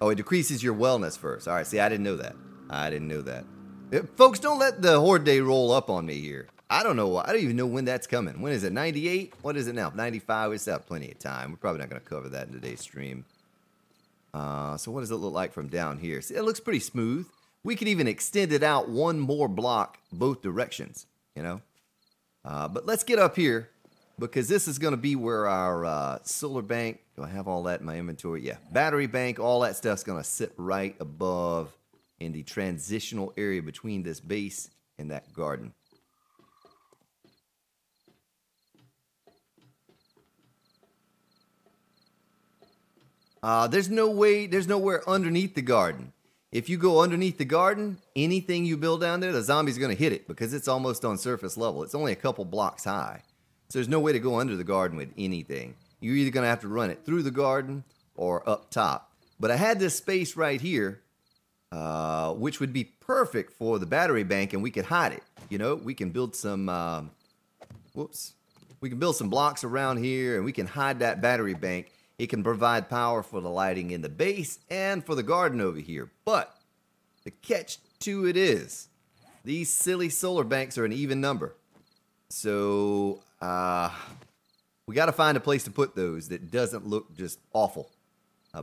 Oh, it decreases your wellness first. All right, see, I didn't know that. I didn't know that. Folks, don't let the horde day roll up on me here. I don't know. I don't even know when that's coming. When is it? 98? What is it now? 95? We still have plenty of time. We're probably not going to cover that in today's stream. So what does it look like from down here? See, it looks pretty smooth. We could even extend it out one more block both directions, you know. But let's get up here because this is going to be where our solar bank, do I have all that in my inventory? Yeah, battery bank, all that stuff's going to sit right above in the transitional area between this base and that garden. There's nowhere underneath the garden. If you go underneath the garden, anything you build down there, the zombie's going to hit it because it's almost on surface level. It's only a couple blocks high. So there's no way to go under the garden with anything. You're either going to have to run it through the garden or up top. But I had this space right here, which would be perfect for the battery bank, and we could hide it. You know, we can build some, we can build some blocks around here, and we can hide that battery bank. It can provide power for the lighting in the base and for the garden over here. But the catch to it is, these silly solar banks are an even number. So, we got to find a place to put those that doesn't look just awful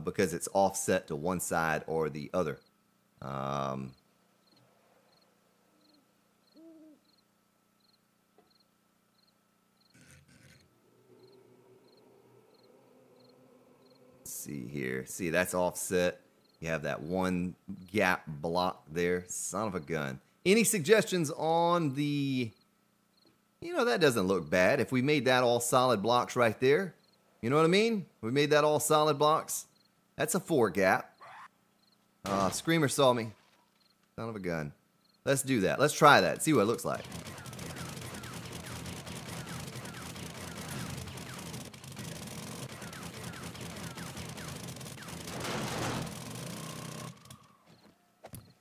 because it's offset to one side or the other. See here. See, that's offset. You have that one gap block there. Son of a gun. Any suggestions on the... You know, that doesn't look bad. If we made that all solid blocks right there. You know what I mean? We made that all solid blocks. That's a 4 gap. Screamer saw me. Son of a gun. Let's do that. Let's try that. See what it looks like.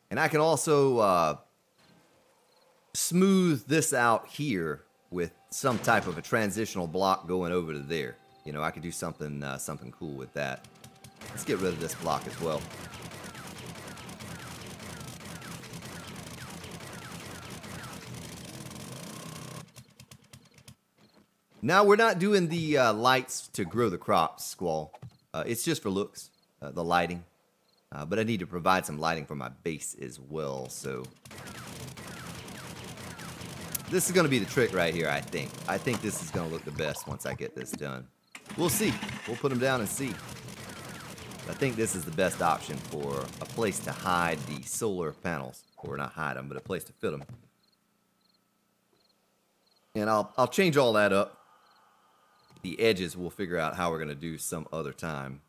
And I can also smooth this out here with some type of a transitional block going over to there. You know, I could do something something cool with that. Let's get rid of this block as well. Now, we're not doing the lights to grow the crops, Squall. It's just for looks, the lighting. But I need to provide some lighting for my base as well, so... This is going to be the trick right here, I think. I think this is going to look the best once I get this done. We'll see. We'll put them down and see. I think this is the best option for a place to hide the solar panels. Or not hide them, but a place to fit them. And I'll change all that up. The edges we'll figure out how we're going to do some other time.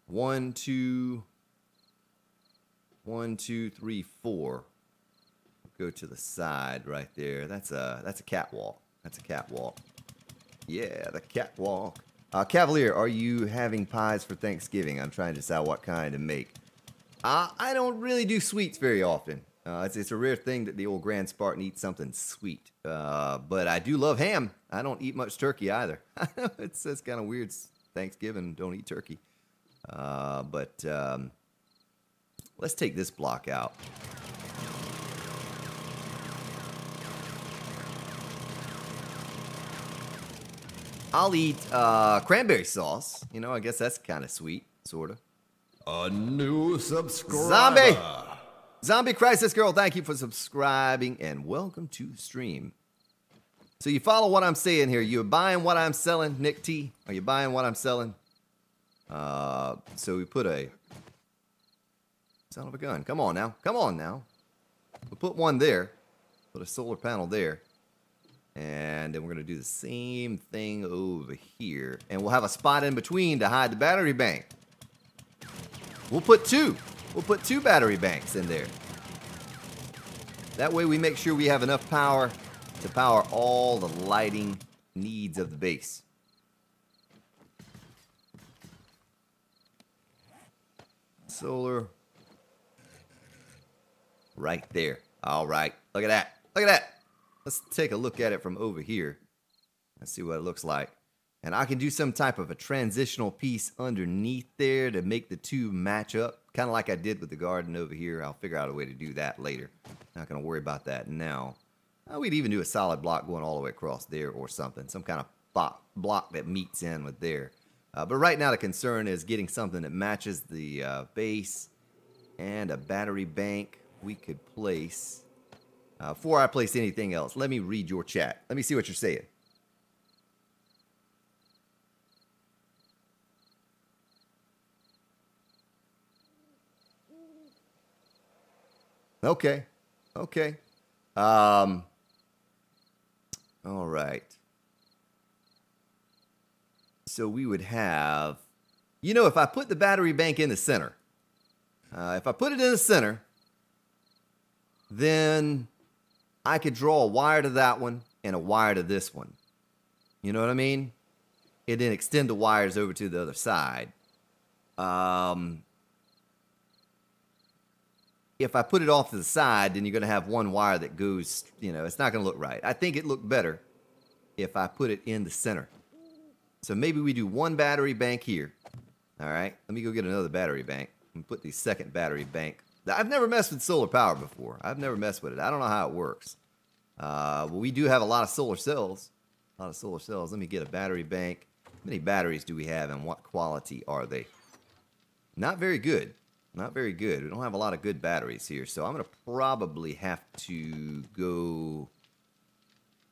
1, 2, 3, 4. Go to the side right there. That's a catwalk. That's a catwalk. Yeah, the catwalk. Cavalier, are you having pies for Thanksgiving? I'm trying to decide what kind to make. I don't really do sweets very often. It's a rare thing that the old Grand Spartan eats something sweet. But I do love ham. I don't eat much turkey either. It's kind of weird. Thanksgiving, don't eat turkey. Let's take this block out. I'll eat cranberry sauce. You know, I guess that's kind of sweet, sort of. A new subscriber. Zombie Crisis Girl, thank you for subscribing and welcome to the stream. So you follow what I'm saying here. You're buying what I'm selling, Nick T? Are you buying what I'm selling? So we put a... Son of a gun. Come on now. Come on now. We'll put one there. Put a solar panel there. And then we're going to do the same thing over here. And we'll have a spot in between to hide the battery bank. We'll put two. We'll put 2 battery banks in there. That way we make sure we have enough power to power all the lighting needs of the base. Solar. Right there. All right. Look at that. Look at that. Let's take a look at it from over here. Let's see what it looks like. And I can do some type of a transitional piece underneath there to make the two match up. Kind of like I did with the garden over here. I'll figure out a way to do that later. Not going to worry about that now. We'd even do a solid block going all the way across there or something. Some kind of block that meets in with there. But right now the concern is getting something that matches the base and a battery bank we could place. Before I place anything else, let me read your chat. Let me see what you're saying. Okay. Okay. All right. So we would have, you know, if I put the battery bank in the center, if I put it in the center, then I could draw a wire to that one and a wire to this one. You know what I mean? And then extend the wires over to the other side. If I put it off to the side, then you're going to have one wire that goes, you know, it's not going to look right. I think it looked better if I put it in the center. So maybe we do one battery bank here. All right, let me go get another battery bank and put the second battery bank. I've never messed with solar power before. I've never messed with it. I don't know how it works. But we do have a lot of solar cells. A lot of solar cells. Let me get a battery bank. How many batteries do we have and what quality are they? Not very good. Not very good. We don't have a lot of good batteries here, so I'm going to probably have to go...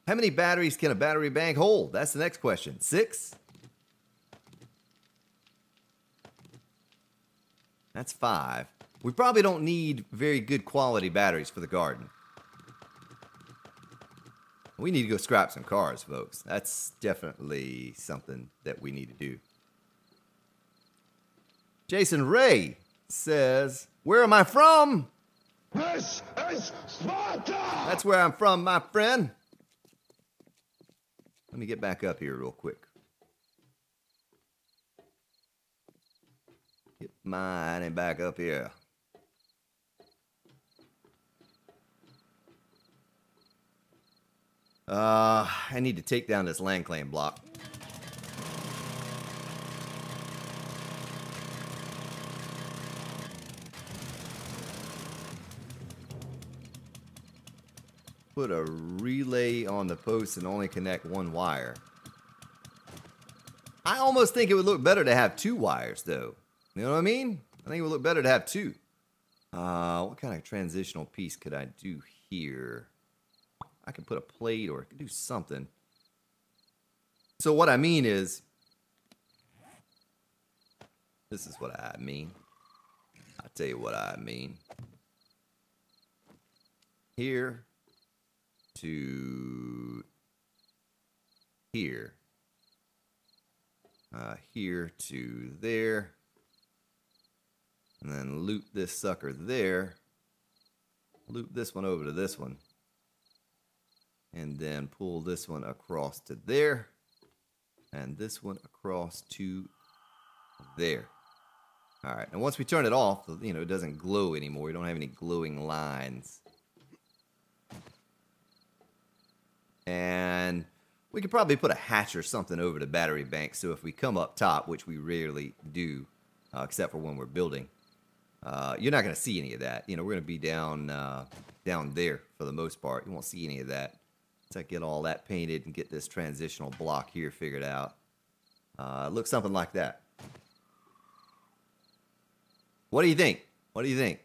How many batteries can a battery bank hold? That's the next question. 6? That's 5. We probably don't need very good quality batteries for the garden. We need to go scrap some cars, folks. That's definitely something that we need to do. Jason Ray says, where am I from? This is Sparta! That's where I'm from, my friend. Let me get back up here real quick. Get mine and back up here. I need to take down this land claim block. Put a relay on the post and only connect one wire. I almost think it would look better to have 2 wires, though. You know what I mean? I think it would look better to have 2. What kind of transitional piece could I do here? I could put a plate or I could do something. So what I mean is, this is what I mean. I'll tell you what I mean. Here to here. Here to there. And then loop this sucker there. Loop this one over to this one. And then pull this one across to there. And this one across to there. All right. And once we turn it off, you know, it doesn't glow anymore. We don't have any glowing lines. And we could probably put a hatch or something over the battery bank. So if we come up top, which we rarely do, except for when we're building, you're not going to see any of that. You know, we're going to be down there for the most part. You won't see any of that. Once I get all that painted and get this transitional block here figured out, it looks something like that. What do you think? What do you think?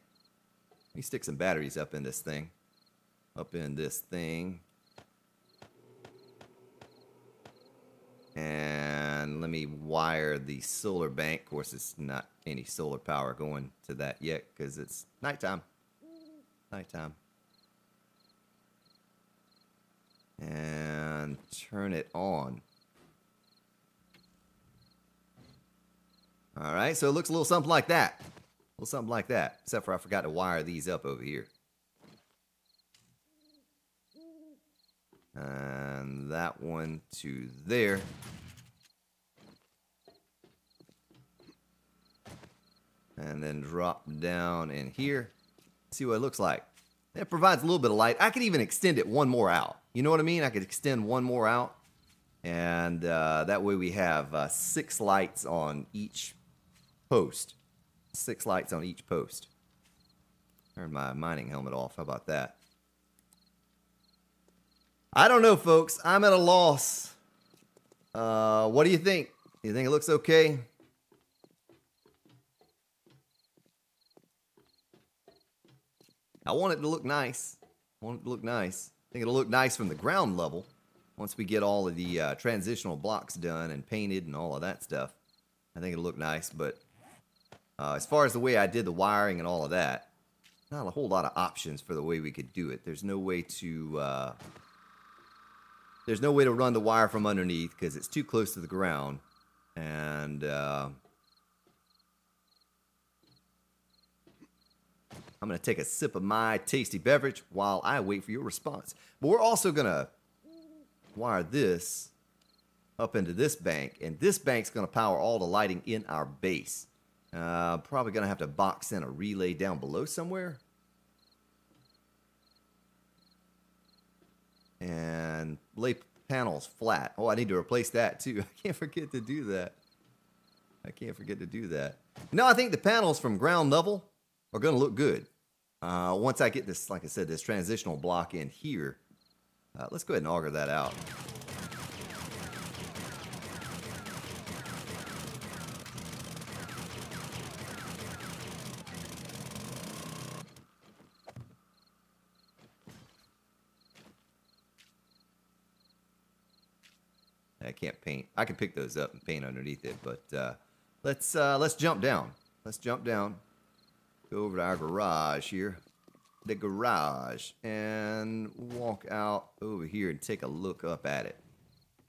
Let me stick some batteries up in this thing. Up in this thing. And let me wire the solar bank. Of course, it's not any solar power going to that yet because it's nighttime. Nighttime. And turn it on. All right, so it looks a little something like that. A little something like that, except for I forgot to wire these up over here. And that one to there. And then drop down in here. See what it looks like. It provides a little bit of light. I could even extend it one more out. You know what I mean? I could extend one more out. And that way we have 6 lights on each post. 6 lights on each post. Turn my mining helmet off. How about that? I don't know, folks. I'm at a loss. What do you think? You think it looks okay? I want it to look nice. I want it to look nice. I think it'll look nice from the ground level once we get all of the transitional blocks done and painted and all of that stuff. I think it'll look nice, but as far as the way I did the wiring and all of that, not a whole lot of options for the way we could do it. There's no way to run the wire from underneath because it's too close to the ground. And I'm going to take a sip of my tasty beverage while I wait for your response. But we're also going to wire this up into this bank, and this bank's going to power all the lighting in our base. Probably going to have to box in a relay down below somewhere. And lay panels flat. Oh, I need to replace that too. I can't forget to do that. I can't forget to do that. No, I think the panels from ground level are going to look good. Once I get this, like I said, this transitional block in here. Let's go ahead and auger that out. I can't paint. I can pick those up and paint underneath it, but let's jump down. Let's jump down. Go over to our garage here. The garage. And walk out over here and take a look up at it.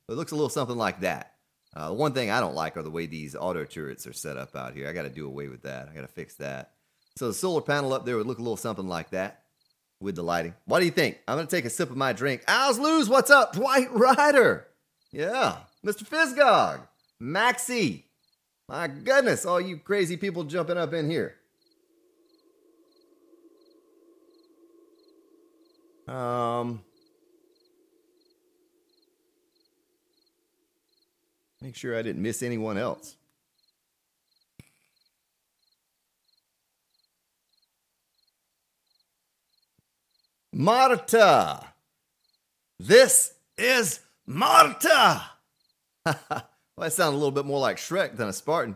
It looks a little something like that. The one thing I don't like are the way these auto turrets are set up out here. I got to do away with that. I got to fix that. So the solar panel up there would look a little something like that with the lighting. What do you think? I'm going to take a sip of my drink. Owls Lose, what's up? Dwight Ryder. Yeah. Mr. Fizgog. Maxie. My goodness, all you crazy people jumping up in here. Make sure I didn't miss anyone else. Marta. This is Marta. Well, that sounded a little bit more like Shrek than a Spartan.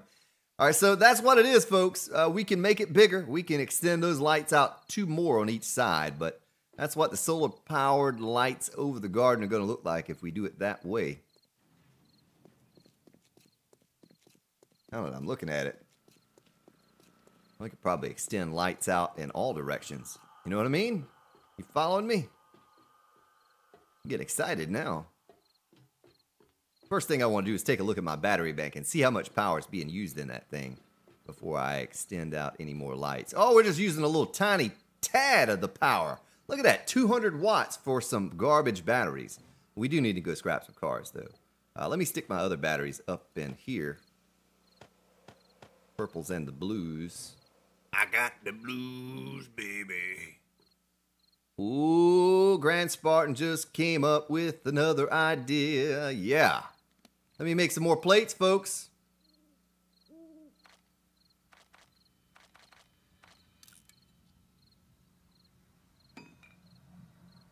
All right, so that's what it is, folks. We can make it bigger. We can extend those lights out 2 more on each side, but that's what the solar-powered lights over the garden are going to look like if we do it that way. I don't know. I'm looking at it. I could probably extend lights out in all directions. You know what I mean? You following me? I'm getting excited now. First thing I want to do is take a look at my battery bank and see how much power is being used in that thing before I extend out any more lights. Oh, we're just using a little tiny tad of the power. Look at that, 200 watts for some garbage batteries. We do need to go scrap some cars, though. Let me stick my other batteries up in here. Purples and the blues. I got the blues, baby. Ooh, Grand Spartan just came up with another idea. Yeah. Let me make some more plates, folks.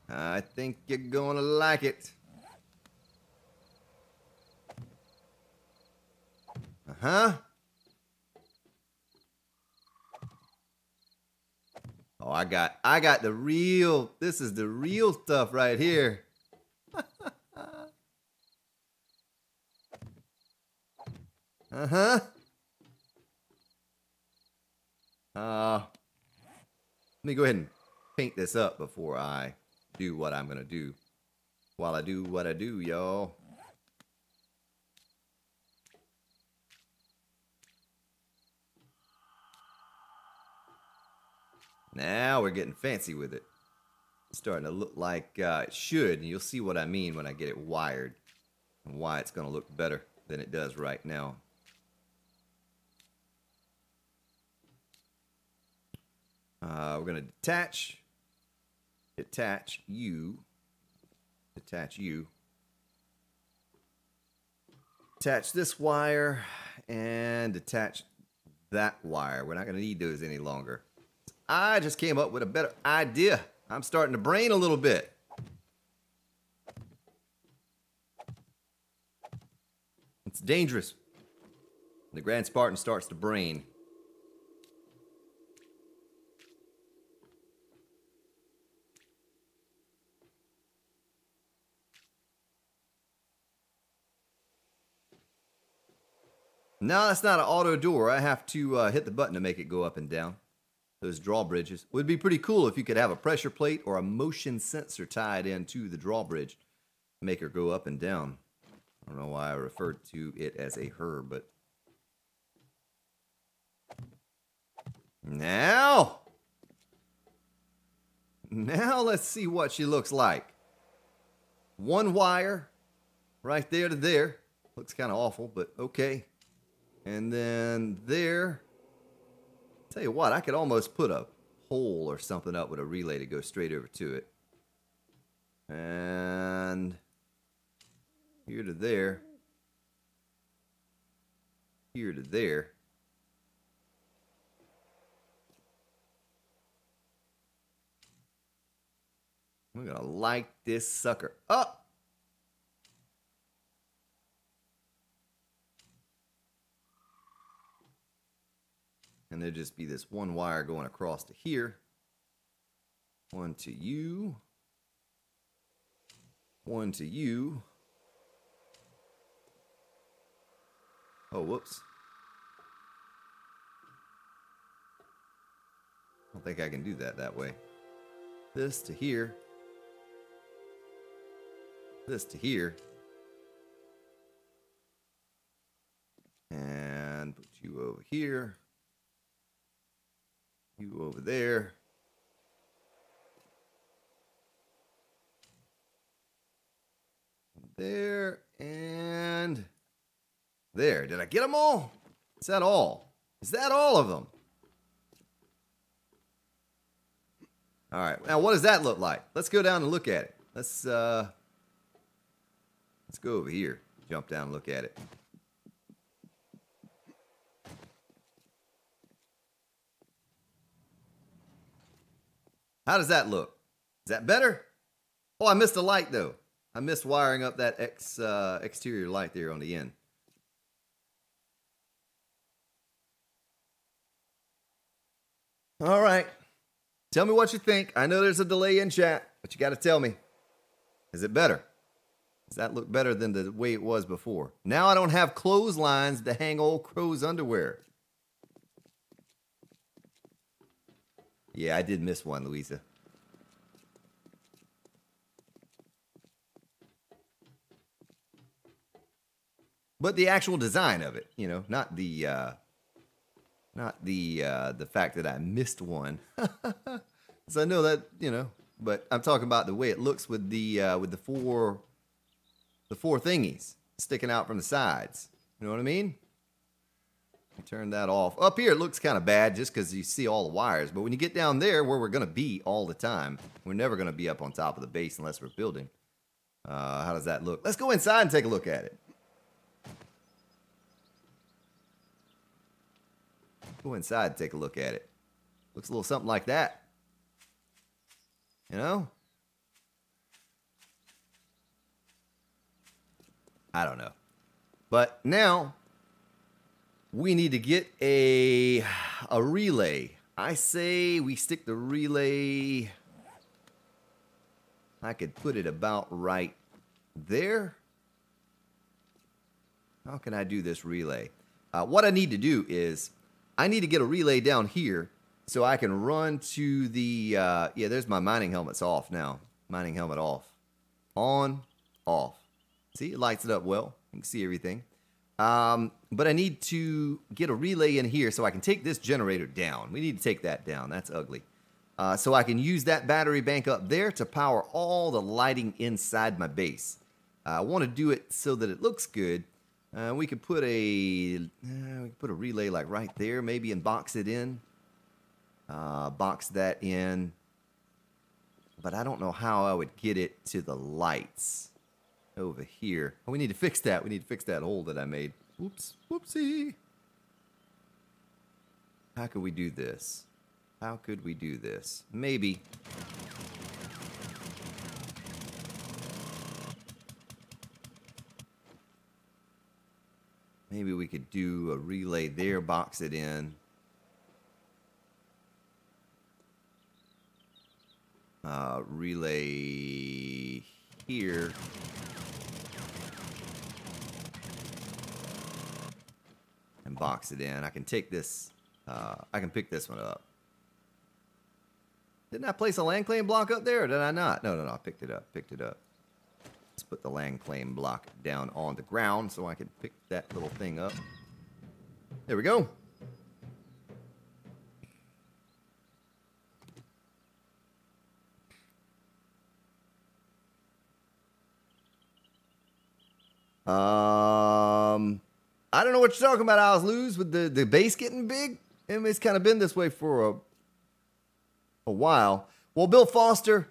I think you're gonna like it. Uh-huh. Oh, I got the real, this is the real stuff right here. Uh-huh. Let me go ahead and paint this up before I do what I'm gonna do. While I do what I do, y'all. Now we're getting fancy with it. It's starting to look like it should, and you'll see what I mean when I get it wired and why it's going to look better than it does right now. We're going to detach you, Attach this wire and attach that wire. We're not going to need those any longer. I just came up with a better idea. I'm starting to brain a little bit. It's dangerous. The Grand Spartan starts to brain. No, that's not an auto door. I have to hit the button to make it go up and down. Those drawbridges. Would be pretty cool if you could have a pressure plate or a motion sensor tied into the drawbridge. Make her go up and down. I don't know why I referred to it as a her, but... Now let's see what she looks like. One wire right there to there. Looks kind of awful, but okay. And then there. Tell you what, I could almost put a pole or something up with a relay to go straight over to it. And here to there. Here to there. I'm gonna light this sucker up. And there'll just be this one wire going across to here. One to you. One to you. Oh, whoops. I don't think I can do that way. This to here. This to here. And put you over here. You over there. There and there. Did I get them all? Is that all? Is that all of them? All right. Now, what does that look like? Let's go down and look at it. Let's go over here. Jump down and look at it. How does that look? Is that better? Oh, I missed a light, though. I missed wiring up that exterior light there on the end. All right. Tell me what you think. I know there's a delay in chat, but you got to tell me. Is it better? Does that look better than the way it was before? Now I don't have clotheslines to hang old crow's underwear. Yeah, I did miss one, Louisa. But the actual design of it, you know, not the fact that I missed one. Because I know that, you know, but I'm talking about the way it looks with the four thingies sticking out from the sides. You know what I mean? Turn that off. Up here, it looks kind of bad just because you see all the wires. But when you get down there where we're going to be all the time, we're never going to be up on top of the base unless we're building. How does that look? Let's go inside and take a look at it. Go inside and take a look at it. Looks a little something like that. You know? I don't know. But now we need to get a relay. I say we stick the relay. I could put it about right there. How can I do this relay? What I need to do is I need to get a relay down here so I can run to the, yeah, there's my mining helmet's off now. Mining helmet off. On, off. See, it lights it up well. You can see everything. But I need to get a relay in here so I can take this generator down. We need to take that down. That's ugly. So I can use that battery bank up there to power all the lighting inside my base. I want to do it so that it looks good. We could put a relay like right there, maybe, and box it in. Box that in. But I don't know how I would get it to the lights. over here. Oh, we need to fix that. We need to fix that hole that I made. Oops. Whoopsie. How could we do this? How could we do this? Maybe. Maybe we could do a relay there, box it in. Relay here. And box it in. I can take this, I can pick this one up. Didn't I place a land claim block up there, or did I not? No, I picked it up, Let's put the land claim block down on the ground so I can pick that little thing up. There we go. I don't know what you're talking about, ASUS, with the base getting big. And it's kind of been this way for a while. Well, Bill Foster,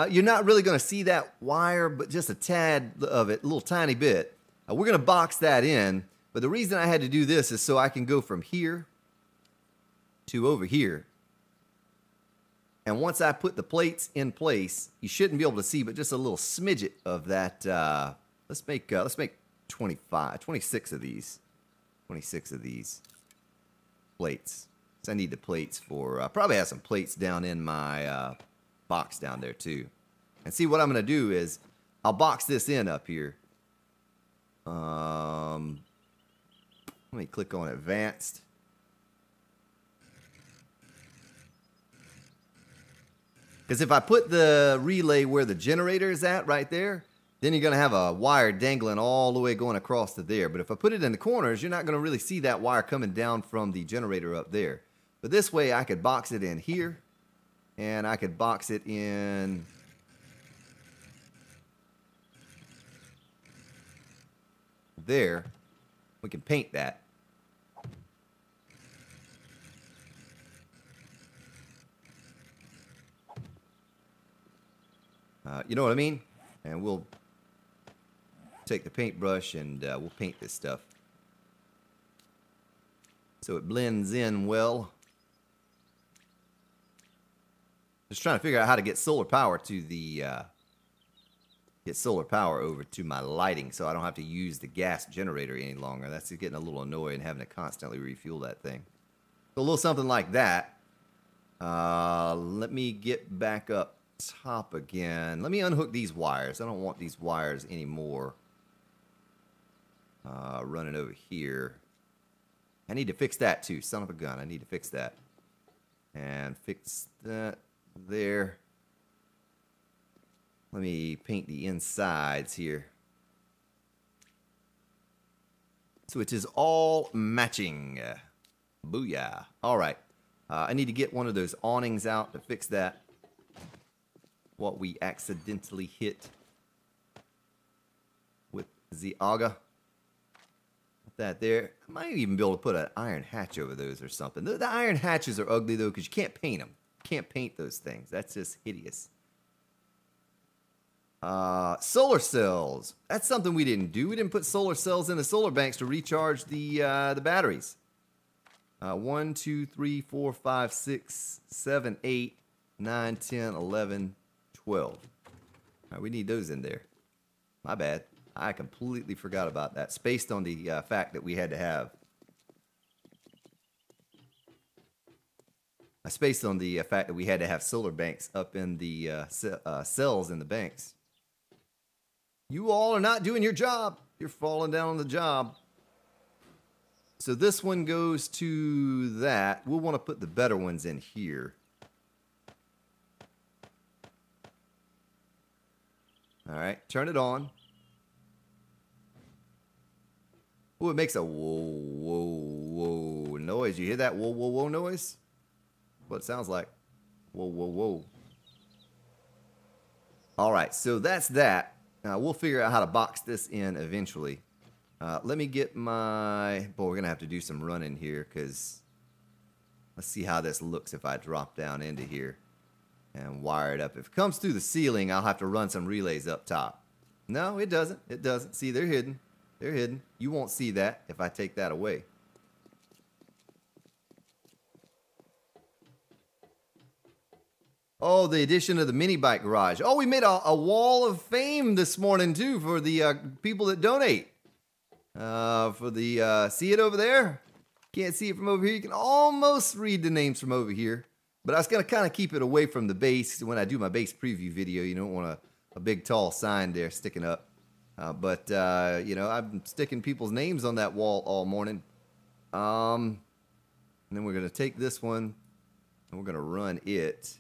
you're not really going to see that wire, but just a tad of it, a little tiny bit. We're going to box that in. But the reason I had to do this is so I can go from here to over here. And once I put the plates in place, you shouldn't be able to see, but just a little smidget of that. Let's make 26 of these. 26 of these plates. So I need the plates for, probably have some plates down in my box down there too. And see, what I'm going to do is I'll box this in up here. Let me click on advanced. Because if I put the relay where the generator is at right there, then you're going to have a wire dangling all the way going across to there. But if I put it in the corners, you're not going to really see that wire coming down from the generator up there. But this way I could box it in here, and I could box it in there. We can paint that. You know what I mean? And we'll take the paintbrush and we'll paint this stuff so it blends in well. Just trying to figure out how to get solar power to the get solar power over to my lighting so I don't have to use the gas generator any longer. That's getting a little annoying, having to constantly refuel that thing. So a little something like that. Let me get back up top again. Let me unhook these wires. I don't want these wires anymore running over here. I need to fix that too. Son of a gun. I need to fix that. And fix that there. Let me paint the insides here, so it is all matching. Booyah. All right. I need to get one of those awnings out to fix that. What we accidentally hit with the auger. Put that there. I might even be able to put an iron hatch over those or something. The iron hatches are ugly though, because you can't paint them. You can't paint those things. That's just hideous. Solar cells. That's something we didn't do. We didn't put solar cells in the solar banks to recharge the batteries. 1, 2, 3, 4, 5, 6, 7, 8, 9, 10, 11, 12. All right, we need those in there. My bad. I completely forgot about that. Spaced on the fact that we had to have. I spaced on the fact that we had to have solar banks up in the cells in the banks. You all are not doing your job. You're falling down on the job. So this one goes to that. We'll want to put the better ones in here. All right, turn it on. Oh, it makes a whoa, whoa, whoa noise. You hear that whoa, whoa, whoa noise? What it sounds like. Whoa, whoa, whoa. All right, so that's that. We'll figure out how to box this in eventually. Let me get my... Boy, we're going to have to do some running here, because let's see how this looks if I drop down into here and wire it up. If it comes through the ceiling, I'll have to run some relays up top. No, it doesn't. It doesn't. See, they're hidden. They're hidden. You won't see that if I take that away. Oh, the addition of the mini bike garage. Oh, we made a wall of fame this morning, too, for the people that donate. See it over there? Can't see it from over here. You can almost read the names from over here. But I was going to kind of keep it away from the base. When I do my base preview video, you don't want a big, tall sign there sticking up. You know, I'm sticking people's names on that wall all morning. And then we're going to take this one, and we're going to run it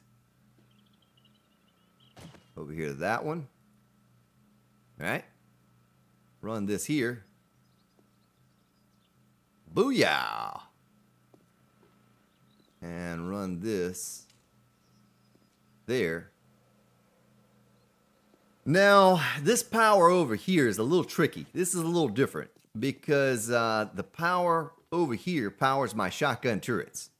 over here to that one. All right. Run this here. Booyah! And run this there. Now, this power over here is a little tricky. This is a little different because the power over here powers my shotgun turrets.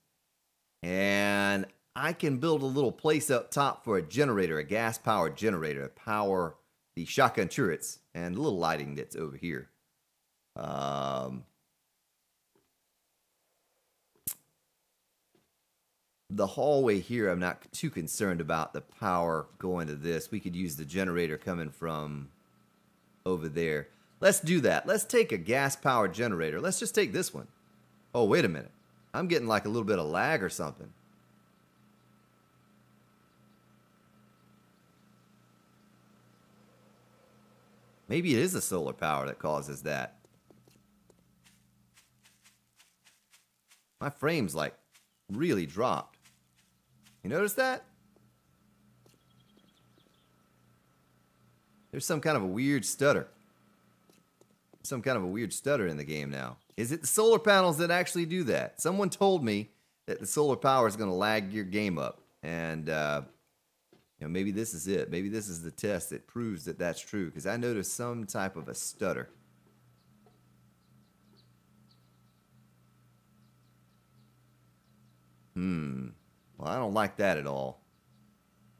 And I can build a little place up top for a generator, a gas-powered generator to power the shotgun turrets and the little lighting that's over here. The hallway here, I'm not too concerned about the power going to this. We could use the generator coming from over there. Let's do that. Let's take a gas-powered generator. Let's just take this one. Oh, wait a minute. I'm getting like a little bit of lag or something. Maybe it is the solar power that causes that. My frame's like really dropped. You notice that? There's some kind of a weird stutter. Some kind of a weird stutter in the game now. Is it the solar panels that actually do that? Someone told me that the solar power is going to lag your game up. And, you know, maybe this is it. Maybe this is the test that proves that that's true. Because I noticed some type of a stutter. Well, I don't like that at all.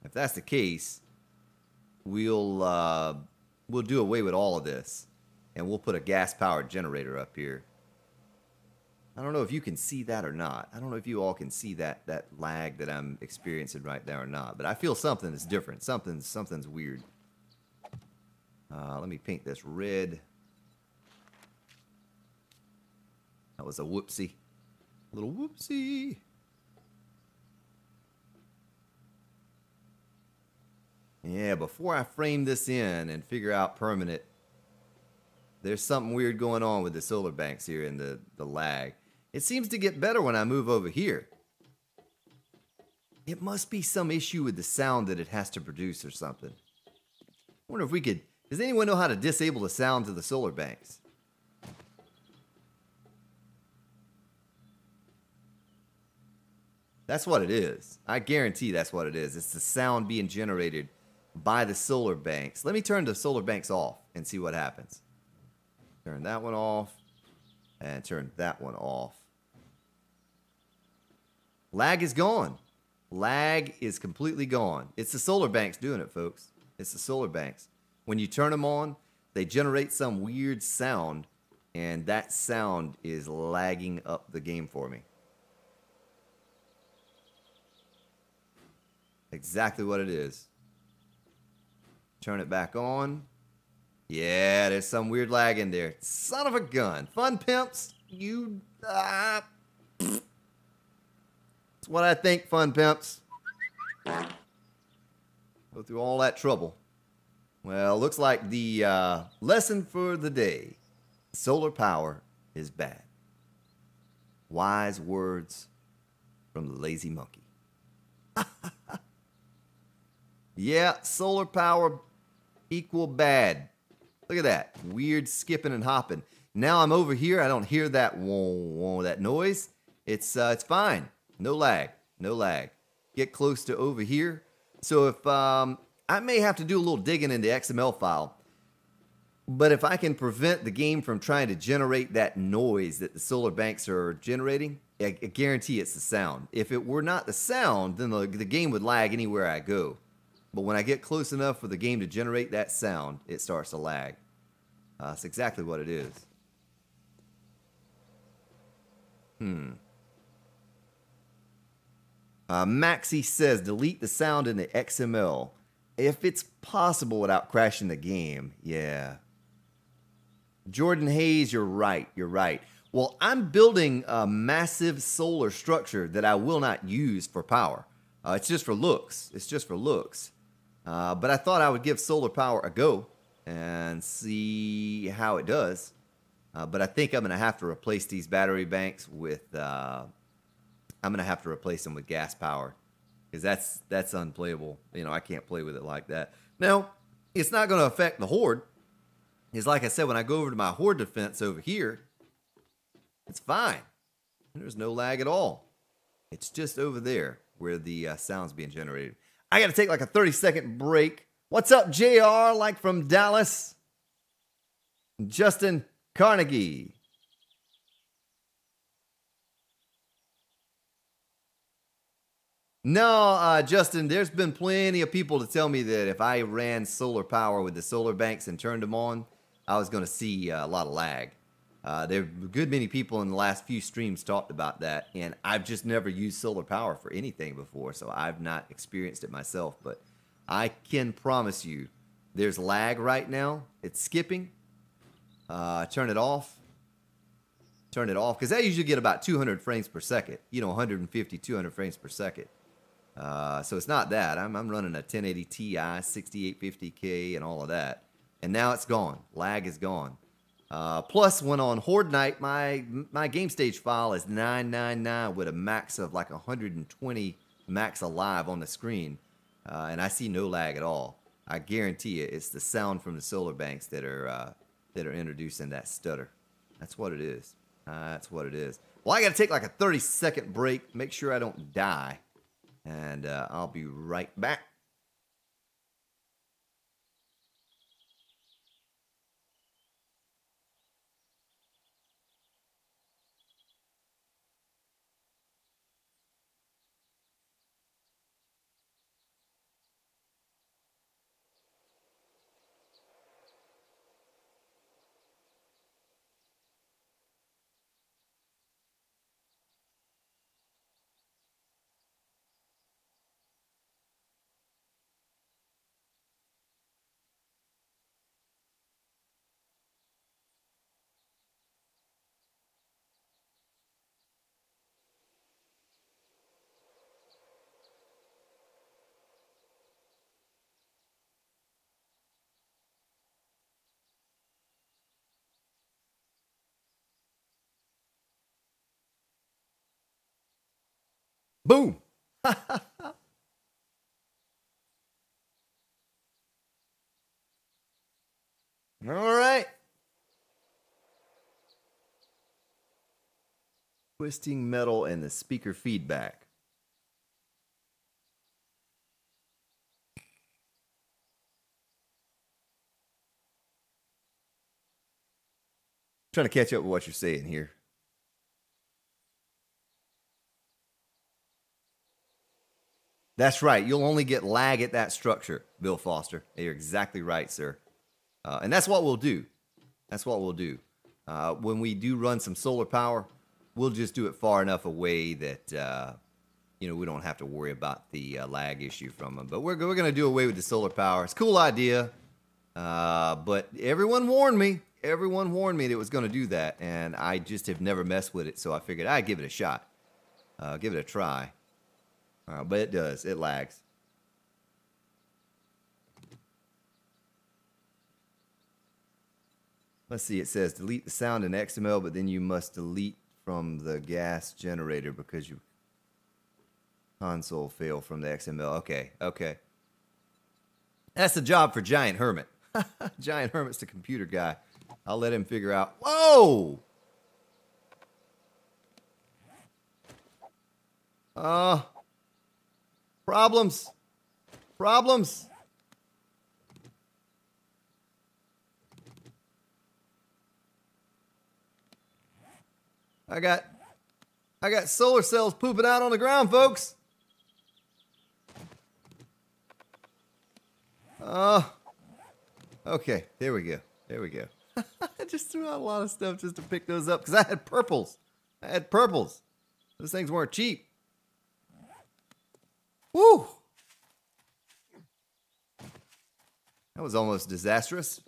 If that's the case, we'll do away with all of this, and we'll put a gas-powered generator up here. I don't know if you can see that or not. I don't know if you all can see that lag that I'm experiencing right now or not. But I feel something is different. Something's weird. Let me paint this red. That was a whoopsie. A little whoopsie. Yeah, before I frame this in and figure out permanent, there's something weird going on with the solar banks here and the lag. It seems to get better when I move over here. It must be some issue with the sound that it has to produce or something. I wonder if we could... Does anyone know how to disable the sound to the solar banks? That's what it is. I guarantee that's what it is. It's the sound being generated by the solar banks. Let me turn the solar banks off and see what happens. Turn that one off and turn that one off. Lag is gone. Lag is completely gone. It's the solar banks doing it, folks. It's the solar banks. When you turn them on, they generate some weird sound, and that sound is lagging up the game for me. Exactly what it is. Turn it back on. Yeah, there's some weird lag in there. Son of a gun. Fun pimps. You... That's what I think, fun pimps. Go through all that trouble. Well, looks like the lesson for the day. Solar power is bad. Wise words from the lazy monkey. Yeah, solar power equal bad. Look at that. Weird skipping and hopping. Now I'm over here. I don't hear that that noise. It's fine. No lag. No lag. Get close to over here. So if I may have to do a little digging into the XML file, but if I can prevent the game from trying to generate that noise that the solar banks are generating, I guarantee it's the sound. If it were not the sound, then the game would lag anywhere I go. But when I get close enough for the game to generate that sound, it starts to lag. That's exactly what it is. Maxi says, delete the sound in the XML. If it's possible without crashing the game, yeah. Jordan Hayes, you're right, you're right. Well, I'm building a massive solar structure that I will not use for power. It's just for looks. It's just for looks. But I thought I would give solar power a go and see how it does. But I think I'm going to have to replace these battery banks with... I'm going to have to replace them with gas power. Because that's unplayable. You know, I can't play with it like that. Now, it's not going to affect the horde. It's like I said, when I go over to my horde defense over here, it's fine. There's no lag at all. It's just over there where the sound's being generated. I got to take like a 30-second break. What's up, JR, like from Dallas? Justin Carnegie. No, Justin, there's been plenty of people to tell me that if I ran solar power with the solar banks and turned them on, I was going to see a lot of lag. There are a good many people in the last few streams talked about that, and I've just never used solar power for anything before, so I've not experienced it myself. But I can promise you there's lag right now. It's skipping. Turn it off. Turn it off, because I usually get about 200 frames per second. You know, 150, 200 frames per second. So it's not that. I'm running a 1080 Ti, 6850K, and all of that. And now it's gone. Lag is gone. Plus, when on Horde Night, my game stage file is 999 with a max of like 120 max alive on the screen. And I see no lag at all. I guarantee you, it's the sound from the solar banks that are introducing that stutter. That's what it is. That's what it is. Well, I got to take like a 30-second break. Make sure I don't die. And I'll be right back. Boom. All right. Twisting metal and the speaker feedback. Trying to catch up with what you're saying here. That's right. You'll only get lag at that structure, Bill Foster. You're exactly right, sir. And that's what we'll do. That's what we'll do. When we do run some solar power, we'll just do it far enough away that, you know, we don't have to worry about the lag issue from them. But we're going to do away with the solar power. It's a cool idea. But everyone warned me. Everyone warned me that it was going to do that. And I just have never messed with it. So I figured I'd give it a shot. Give it a try. But it does. It lags. Let's see. It says delete the sound in XML, but then you must delete from the gas generator because your console failed from the XML. Okay. Okay. That's the job for Giant Hermit. Giant Hermit's the computer guy. I'll let him figure out. Whoa! Problems. Problems. I got solar cells pooping out on the ground, folks. Okay, there we go. There we go. I just threw out a lot of stuff just to pick those up because I had purples. Those things weren't cheap. Woo! That was almost disastrous.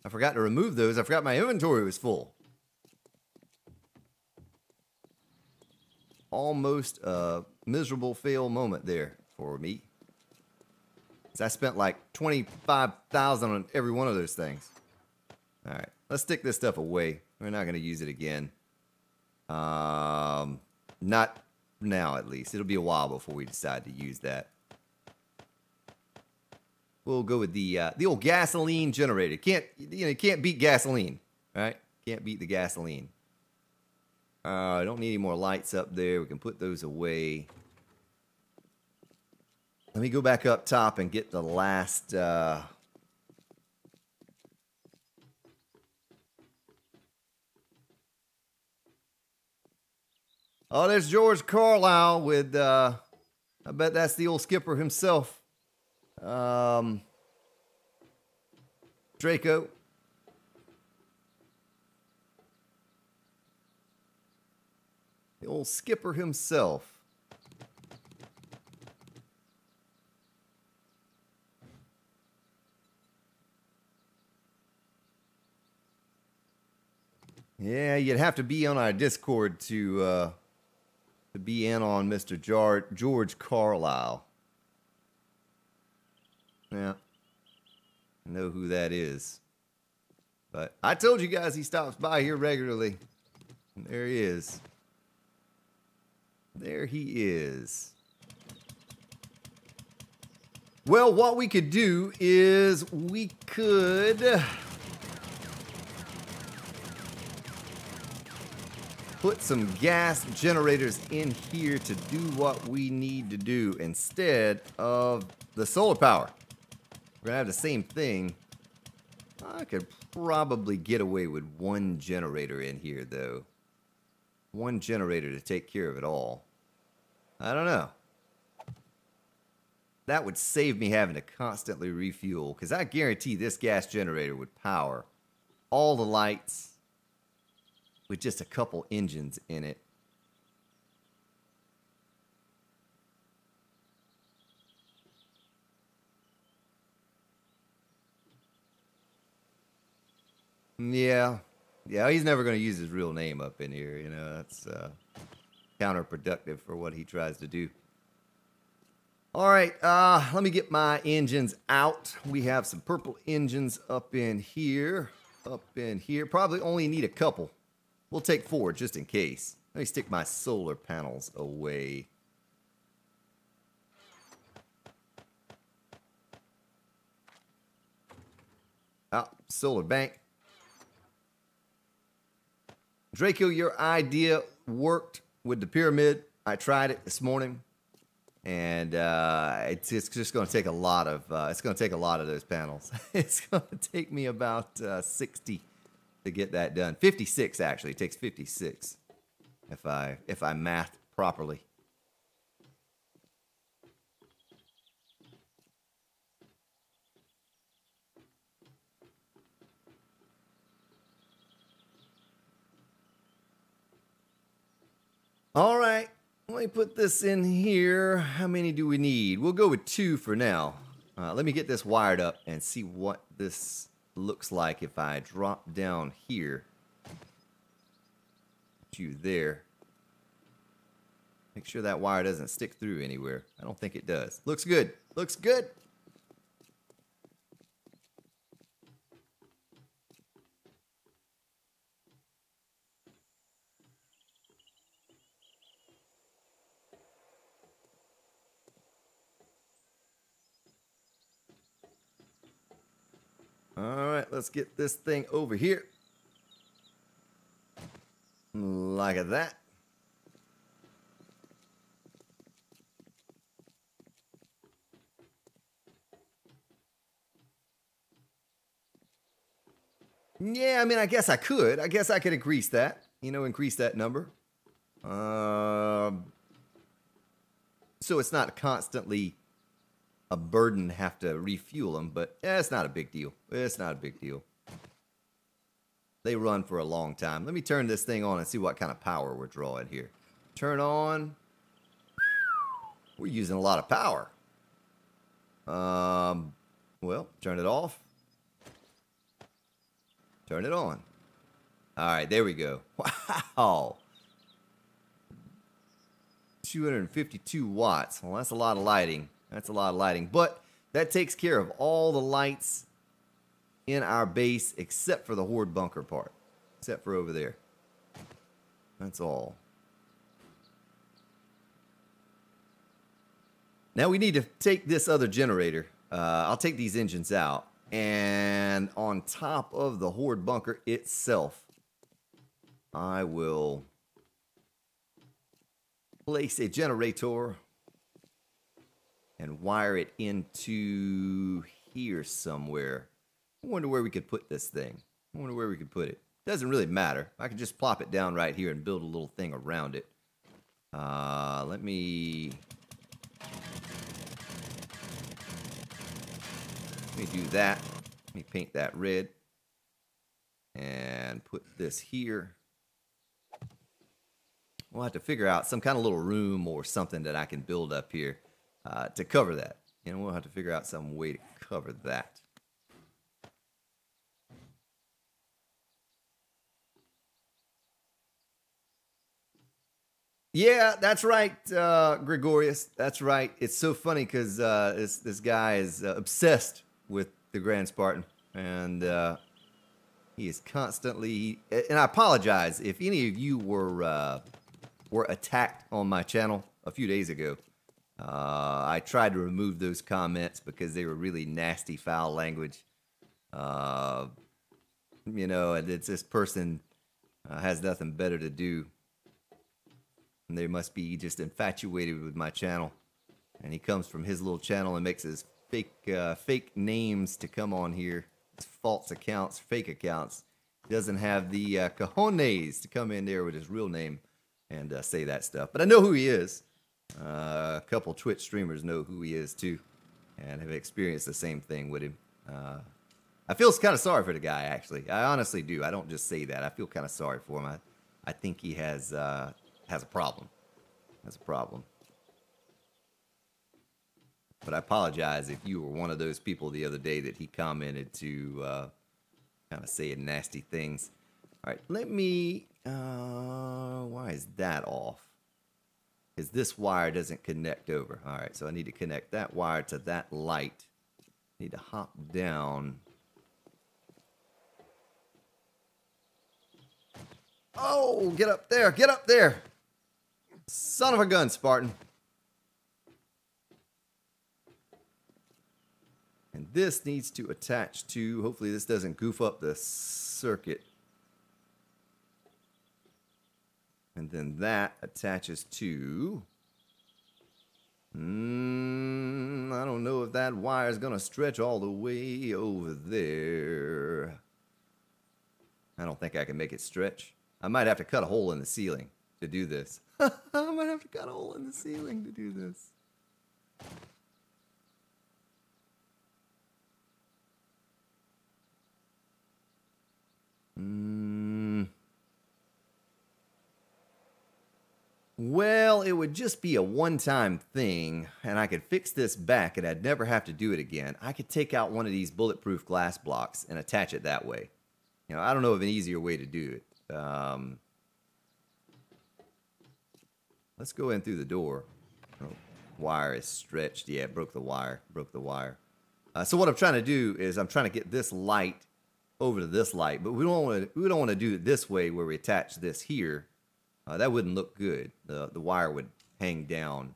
I forgot to remove those. I forgot my inventory was full. Almost a miserable fail moment there for me. I spent like $25,000 on every one of those things. All right, let's stick this stuff away. We're not going to use it again. Not now, at least. It'll be a while before we decide to use that. We'll go with the old gasoline generator. You can't beat gasoline, right? Can't beat the gasoline. I don't need any more lights up there. We can put those away. Let me go back up top and get the last. Oh, there's George Carlisle with. I bet that's the old skipper himself. Draco. The old skipper himself. Yeah, you'd have to be on our Discord to be in on Mr. George Carlisle. Yeah, I know who that is. But I told you guys he stops by here regularly. And there he is. There he is. Well, what we could do is we could put some gas generators in here to do what we need to do instead of the solar power. We're gonna have the same thing. I could probably get away with one generator in here, though. One generator to take care of it all. I don't know. That would save me having to constantly refuel, because I guarantee this gas generator would power all the lights with just a couple engines in it. Yeah, he's never going to use his real name up in here, you know, that's counterproductive for what he tries to do. All right, let me get my engines out. We have some purple engines up in here, Probably only need a couple. We'll take 4 just in case. Let me stick my solar panels away. Solar bank. Draco, your idea worked with the pyramid. I tried it this morning, and it's just going to take a lot of. It's going to take a lot of those panels. It's going to take me about 60 to get that done. 56 actually. It takes 56 if I math properly. All right, let me put this in here. How many do we need? We'll go with 2 for now. Let me get this wired up and see what this looks like if I drop down here. Put you there. Make sure that wire doesn't stick through anywhere. I don't think it does. Looks good. Looks good. All right, let's get this thing over here. Like that. Yeah, I mean, I guess I could. I guess I could increase that. You know, increase that number. So it's not constantly a burden to have to refuel them, but it's not a big deal. It's not a big deal. They run for a long time. Let me turn this thing on and see what kind of power we're drawing here. Turn on. We're using a lot of power. Well, turn it off. Turn it on. All right, there we go. Wow. 252 watts. Well, that's a lot of lighting. That's a lot of lighting. But that takes care of all the lights in our base except for the horde bunker part. Except for over there. That's all. Now we need to take this other generator. I'll take these engines out. And on top of the horde bunker itself, I will place a generator and wire it into here somewhere. I wonder where we could put this thing. I wonder where we could put it. Doesn't really matter. I could just plop it down right here and build a little thing around it. Let me do that. Let me paint that red and put this here. We'll have to figure out some kind of little room or something that I can build up here to cover that. You know, we'll have to figure out some way to cover that. Yeah, that's right, Gregorius. That's right. It's so funny because this guy is obsessed with the Grand Spartan, and he is constantly. And I apologize if any of you were attacked on my channel a few days ago. I tried to remove those comments because they were really nasty, foul language. You know, and it's this person has nothing better to do. And they must be just infatuated with my channel. And he comes from his little channel and makes his fake names to come on here. It's false accounts, fake accounts. He doesn't have the cojones to come in there with his real name and say that stuff. But I know who he is. A couple Twitch streamers know who he is too, and have experienced the same thing with him. I feel kind of sorry for the guy, actually. I honestly do. I don't just say that. I feel kind of sorry for him. I think he has a problem. Has a problem. But I apologize if you were one of those people the other day that he commented to kind of saying nasty things. All right, let me... why is that off? Because this wire doesn't connect over. All right, so I need to connect that wire to that light. Need to hop down. Oh, get up there. Get up there. Son of a gun, Spartan. And this needs to attach to, hopefully this doesn't goof up the circuit. And then that attaches to, I don't know if that wire is going to stretch all the way over there. I don't think I can make it stretch. I might have to cut a hole in the ceiling to do this. I might have to cut a hole in the ceiling to do this. Well, it would just be a one-time thing, and I could fix this back, and I'd never have to do it again. I could take out one of these bulletproof glass blocks and attach it that way. You know, I don't know of an easier way to do it. Let's go in through the door. Oh, wire is stretched. Yeah, it broke the wire. Broke the wire. So what I'm trying to do is I'm trying to get this light over to this light, but we don't want to do it this way where we attach this here. That wouldn't look good. The wire would hang down.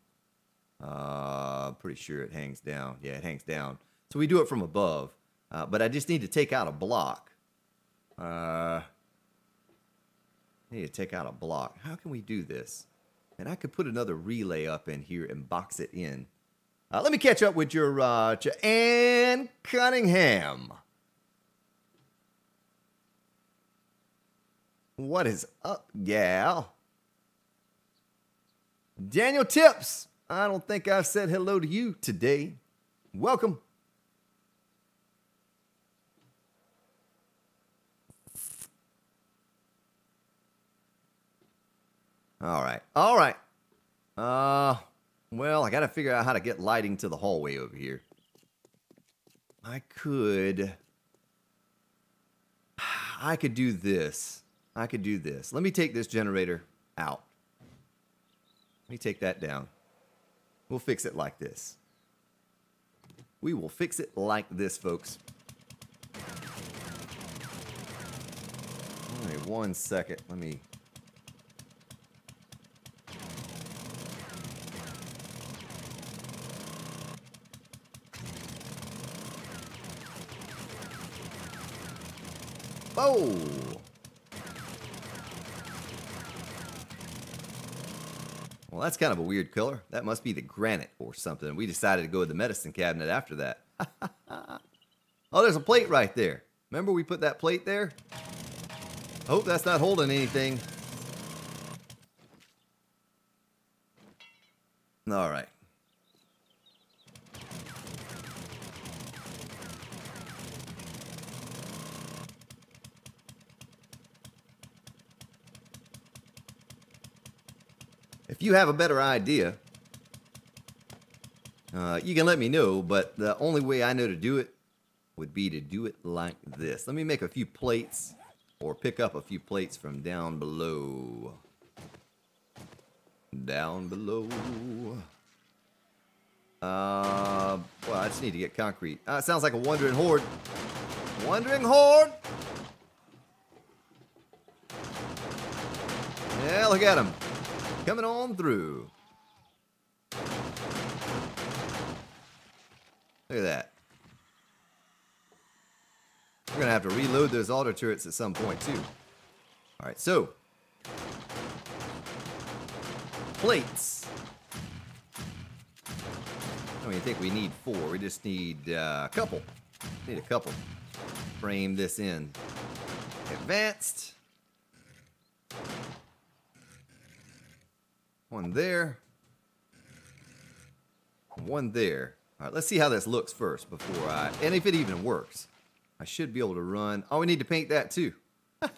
Pretty sure it hangs down. Yeah, it hangs down. So we do it from above. But I just need to take out a block. I need to take out a block. How can we do this? And I could put another relay up in here and box it in. Let me catch up with your Ann Cunningham. What is up, gal? Daniel Tips. I don't think I've said hello to you today. Welcome. All right. All right. Well, I got to figure out how to get lighting to the hallway over here. I could do this. I could do this. Let me take this generator out. Let me take that down. We'll fix it like this. We will fix it like this, folks. All right, 1 second. Let me... Whoa! Well, that's kind of a weird color. That must be the granite or something. We decided to go with the medicine cabinet after that. Oh, there's a plate right there. Remember we put that plate there? I hope that's not holding anything. All right. If you have a better idea, you can let me know, but the only way I know to do it would be to do it like this. Let me make a few plates, or pick up a few plates from down below. Down below. Well, I just need to get concrete. It sounds like a wandering horde. Wandering horde! Yeah, look at him. Coming on through. Look at that. We're going to have to reload those auto turrets at some point, too. All right, so. Plates. I don't even think we need 4. We just need a couple. Need a couple. Frame this in. Advanced. One there. One there. All right, let's see how this looks first before and if it even works. I should be able to run. Oh, we need to paint that too. Look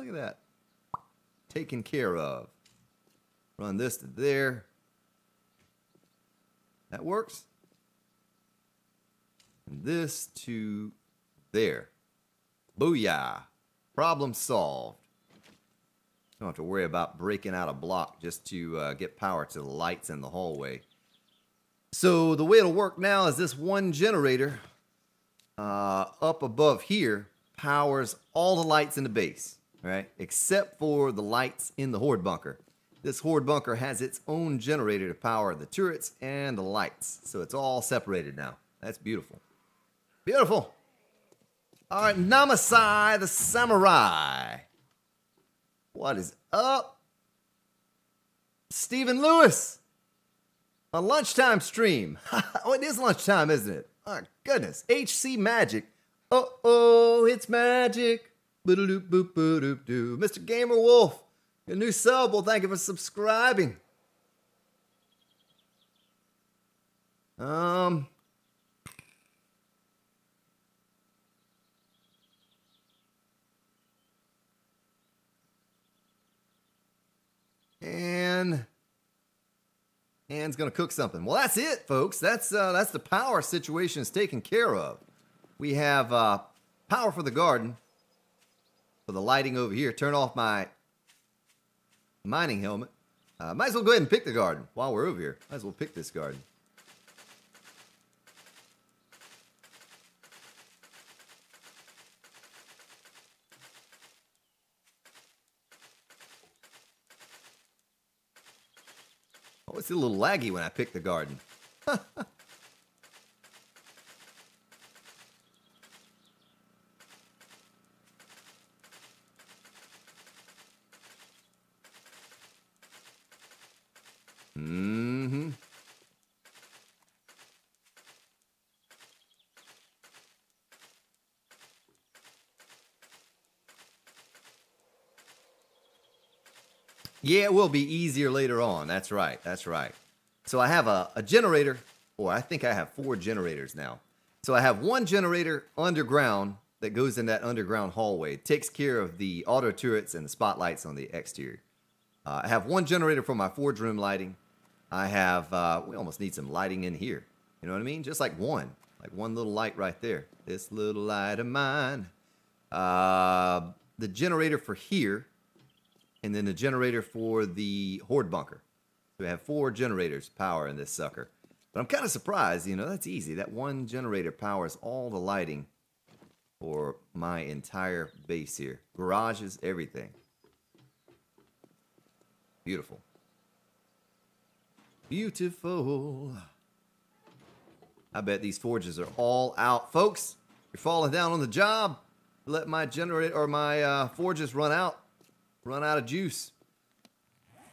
at that. Taken care of. Run this to there. That works. And this to there. Booyah. Problem solved. Don't have to worry about breaking out a block just to get power to the lights in the hallway. So the way it'll work now is this one generator up above here powers all the lights in the base, right? Except for the lights in the horde bunker. This horde bunker has its own generator to power the turrets and the lights. So it's all separated now. That's beautiful. Beautiful. All right, Namasai the Samurai. What is up? Stephen Lewis. A lunchtime stream. Oh, it is lunchtime, isn't it? Oh, goodness. HC Magic. Uh-oh, it's magic. Boop boop boop doo. Mr. Gamer Wolf, your new sub. Well, thank you for subscribing. Anne's gonna cook something. Well, that's it, folks. That's the power situation is taken care of. We have power for the garden, for the lighting over here. Turn off my mining helmet. Might as well go ahead and pick the garden while we're over here. Might as well pick this garden. Oh, it's a little laggy when I pick the garden. Mm-hmm. Yeah, it will be easier later on. That's right. That's right. So I have a generator or I think I have 4 generators now. So I have 1 generator underground that goes in that underground hallway. It takes care of the auto turrets and the spotlights on the exterior. I have 1 generator for my forge room lighting. I have, we almost need some lighting in here. You know what I mean? Just like one little light right there. This little light of mine. The generator for here, and then the generator for the horde bunker. So we have 4 generators power in this sucker. But I'm kind of surprised, you know, that's easy. That 1 generator powers all the lighting for my entire base here. Garages, everything. Beautiful. Beautiful. I bet these forges are all out. Folks, you're falling down on the job. Let my generator or my forges run out of juice.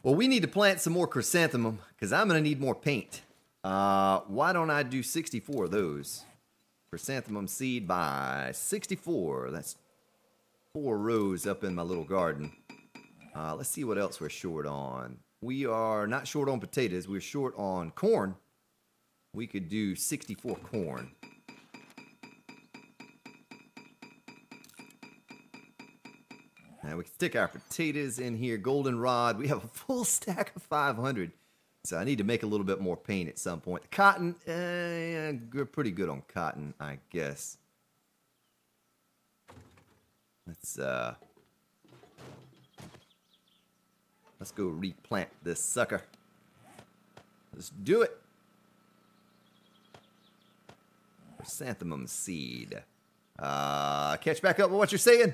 Well, we need to plant some more chrysanthemum because I'm going to need more paint. Why don't I do 64 of those? Chrysanthemum seed by 64. That's 4 rows up in my little garden. Let's see what else we're short on. We are not short on potatoes. We're short on corn. We could do 64 corn. Now we can stick our potatoes in here. Goldenrod. We have a full stack of 500. So I need to make a little bit more paint at some point. Cotton, we're pretty good on cotton, I guess. Let's go replant this sucker. Let's do it. Chrysanthemum seed. Catch back up with what you're saying.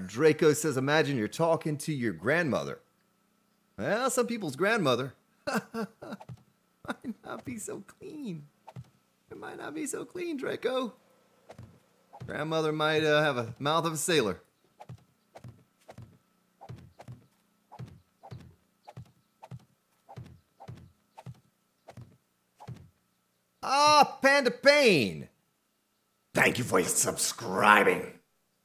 Draco says, imagine you're talking to your grandmother. Well, some people's grandmother might not be so clean. It might not be so clean, Draco. Grandmother might have a mouth of a sailor. Panda Pain. Thank you for subscribing.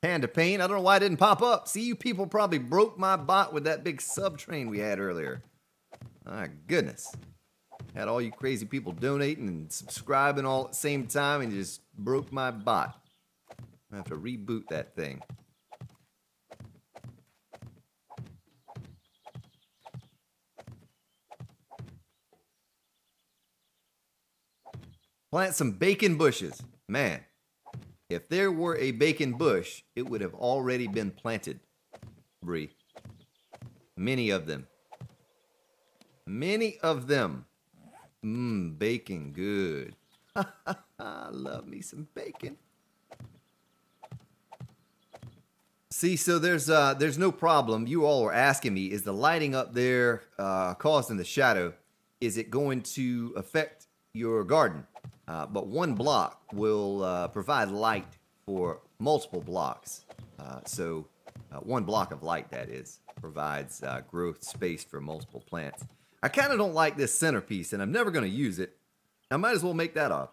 Panda Pain, I don't know why it didn't pop up. See, you people probably broke my bot with that big sub train we had earlier. My goodness. Had all you crazy people donating and subscribing all at the same time, and you just broke my bot. I have to reboot that thing. Plant some bacon bushes. Man, if there were a bacon bush, it would have already been planted, Bree. Many of them. Many of them. Bacon, good. I love me some bacon. See, so there's no problem. You all were asking me, is the lighting up there caused in the shadow, is it going to affect your garden? But 1 block will provide light for multiple blocks. So 1 block of light, that is, provides growth space for multiple plants. I kind of don't like this centerpiece, and I'm never going to use it. I might as well make that a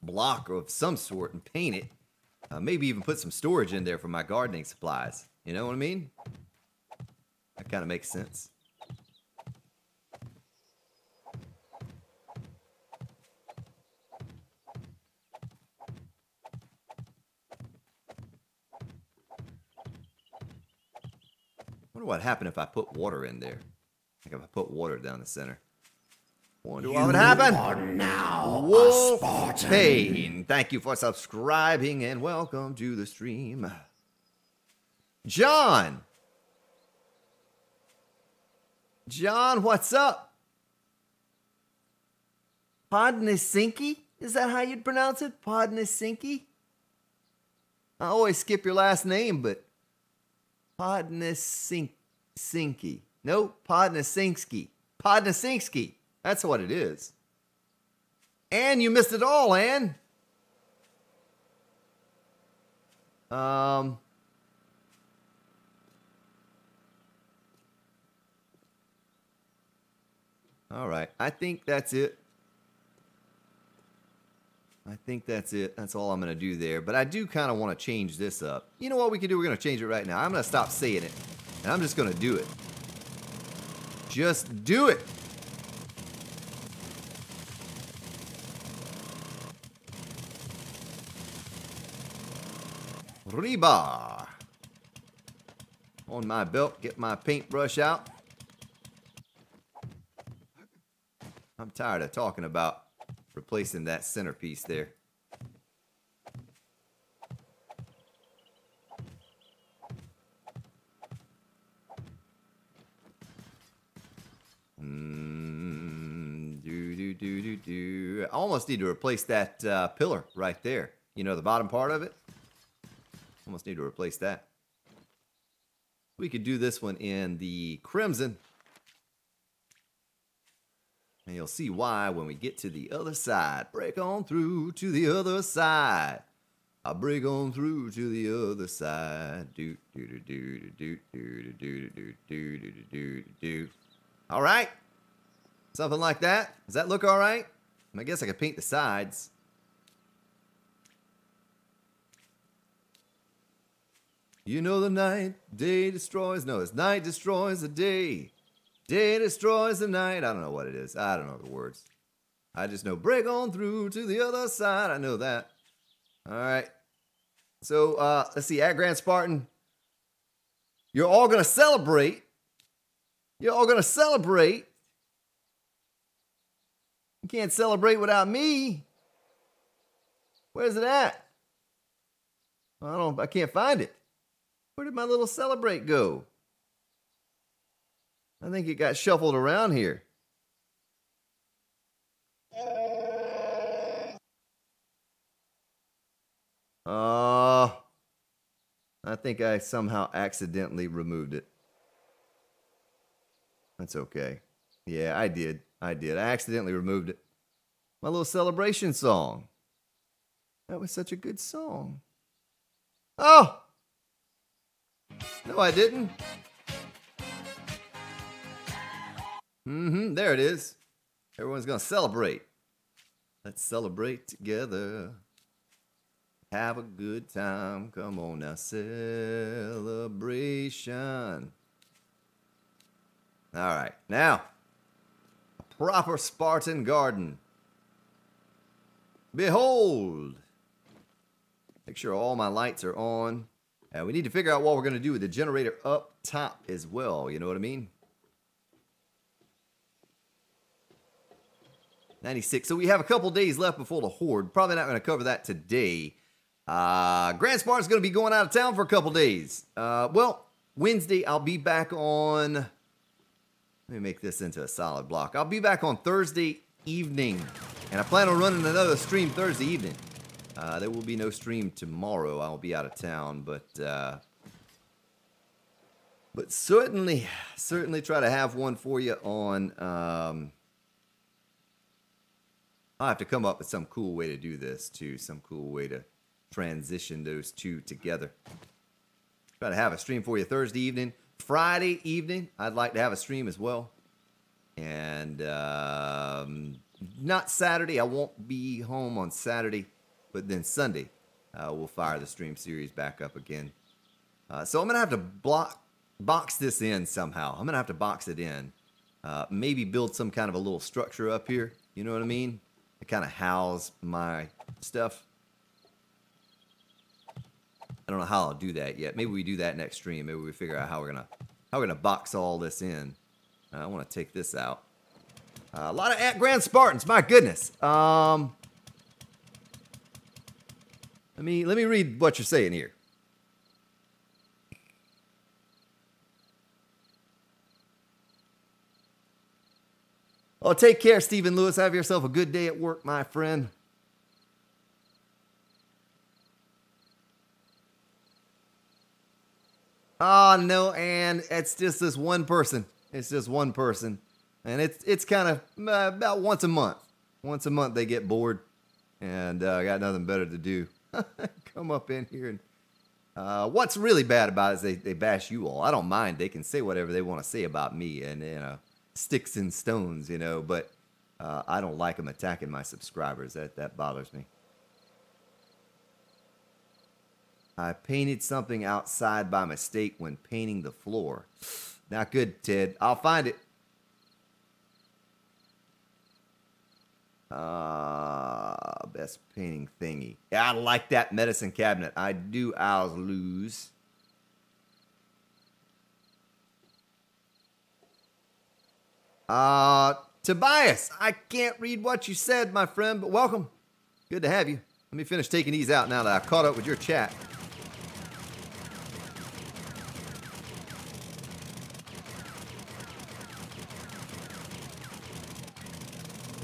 block of some sort and paint it. Maybe even put some storage in there for my gardening supplies. You know what I mean? That kind of makes sense. I wonder what happened if I put water in there. Like if I put water down the center. Wonder what would happen. Are now Wolf a Spartan. Pain. Thank you for subscribing and welcome to the stream. John. John, what's up? Podnesinki? Is that how you'd pronounce it? Podnesinki? I always skip your last name, but Podnesinki. No, Podnesinski. Podnesinski. That's what it is. And you missed it all, Ann. All right. I think that's it. I think that's it. That's all I'm going to do there. But I do kind of want to change this up. You know what we can do? We're going to change it right now. I'm going to stop saying it. And I'm just going to do it. Just do it. Rebar. On my belt, get my paintbrush out. I'm tired of talking about replacing that centerpiece there. I almost need to replace that pillar right there. You know, the bottom part of it. Almost need to replace that. We could do this one in the crimson. And you'll see why when we get to the other side. Break on through to the other side. I'll break on through to the other side. Do do do do do do do do do do do do. All right. Something like that. Does that look all right? I guess I could paint the sides. You know the night, day destroys. No, it's night destroys the day. Day destroys the night. I don't know what it is. I don't know the words. I just know break on through to the other side. I know that. All right. So, let's see. At Grand Spartan, you're all going to celebrate. You're all going to celebrate. You can't celebrate without me. Where's it at? I can't find it. Where did my little celebrate go? I think it got shuffled around here. I think I somehow accidentally removed it. That's okay. Yeah, I did. I accidentally removed it. My little celebration song. That was such a good song. Oh! No, I didn't. There it is. Everyone's gonna celebrate. Let's celebrate together. Have a good time. Come on now, celebration. All right, now, a proper Spartan garden. Behold. Make sure all my lights are on. And we need to figure out what we're going to do with the generator up top as well. You know what I mean? 96. So we have a couple days left before the Horde. Probably not going to cover that today. Grand Spartan's going to be going out of town for a couple days. Well, Wednesday I'll be back on... Let me make this into a solid block. I'll be back on Thursday evening. And I plan on running another stream Thursday evening. There will be no stream tomorrow. I'll be out of town, but certainly try to have one for you on. I'll have to come up with some cool way to do this too. Some cool way to transition those two together. Try to have a stream for you Thursday evening, Friday evening. I'd like to have a stream as well, and not Saturday. I won't be home on Saturday. But then Sunday, we'll fire the stream series back up again. So I'm going to have to box this in somehow. I'm going to have to box it in. Maybe build some kind of a little structure up here. You know what I mean? To kind of house my stuff. I don't know how I'll do that yet. Maybe we do that next stream. Maybe we figure out how we're gonna box all this in. I want to take this out. A lot of Grand Spartans. My goodness. Let me read what you're saying here. Oh, take care, Stephen Lewis. Have yourself a good day at work, my friend. Oh, no, and it's just this one person. It's just one person. And it's kind of about once a month. Once a month they get bored. And I got nothing better to do. Come up in here and what's really bad about it is they bash you all. I don't mind. They can say whatever they want to say about me, and you know, sticks and stones, you know, but I don't like them attacking my subscribers. That bothers me. I painted something outside by mistake when painting the floor. Not good, Ted. I'll find it. Best painting thingy. Yeah, I like that medicine cabinet. I do. I'll lose. Tobias, I can't read what you said, my friend, but welcome. Good to have you. Let me finish taking these out now that I've caught up with your chat.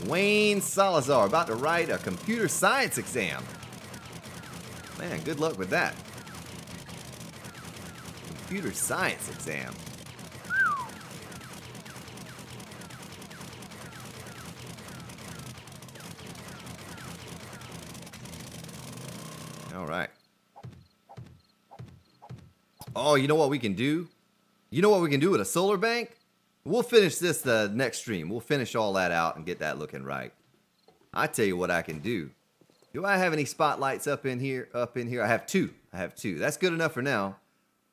Wayne Salazar, about to write a computer science exam. Man, good luck with that. Computer science exam. All right. Oh, you know what we can do? You know what we can do with a solar bank? We'll finish this the next stream. We'll finish all that out and get that looking right. I tell you what I can do. Do I have any spotlights up in here? I have two. That's good enough for now.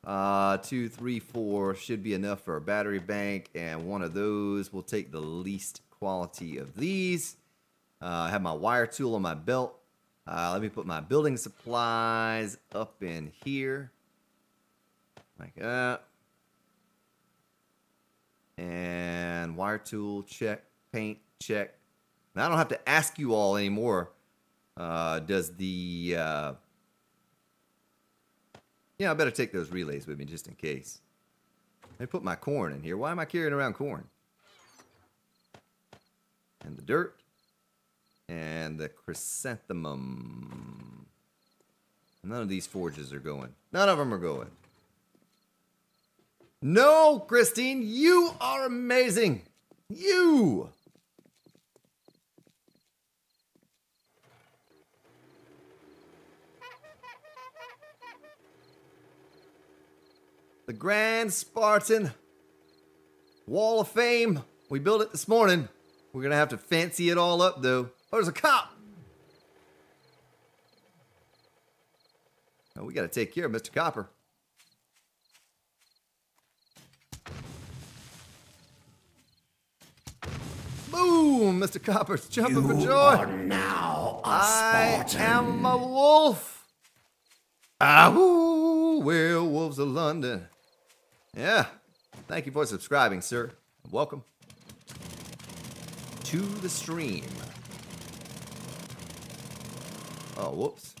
2, 3, 4 should be enough for a battery bank, and one of those will take the least quality of these. I have my wire tool on my belt. Let me put my building supplies up in here. Like that. And wire tool, check. Paint, check. Now I don't have to ask you all anymore. Does the... yeah, I better take those relays with me just in case. Let me put my corn in here. Why am I carrying around corn? And the dirt. And the chrysanthemum. None of these forges are going. None of them are going. No, Christine, you are amazing. You. The Grand Spartan Wall of Fame. We built it this morning. We're going to have to fancy it all up, though. Oh, there's a cop. Oh, we got to take care of Mr. Copper. Boom! Mr. Copper's jumping for joy. Are now a Spartan. I am a wolf. Ahoo! Werewolves of London. Yeah. Thank you for subscribing, sir. Welcome to the stream. Oh, whoops.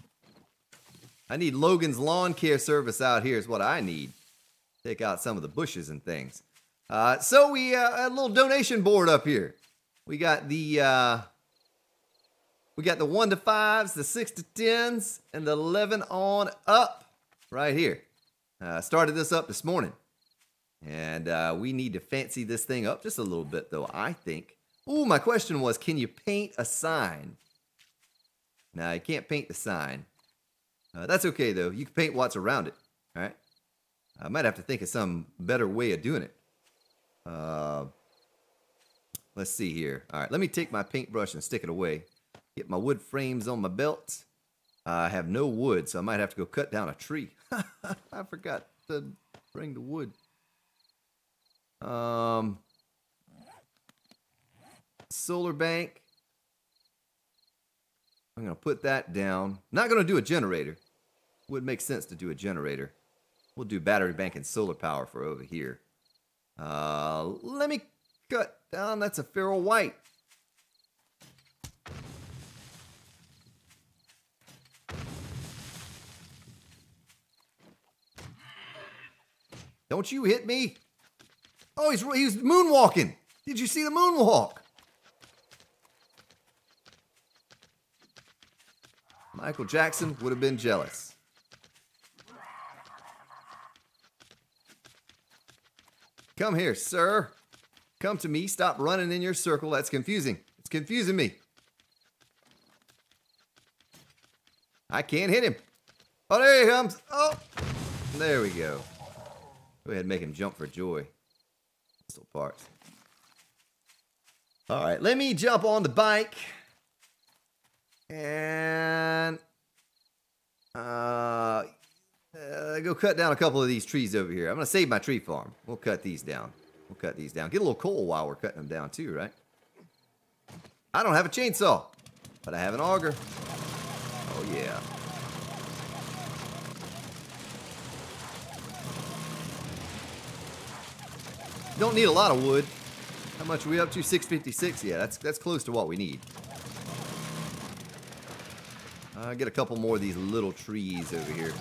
I need Logan's lawn care service out here is what I need. Take out some of the bushes and things. So we had a little donation board up here. We got the 1 to 5s, the 6 to 10s, and the 11 on up right here. Started this up this morning. And we need to fancy this thing up just a little bit, though, I think. Ooh, my question was, can you paint a sign? No, you can't paint the sign. That's okay, though. You can paint what's around it, all right? I might have to think of some better way of doing it. Let's see here. All right, let me take my paintbrush and stick it away. Get my wood frames on my belt. I have no wood, so I might have to go cut down a tree. I forgot to bring the wood. Solar bank. I'm going to put that down. Not going to do a generator. Would make sense to do a generator. We'll do battery bank and solar power for over here. Let me cut down. That's a feral white. Don't you hit me. Oh, he's moonwalking. Did you see the moonwalk? Michael Jackson would have been jealous. Come here, sir. Come to me. Stop running in your circle. That's confusing. It's confusing me. I can't hit him. Oh, there he comes. Oh, there we go. Go ahead and make him jump for joy. Pistol parts. All right, let me jump on the bike and go cut down a couple of these trees over here. I'm going to save my tree farm. We'll cut these down. We'll cut these down. Get a little coal while we're cutting them down too, right? I don't have a chainsaw, but I have an auger. Oh, yeah. Don't need a lot of wood. How much are we up to? 656. Yeah, that's close to what we need. Get a couple more of these little trees over here.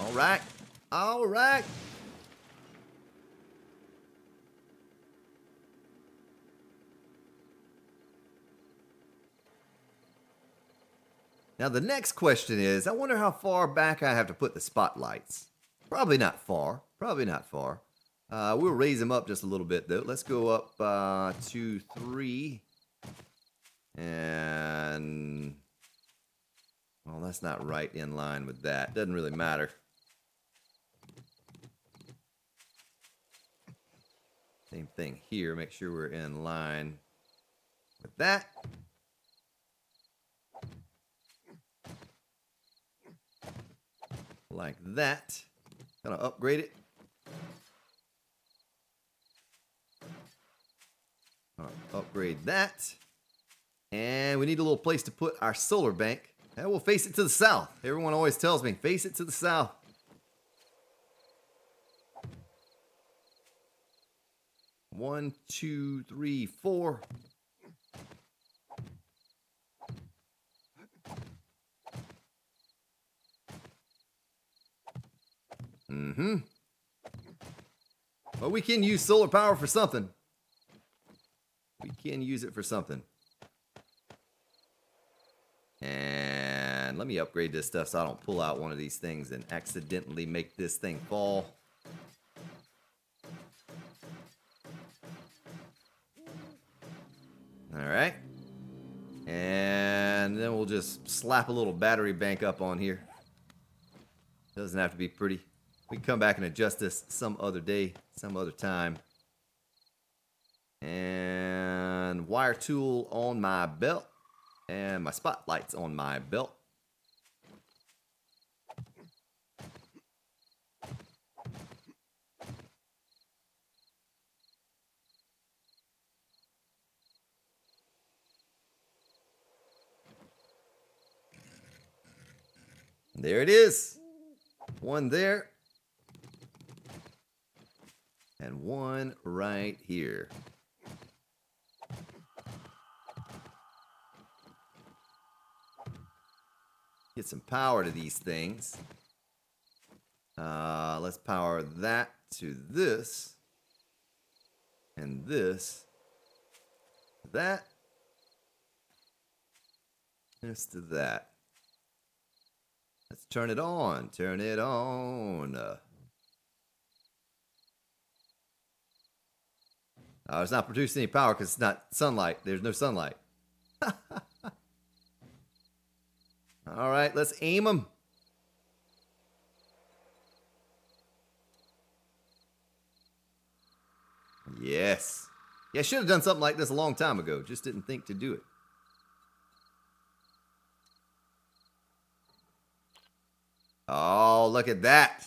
All right. All right. Now the next question is, I wonder how far back I have to put the spotlights. Probably not far. Probably not far. We'll raise them up just a little bit though. Let's go up 2, 3. And well, that's not right in line with that. Doesn't really matter. Same thing here. Make sure we're in line with that. Like that. Gonna upgrade it. Upgrade that. And we need a little place to put our solar bank. And we'll face it to the south. Everyone always tells me, face it to the south. One, 2, 3, 4. Mm-hmm. Well, we can use solar power for something. We can use it for something. And let me upgrade this stuff so I don't pull out one of these things and accidentally make this thing fall. Alright. And then we'll just slap a little battery bank up on here. Doesn't have to be pretty. We can come back and adjust this some other day, some other time. And wire tool on my belt. And my spotlights on my belt. There it is. One there. And one right here. Get some power to these things. Let's power that to this. And this. That. This to that. Let's turn it on. Turn it on. It's not producing any power because it's not sunlight. There's no sunlight. All right, let's aim them. Yes. Yeah, I should have done something like this a long time ago. Just didn't think to do it. Oh, look at that.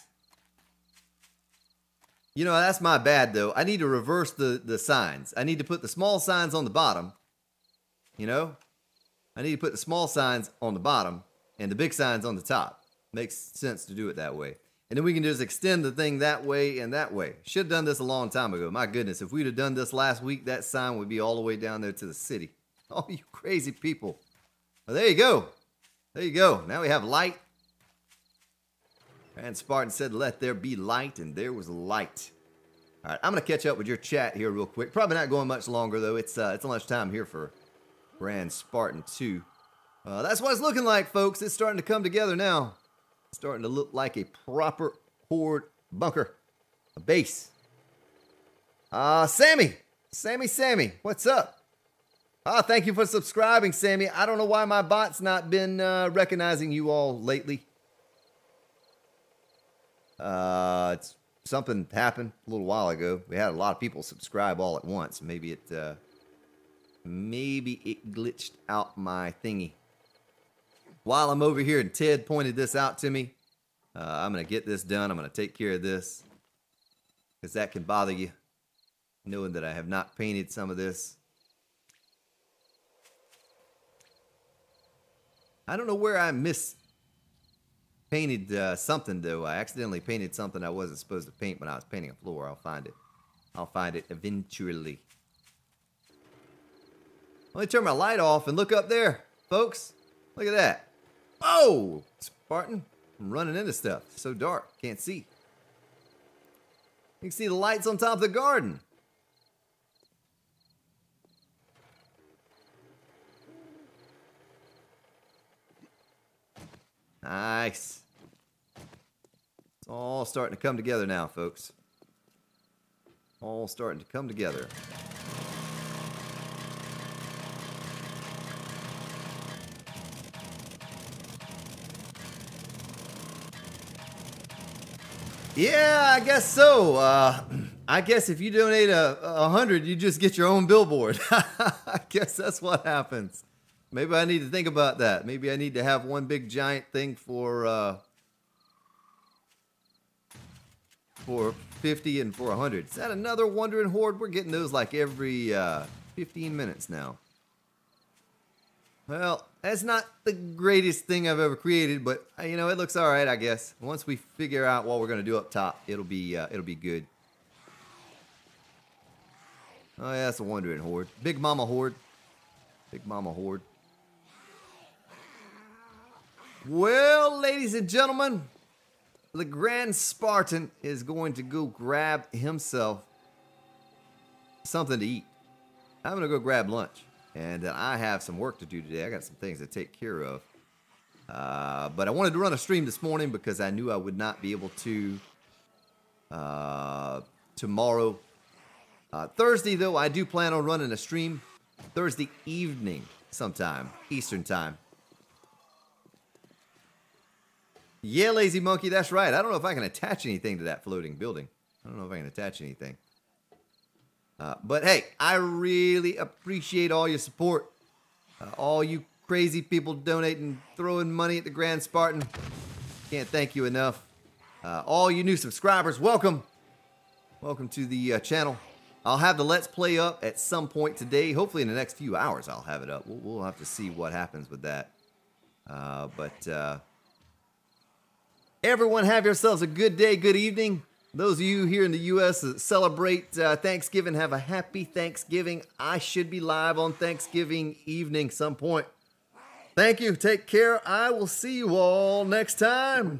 You know, that's my bad, though. I need to reverse the signs. I need to put the small signs on the bottom. You know? I need to put the small signs on the bottom and the big signs on the top. Makes sense to do it that way. And then we can just extend the thing that way and that way. Should have done this a long time ago. My goodness, if we'd have done this last week, that sign would be all the way down there to the city. Oh, you crazy people. Well, there you go. There you go. Now we have light. And Spartan said, let there be light, and there was light. All right, I'm going to catch up with your chat here real quick. Probably not going much longer, though. It's lunchtime here for Brand Spartan 2. That's what it's looking like, folks. It's starting to come together now. It's starting to look like a proper horde bunker. A base. Sammy, what's up? Ah, thank you for subscribing, Sammy. I don't know why my bot's not been recognizing you all lately. It's something happened a little while ago. We had a lot of people subscribe all at once. Maybe it glitched out my thingy. While I'm over here, and Ted pointed this out to me, I'm gonna get this done. I'm gonna take care of this because that can bother you, knowing that I have not painted some of this. I don't know where I painted something though. I accidentally painted something I wasn't supposed to paint when I was painting a floor. I'll find it. I'll find it eventually. Let me turn my light off and look up there, folks. Look at that. Oh, Spartan. I'm running into stuff. It's so dark. Can't see. You can see the lights on top of the garden. Nice. It's all starting to come together now, folks. All starting to come together. Yeah, I guess so. I guess if you donate 100, you just get your own billboard. I guess that's what happens. Maybe I need to think about that. Maybe I need to have one big giant thing for 50 and for 100. Is that another Wandering Horde? We're getting those like every 15 minutes now. Well, that's not the greatest thing I've ever created, but you know, it looks all right, I guess. Once we figure out what we're gonna do up top, it'll be good. Oh yeah, that's a Wandering Horde. Big Mama Horde. Big Mama Horde. Well, ladies and gentlemen, the Grand Spartan is going to go grab himself something to eat. I'm going to go grab lunch. And I have some work to do today. I got some things to take care of. But I wanted to run a stream this morning because I knew I would not be able to tomorrow. Thursday, though, I do plan on running a stream Thursday evening sometime, Eastern time. Yeah, Lazy Monkey, that's right. I don't know if I can attach anything to that floating building. I don't know if I can attach anything. But hey, I really appreciate all your support. All you crazy people donating, throwing money at the Grand Spartan. Can't thank you enough. All you new subscribers, welcome. Welcome to the channel. I'll have the Let's Play up at some point today. Hopefully in the next few hours I'll have it up. We'll have to see what happens with that. Everyone have yourselves a good day, good evening. Those of you here in the U.S. that celebrate Thanksgiving, have a happy Thanksgiving. I should be live on Thanksgiving evening some point. Thank you. Take care. I will see you all next time.